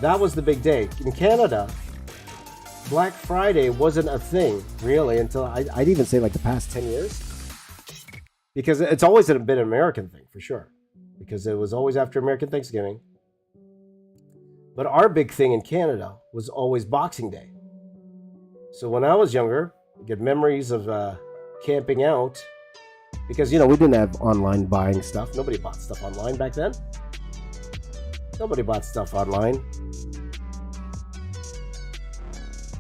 that was the big day. In Canada, Black Friday wasn't a thing, really, until I'd even say like the past 10 years. Because it's always been an American thing, for sure. Because it was always after American Thanksgiving. But our big thing in Canada was always Boxing Day. So when I was younger, I get memories of camping out. Because, we didn't have online buying stuff. Nobody bought stuff online back then. Nobody bought stuff online.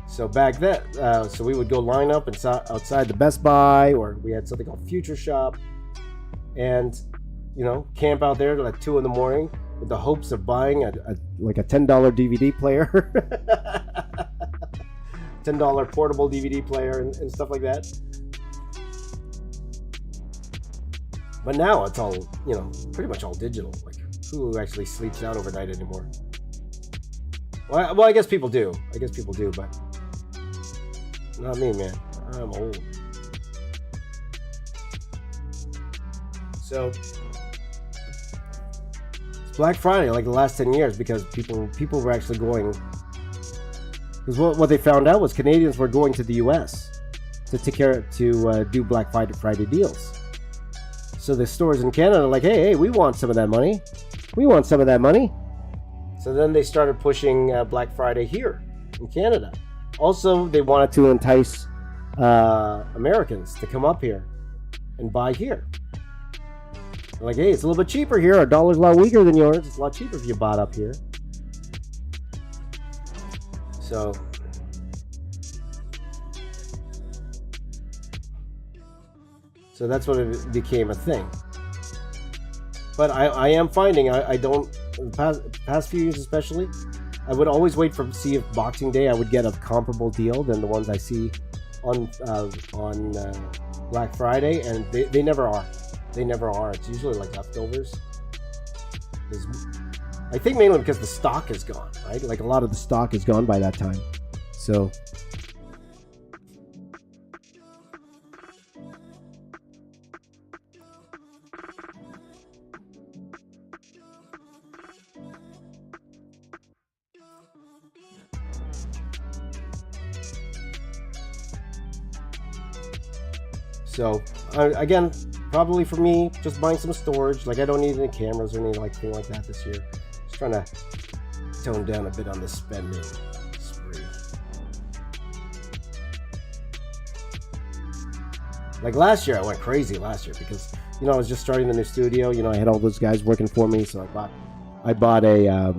So back then, so we would go line up outside the Best Buy, or we had something called Future Shop, and camp out there till like 2 a.m. with the hopes of buying a $10 DVD player, $10 portable DVD player, and stuff like that. But now it's all pretty much all digital. Like, who actually sleeps out overnight anymore? Well, I guess people do. But not me, man. I'm old. So it's Black Friday like the last 10 years because people were actually going. Because what they found out was Canadians were going to the U.S. to do Black Friday deals. So the stores in Canada are like, hey, we want some of that money. So then they started pushing Black Friday here in Canada. Also, they wanted to entice Americans to come up here and buy here. They're like, hey, it's a little bit cheaper here. Our dollar's a lot weaker than yours. It's a lot cheaper if you bought up here. So that's what it became a thing. But I am finding I don't, the past few years especially, I would always wait to see if Boxing Day I would get a comparable deal than the ones I see on Black Friday, and they never are. They never are. It's usually like leftovers. I think mainly because the stock is gone, right? Like a lot of the stock is gone by that time. So again, probably for me, just buying some storage. Like I don't need any cameras or anything like that this year. Just trying to tone down a bit on the spending spree. Like last year, I went crazy because I was just starting the new studio. I had all those guys working for me, so I bought a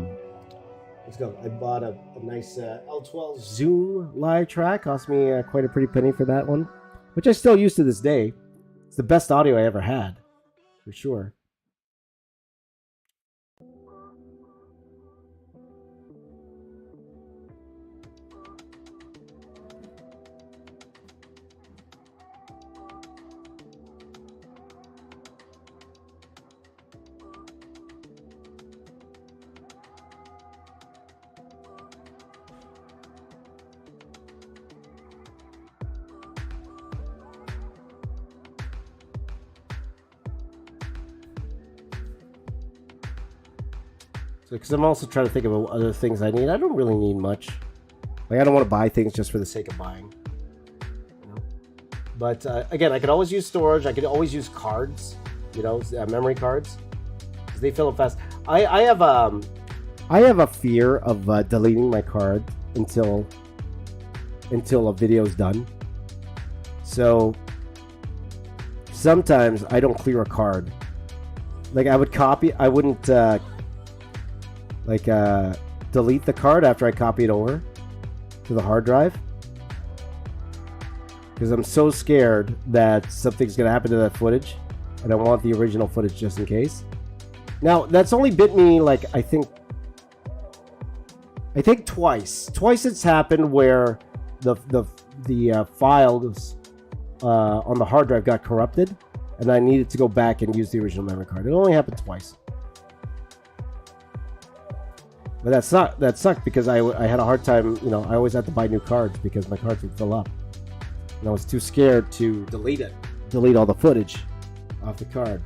nice L12 Zoom live track. Cost me quite a pretty penny for that one, which I still use to this day. It's the best audio I ever had, for sure. Because I'm also trying to think about other things I need. I don't really need much. Like I don't want to buy things just for the sake of buying. But again, I could always use storage. I could always use cards. Memory cards. Because they fill up fast. I have a fear of deleting my card until a video's done. So sometimes I don't clear a card. Like I wouldn't delete the card after I copy it over to the hard drive, because I'm so scared that something's going to happen to that footage, and I want the original footage just in case. Now that's only bit me like I think twice it's happened where the files on the hard drive got corrupted, and I needed to go back and use the original memory card. It only happened twice. But that sucked because I had a hard time, I always had to buy new cards because my cards would fill up. And I was too scared to delete all the footage off the card.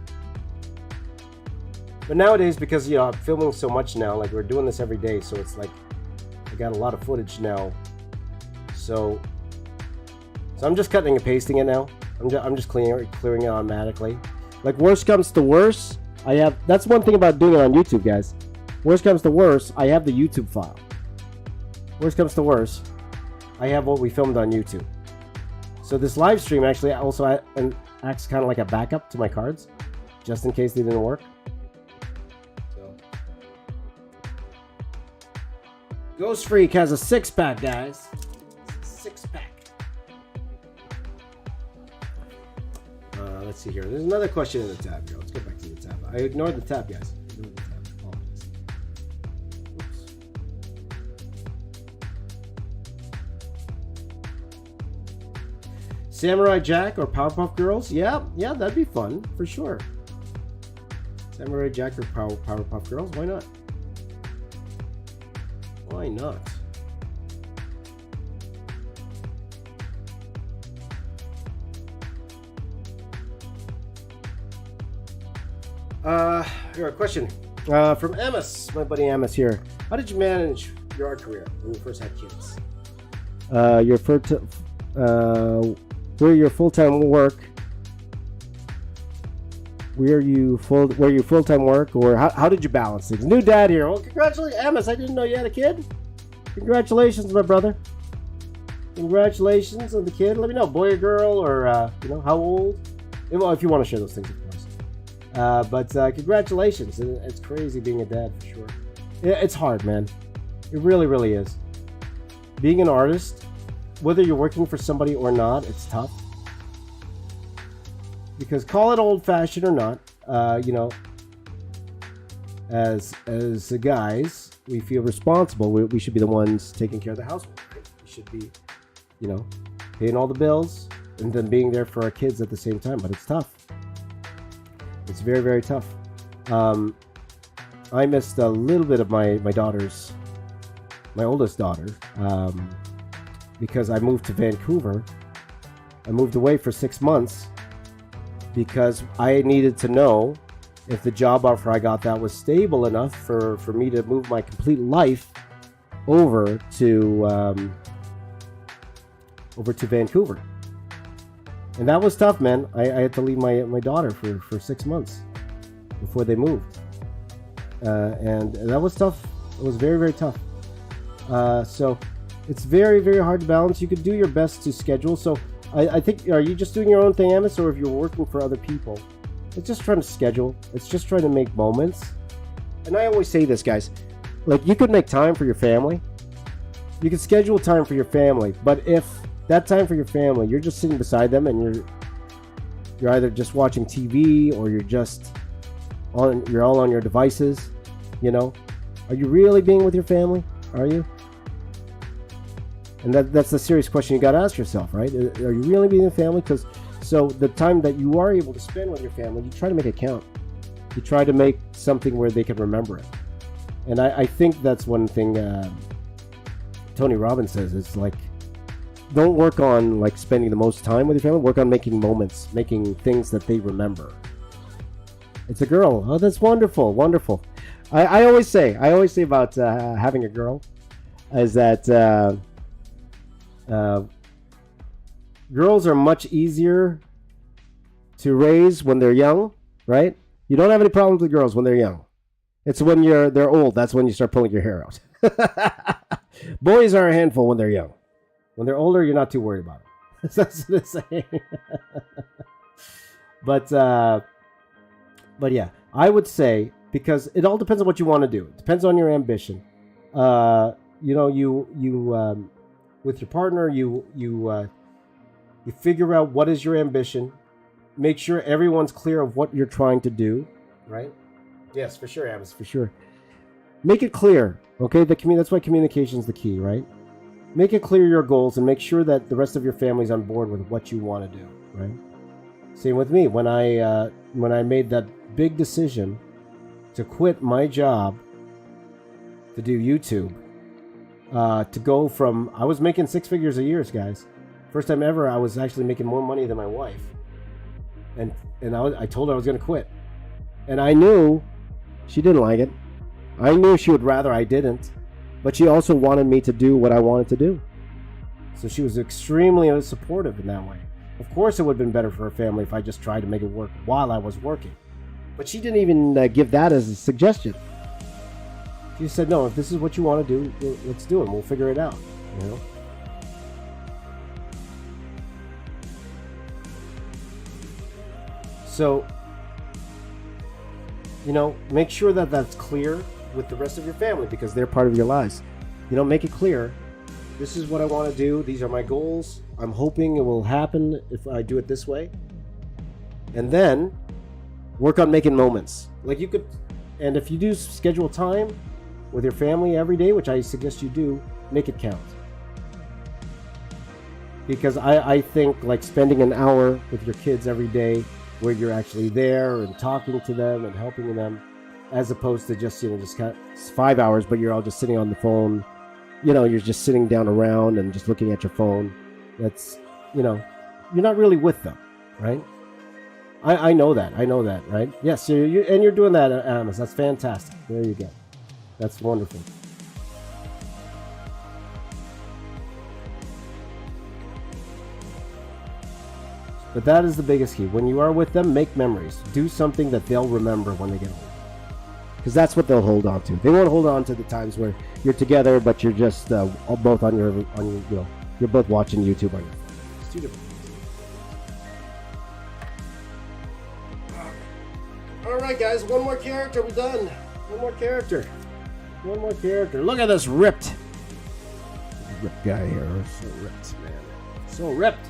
But nowadays, because, I'm filming so much now, like we're doing this every day, so it's like I got a lot of footage now. So I'm just cutting and pasting it now. I'm just clearing it automatically. Like worst comes to worst, that's one thing about doing it on YouTube, guys. Worst comes to worst, I have the YouTube file. Worst comes to worst, I have what we filmed on YouTube. So this live stream actually also acts kind of like a backup to my cards, just in case they didn't work. So, Ghost Freak has a 6-pack, guys. 6-pack. Let's see here. There's another question in the tab here. Let's go back to the tab. I ignored the tab, guys. Samurai Jack or Powerpuff Girls? Yeah, that'd be fun for sure. Samurai Jack or Powerpuff Girls? Why not? Why not? Here, a question from Amos, my buddy Amos here. How did you manage your art career when you first had kids? Where your full-time work? Where you full-time work, or how did you balance things? New dad here. Well, congratulations, Amos. I didn't know you had a kid. Congratulations, my brother. Congratulations on the kid. Let me know, boy or girl, or how old. Well, if you want to share those things, of course. But congratulations. It's crazy being a dad for sure. It's hard, man. It really, really is. Being an artist, whether you're working for somebody or not, it's tough. Because call it old-fashioned or not, as the guys, we feel responsible. We should be the ones taking care of the household. Right? We should be, paying all the bills and then being there for our kids at the same time. But it's tough. It's very, very tough. I missed a little bit of my oldest daughter, because I moved to Vancouver. I moved away for 6 months because I needed to know if the job offer I got that was stable enough for me to move my complete life over to Vancouver. And that was tough, man. I had to leave my daughter for 6 months before they moved. And that was tough. It was very, very tough. So it's very, very hard to balance. You could do your best to schedule. So I think, are you just doing your own thing, Amos, or if you're working for other people? It's just trying to schedule. It's just trying to make moments. And I always say this, guys. Like, you could make time for your family. You can schedule time for your family. But if that time for your family, you're just sitting beside them and you're either just watching TV or you're all on your devices, Are you really being with your family? Are you? And that's the serious question you got to ask yourself, right? Are you really being with family? So the time that you are able to spend with your family, you try to make it count. You try to make something where they can remember it. And I think that's one thing Tony Robbins says. It's like, don't work on like spending the most time with your family. Work on making moments, making things that they remember. It's a girl. Oh, that's wonderful, wonderful. I always say about having a girl is that girls are much easier to raise when they're young, right? You don't have any problems with girls when they're young. It's when they're old, that's when you start pulling your hair out. Boys are a handful when they're young. When they're older, you're not too worried about it. That's what it's saying. But yeah, I would say, because it all depends on what you want to do. It depends on your ambition. With your partner, you figure out what is your ambition. Make sure everyone's clear of what you're trying to do, right? Yes, for sure, Amos, for sure. Make it clear, okay? That's why communication is the key, right? make it clear your goals and make sure that the rest of your family's on board with what you want to do, right? Same with me. When I made that big decision to quit my job to do YouTube, to go from, I was making 6 figures a year, guys. First time ever, I was actually making more money than my wife. And I told her I was going to quit. And I knew she didn't like it. I knew she would rather I didn't. But she also wanted me to do what I wanted to do. So she was extremely supportive in that way. Of course, it would have been better for her family if I just tried to make it work while I was working. But she didn't even give that as a suggestion. She said, no, if this is what you want to do, let's do it. We'll figure it out, you know? So, you know, make sure that that's clear with the rest of your family because they're part of your lives. You know, make it clear. This is what I want to do. These are my goals. I'm hoping it will happen if I do it this way. And then work on making moments. Like you could, and if you do schedule time with your family every day, which I suggest you do, make it count. Because I think like spending an hour with your kids every day where you're actually there and talking to them and helping them, as opposed to just, you know, just kind of, it's 5 hours, but you're all just sitting on the phone. You know, you're just sitting down around and just looking at your phone. That's, you know, you're not really with them, right? I know that. I know that, right? Yes, you're doing that, Amos. That's fantastic. There you go. That's wonderful. But that is the biggest key. When you are with them, make memories. Do something that they'll remember when they get older. Because that's what they'll hold on to. They won't hold on to the times where you're together, but you're just both on your, you know, you're both watching YouTube on your phone. It's two different things. All right, guys, one more character. We're done. One more character. One more character. Look at this ripped guy here. So ripped, man. So ripped.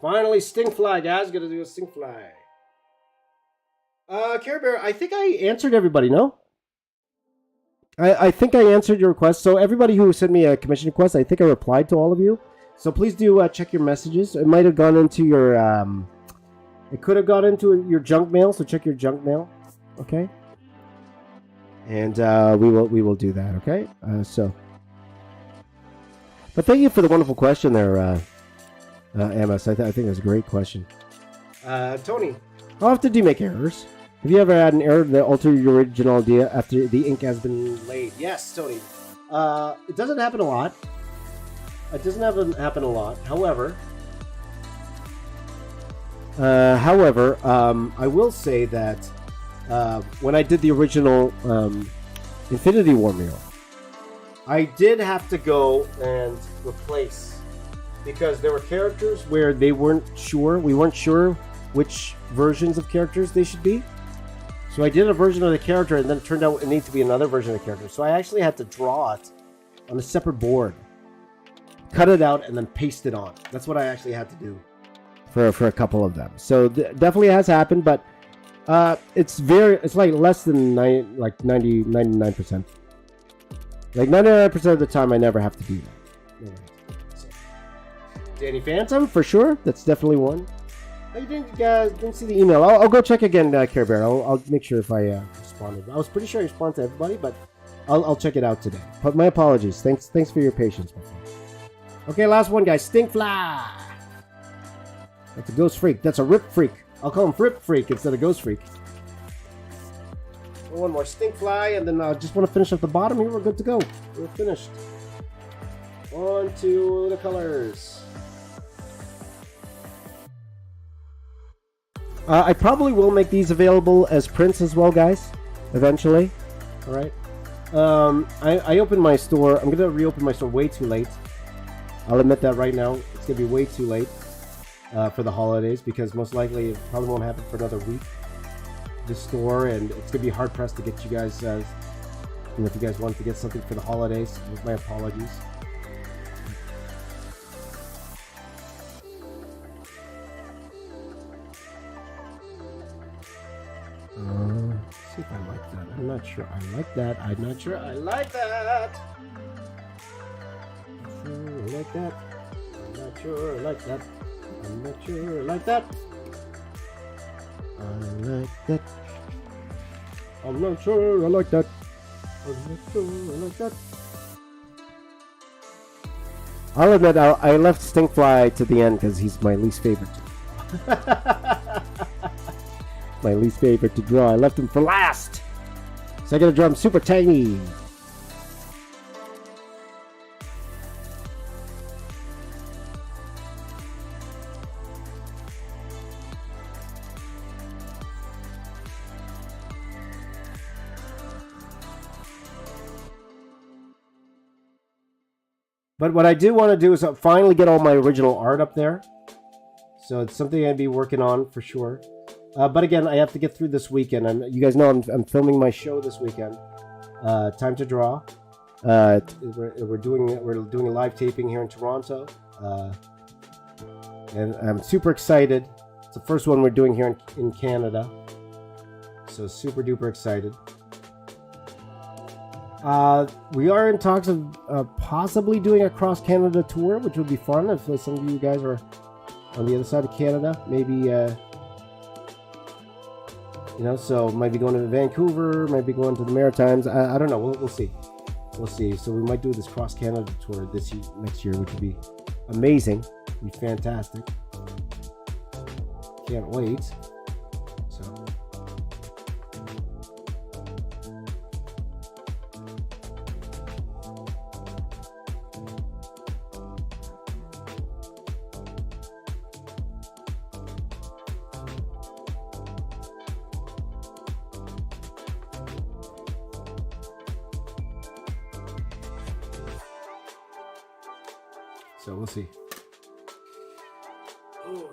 Finally, Stinkfly, guys. Gonna do a Stinkfly. Care Bear, I think I answered everybody, no? I think I answered your request. So everybody who sent me a commission request, I think I replied to all of you. So please do check your messages. It might have gone into your, it could have gone into your junk mail. So check your junk mail, okay? And we will do that, okay? But thank you for the wonderful question there, Amos. I think that's a great question. Tony, how often do you make errors? Have you ever had an error that altered your original idea after the ink has been laid? Yes, Tony. It doesn't happen a lot. It doesn't happen a lot. However, I will say that when I did the original Infinity War mural, I did have to go and replace, because there were characters where we weren't sure which versions of characters they should be. So I did a version of the character, and then it turned out it needed to be another version of the character. So I actually had to draw it on a separate board, cut it out, and then paste it on. That's what I actually had to do for a couple of them. So definitely has happened, but it's like less than 99%. Like 99% of the time, I never have to do that. Danny Phantom, for sure. That's definitely one. You didn't see the email. I'll go check again, Care Bear. I'll make sure if I responded. I was pretty sure I responded to everybody, but I'll check it out today. But my apologies. Thanks for your patience, my friend. Okay, last one, guys. Stinkfly. That's a ghost freak. That's a rip freak. I'll call him Rip Freak instead of Ghost Freak. One more Stinkfly, and then I just want to finish at the bottom here. We're good to go. We're finished. On to the colors. I probably will make these available as prints as well, guys, eventually. All right. I opened my store. I'm going to reopen my store way too late. I'll admit that right now. It's going to be way too late for the holidays, because most likely it probably won't happen for another week. The store, and it's going to be hard pressed to get you guys, if you guys want to get something for the holidays. With my apologies. like that. I'm not sure I like that. I'm not sure I like that. I'm not sure I like that. I'm not sure I like that. I'm not sure I like that. I like that. I'm not sure I like that. I'm not sure I like that. I'll admit I left Stinkfly to the end because he's my least favorite. My least favorite to draw. I left him for last. So I gotta draw him super tiny. But what I do want to do is finally get all my original art up there. So it's something I'd be working on for sure. But again, I have to get through this weekend. You guys know I'm filming my show this weekend. Time to Draw. We're doing a live taping here in Toronto. And I'm super excited. It's the first one we're doing here in Canada. So super duper excited. We are in talks of possibly doing a cross Canada tour, which would be fun if some of you guys are on the other side of Canada. Maybe, so might be going to Vancouver, might be going to the Maritimes. I don't know. We'll see. We'll see. So we might do this cross Canada tour next year, which would be amazing. It'd be fantastic. Can't wait. So we'll see. Oh.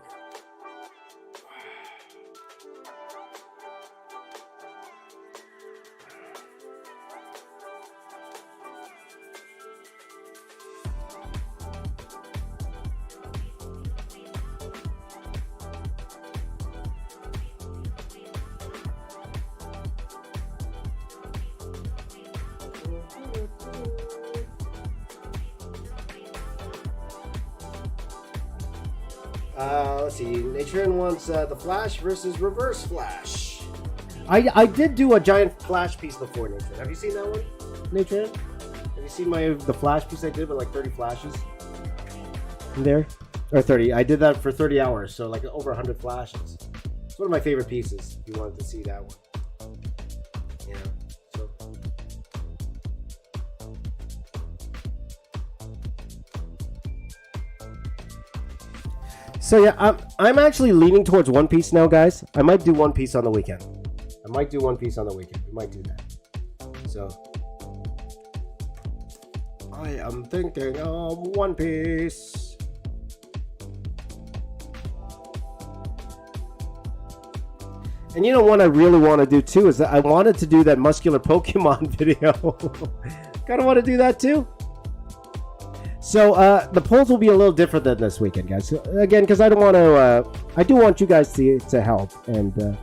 Let's see. Natron wants the Flash versus Reverse Flash. I did do a giant Flash piece before, Natron. Have you seen that one, Natron? Have you seen the Flash piece I did with like 30 flashes in there? Or 30. I did that for 30 hours, so like over 100 flashes. It's one of my favorite pieces, if you wanted to see that one. So yeah, I'm actually leaning towards One Piece now, guys. I might do One Piece on the weekend. We might do that. So I am thinking of One Piece. And you know what I really want to do too is that I wanted to do that muscular Pokemon video. Kind of want to do that too. So the polls will be a little different than this weekend, guys. So, again, because I don't want to. I do want you guys to help and to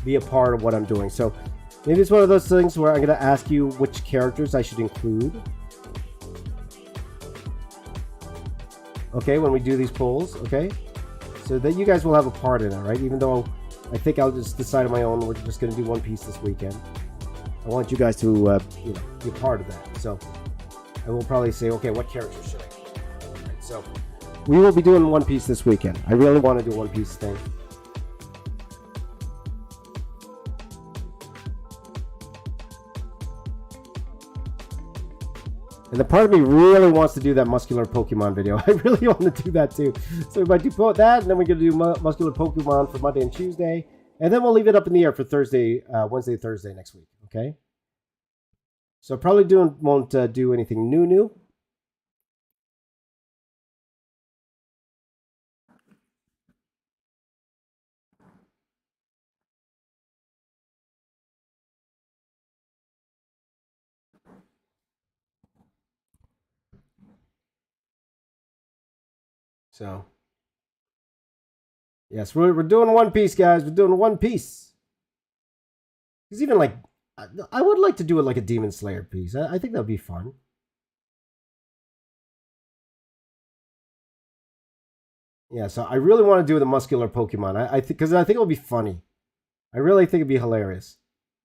be a part of what I'm doing. So maybe it's one of those things where I'm going to ask you which characters I should include. Okay, when we do these polls, okay, so that you guys will have a part in it, right? Even though I think I'll just decide on my own. We're just going to do One Piece this weekend. I want you guys to be a part of that. So. I will probably say, okay, what characters should I do? Right, so we will be doing One Piece this weekend. I really want to do One Piece thing. And the part of me really wants to do that muscular Pokemon video. I really want to do that too. So we might do that, and then we're going to do muscular Pokemon for Monday and Tuesday. And then we'll leave it up in the air for Wednesday, Thursday next week. Okay? So probably won't do anything new. So yes, we're doing One Piece, guys. We're doing One Piece. Because even like, I would like to do it like a Demon Slayer piece. I think that'd be fun. Yeah, so I really want to do the muscular Pokemon. I think because I think it'll be funny. I really think it'd be hilarious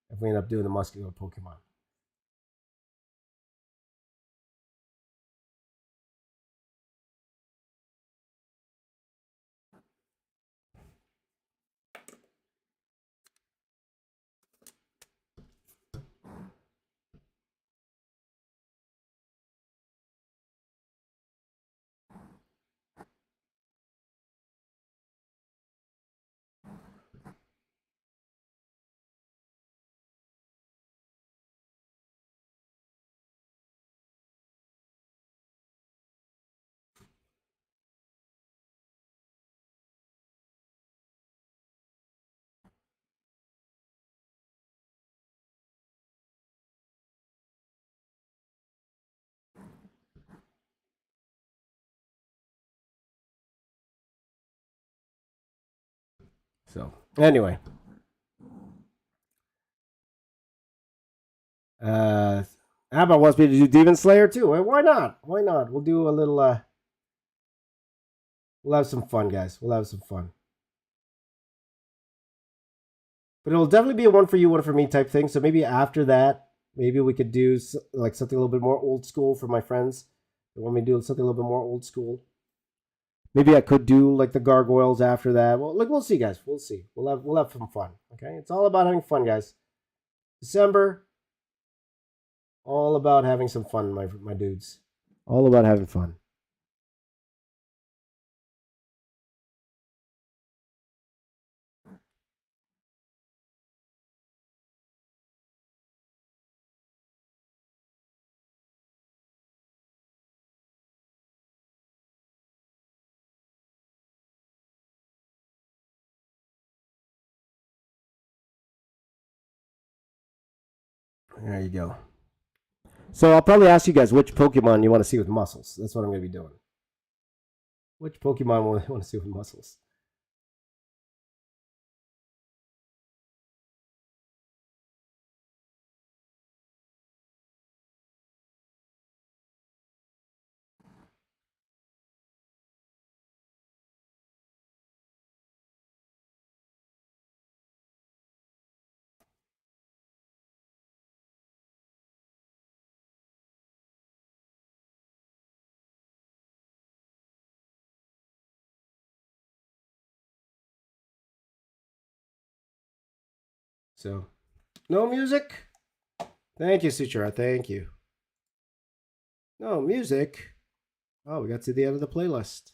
if we end up doing the muscular Pokemon. So anyway, Abba wants me to do Demon Slayer too. Why not? Why not? We'll do a little. We'll have some fun, guys. We'll have some fun. But it'll definitely be a one for you, one for me type thing. So maybe after that, maybe we could do like something a little bit more old school for my friends. They want me to do something a little bit more old school. Maybe I could do like the gargoyles after that. Well, like we'll see, guys. We'll see. We'll have some fun. Okay, it's all about having fun, guys. December, all about having some fun, my dudes. All about having fun. There you go. So I'll probably ask you guys which Pokemon you want to see with muscles. That's what I'm going to be doing. Which Pokemon will I want to see with muscles? So, no music? Thank you, Suchara. Thank you. No music? Oh, we got to the end of the playlist.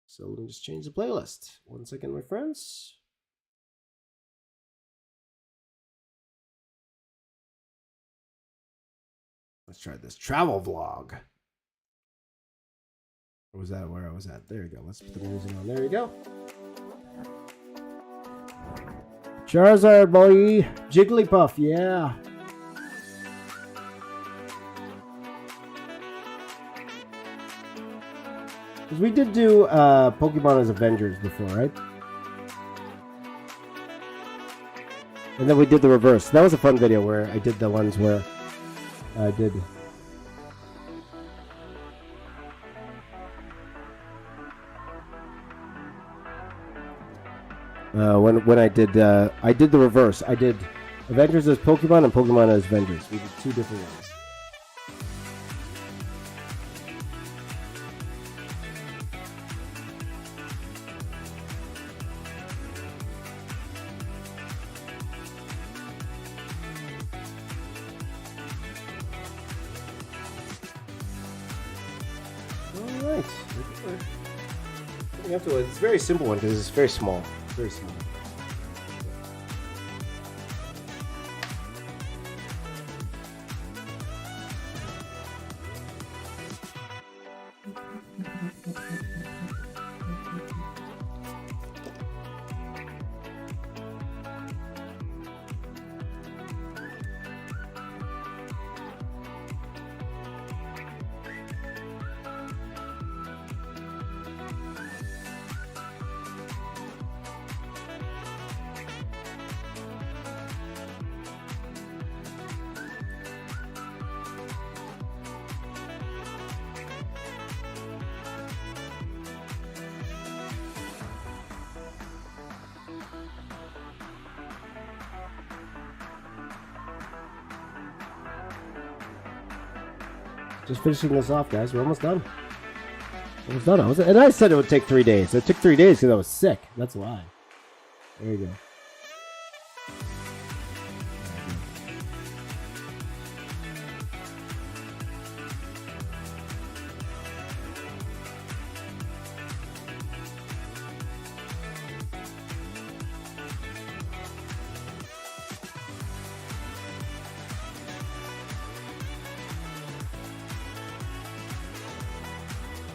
So let me just change the playlist. 1 second, my friends. Let's try this travel vlog. Or was that where I was at? There you go. Let's put the music on. There you go. Charizard, boy. Jigglypuff, yeah. Because we did do Pokemon as Avengers before, right? And then we did the reverse. That was a fun video where I did the ones where I did... when I did the reverse. I did Avengers as Pokemon and Pokemon as Avengers. We did two different ones. All right. It's a very simple one because it's very small. Very small. Just finishing this off, guys. We're almost done. Almost done. And I said it would take 3 days. It took 3 days because I was sick. That's why. There you go.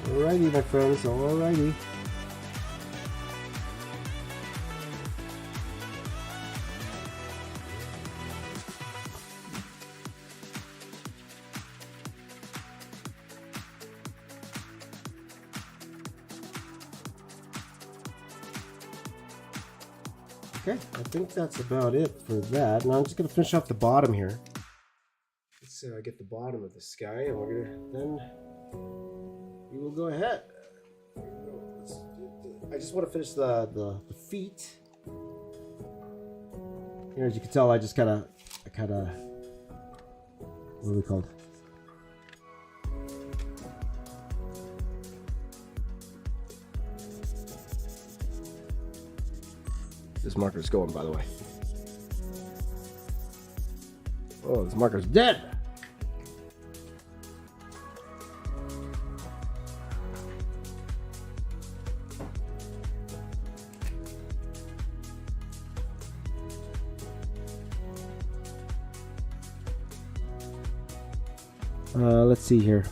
Alrighty, my friends. Alrighty. Okay, I think that's about it for that. Now I'm just gonna finish off the bottom here. Let's see how I get the bottom of the sky, and we're gonna then we will go ahead. I just want to finish the feet. Here, as you can tell, I kind of what are we called? This marker's going, by the way. Oh, this marker's dead. Let's see here.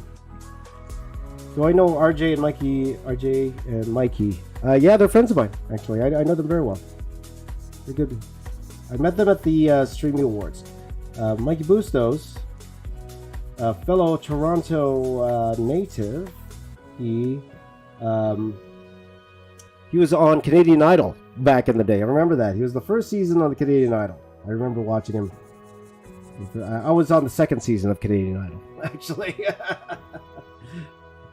Do I know RJ and Mikey? RJ and Mikey. Yeah, they're friends of mine, actually. I know them very well. They're good. I met them at the Streaming Awards. Mikey Bustos, a fellow Toronto native, he was on Canadian Idol back in the day. I remember that. He was the first season on the Canadian Idol. I remember watching him. I was on the second season of Canadian Idol, actually.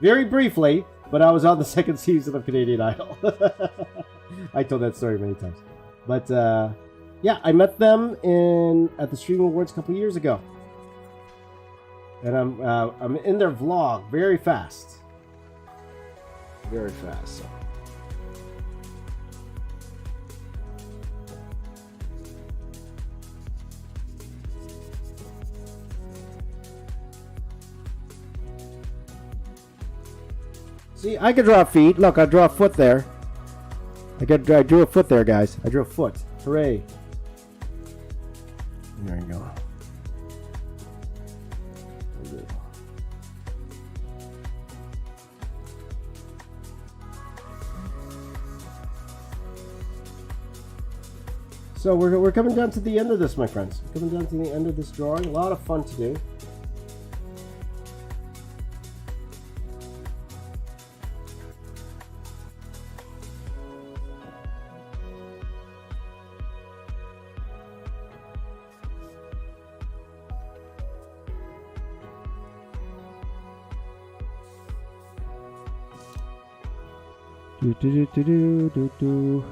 Very briefly, but I was on the second season of Canadian Idol. I told that story many times. But yeah, I met them at the Streaming Awards a couple years ago. And I'm in their vlog very fast. Very fast. So. See, I could draw feet. Look, I draw a foot there. I drew a foot there, guys. I drew a foot. Hooray. There you go. So we're coming down to the end of this, my friends. We're coming down to the end of this drawing. A lot of fun to do. Do.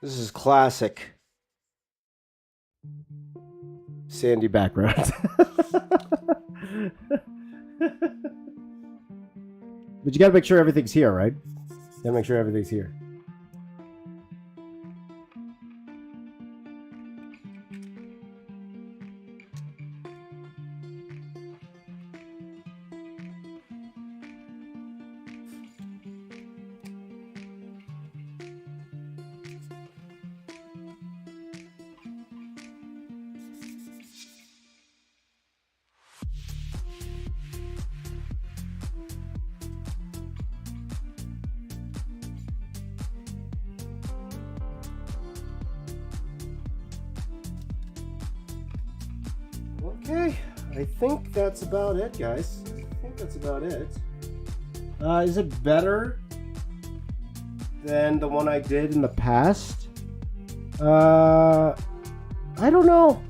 This is classic sandy background. But you gotta make sure everything's here, right? You gotta make sure everything's here. Okay, I think that's about it, guys. I think that's about it. Is it better than the one I did in the past? I don't know.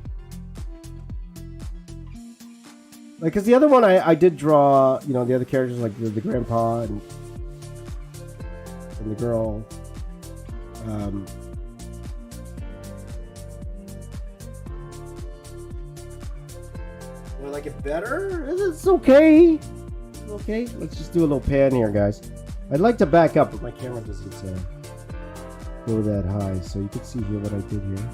Like, because the other one I did draw, you know, the other characters, like the grandpa and the girl. Do I like it better? It's okay. Okay, let's just do a little pan here, guys. I'd like to back up, but my camera doesn't go that high, so you can see here what I did here.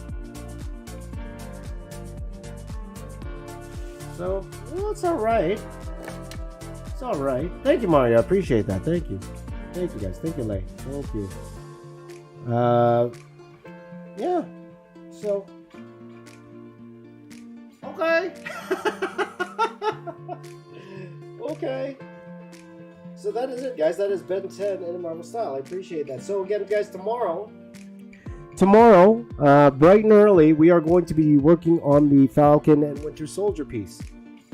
So, well, it's all right. It's all right. Thank you, Mario. I appreciate that. Thank you. Thank you, guys. Thank you, Lay. Thank you. Yeah. So, okay. Okay. So that is it, guys. That is Ben 10 in a Marvel style. I appreciate that. So again, guys, tomorrow, bright and early, we are going to be working on the Falcon and Winter Soldier piece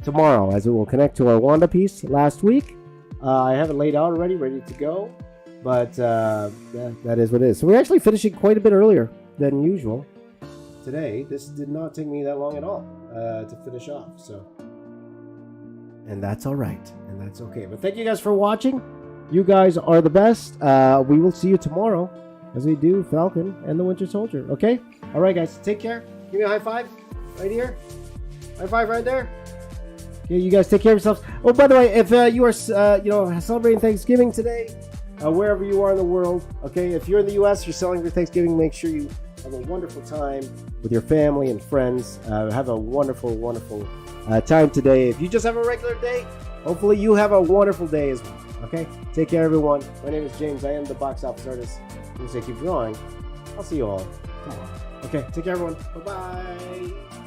tomorrow, as it will connect to our Wanda piece last week. I have it laid out already, ready to go. But that is what it is. So we're actually finishing quite a bit earlier than usual today. This did not take me that long at all to finish off. So, and that's all right, and that's okay. But thank you guys for watching. You guys are the best. We will see you tomorrow as we do Falcon and the Winter Soldier. Okay? All right, guys. Take care. Give me a high five right here. High five right there. Okay, you guys take care of yourselves. Oh, by the way, if you are celebrating Thanksgiving today, wherever you are in the world, okay, if you're in the U.S., you're celebrating Thanksgiving, make sure you have a wonderful time with your family and friends. Have a wonderful, wonderful time today. If you just have a regular day, hopefully you have a wonderful day as well. Okay? Take care, everyone. My name is James. I am the box office artist. I'm going to say keep drawing. I'll see you all tomorrow. Okay, take care, everyone. Bye-bye.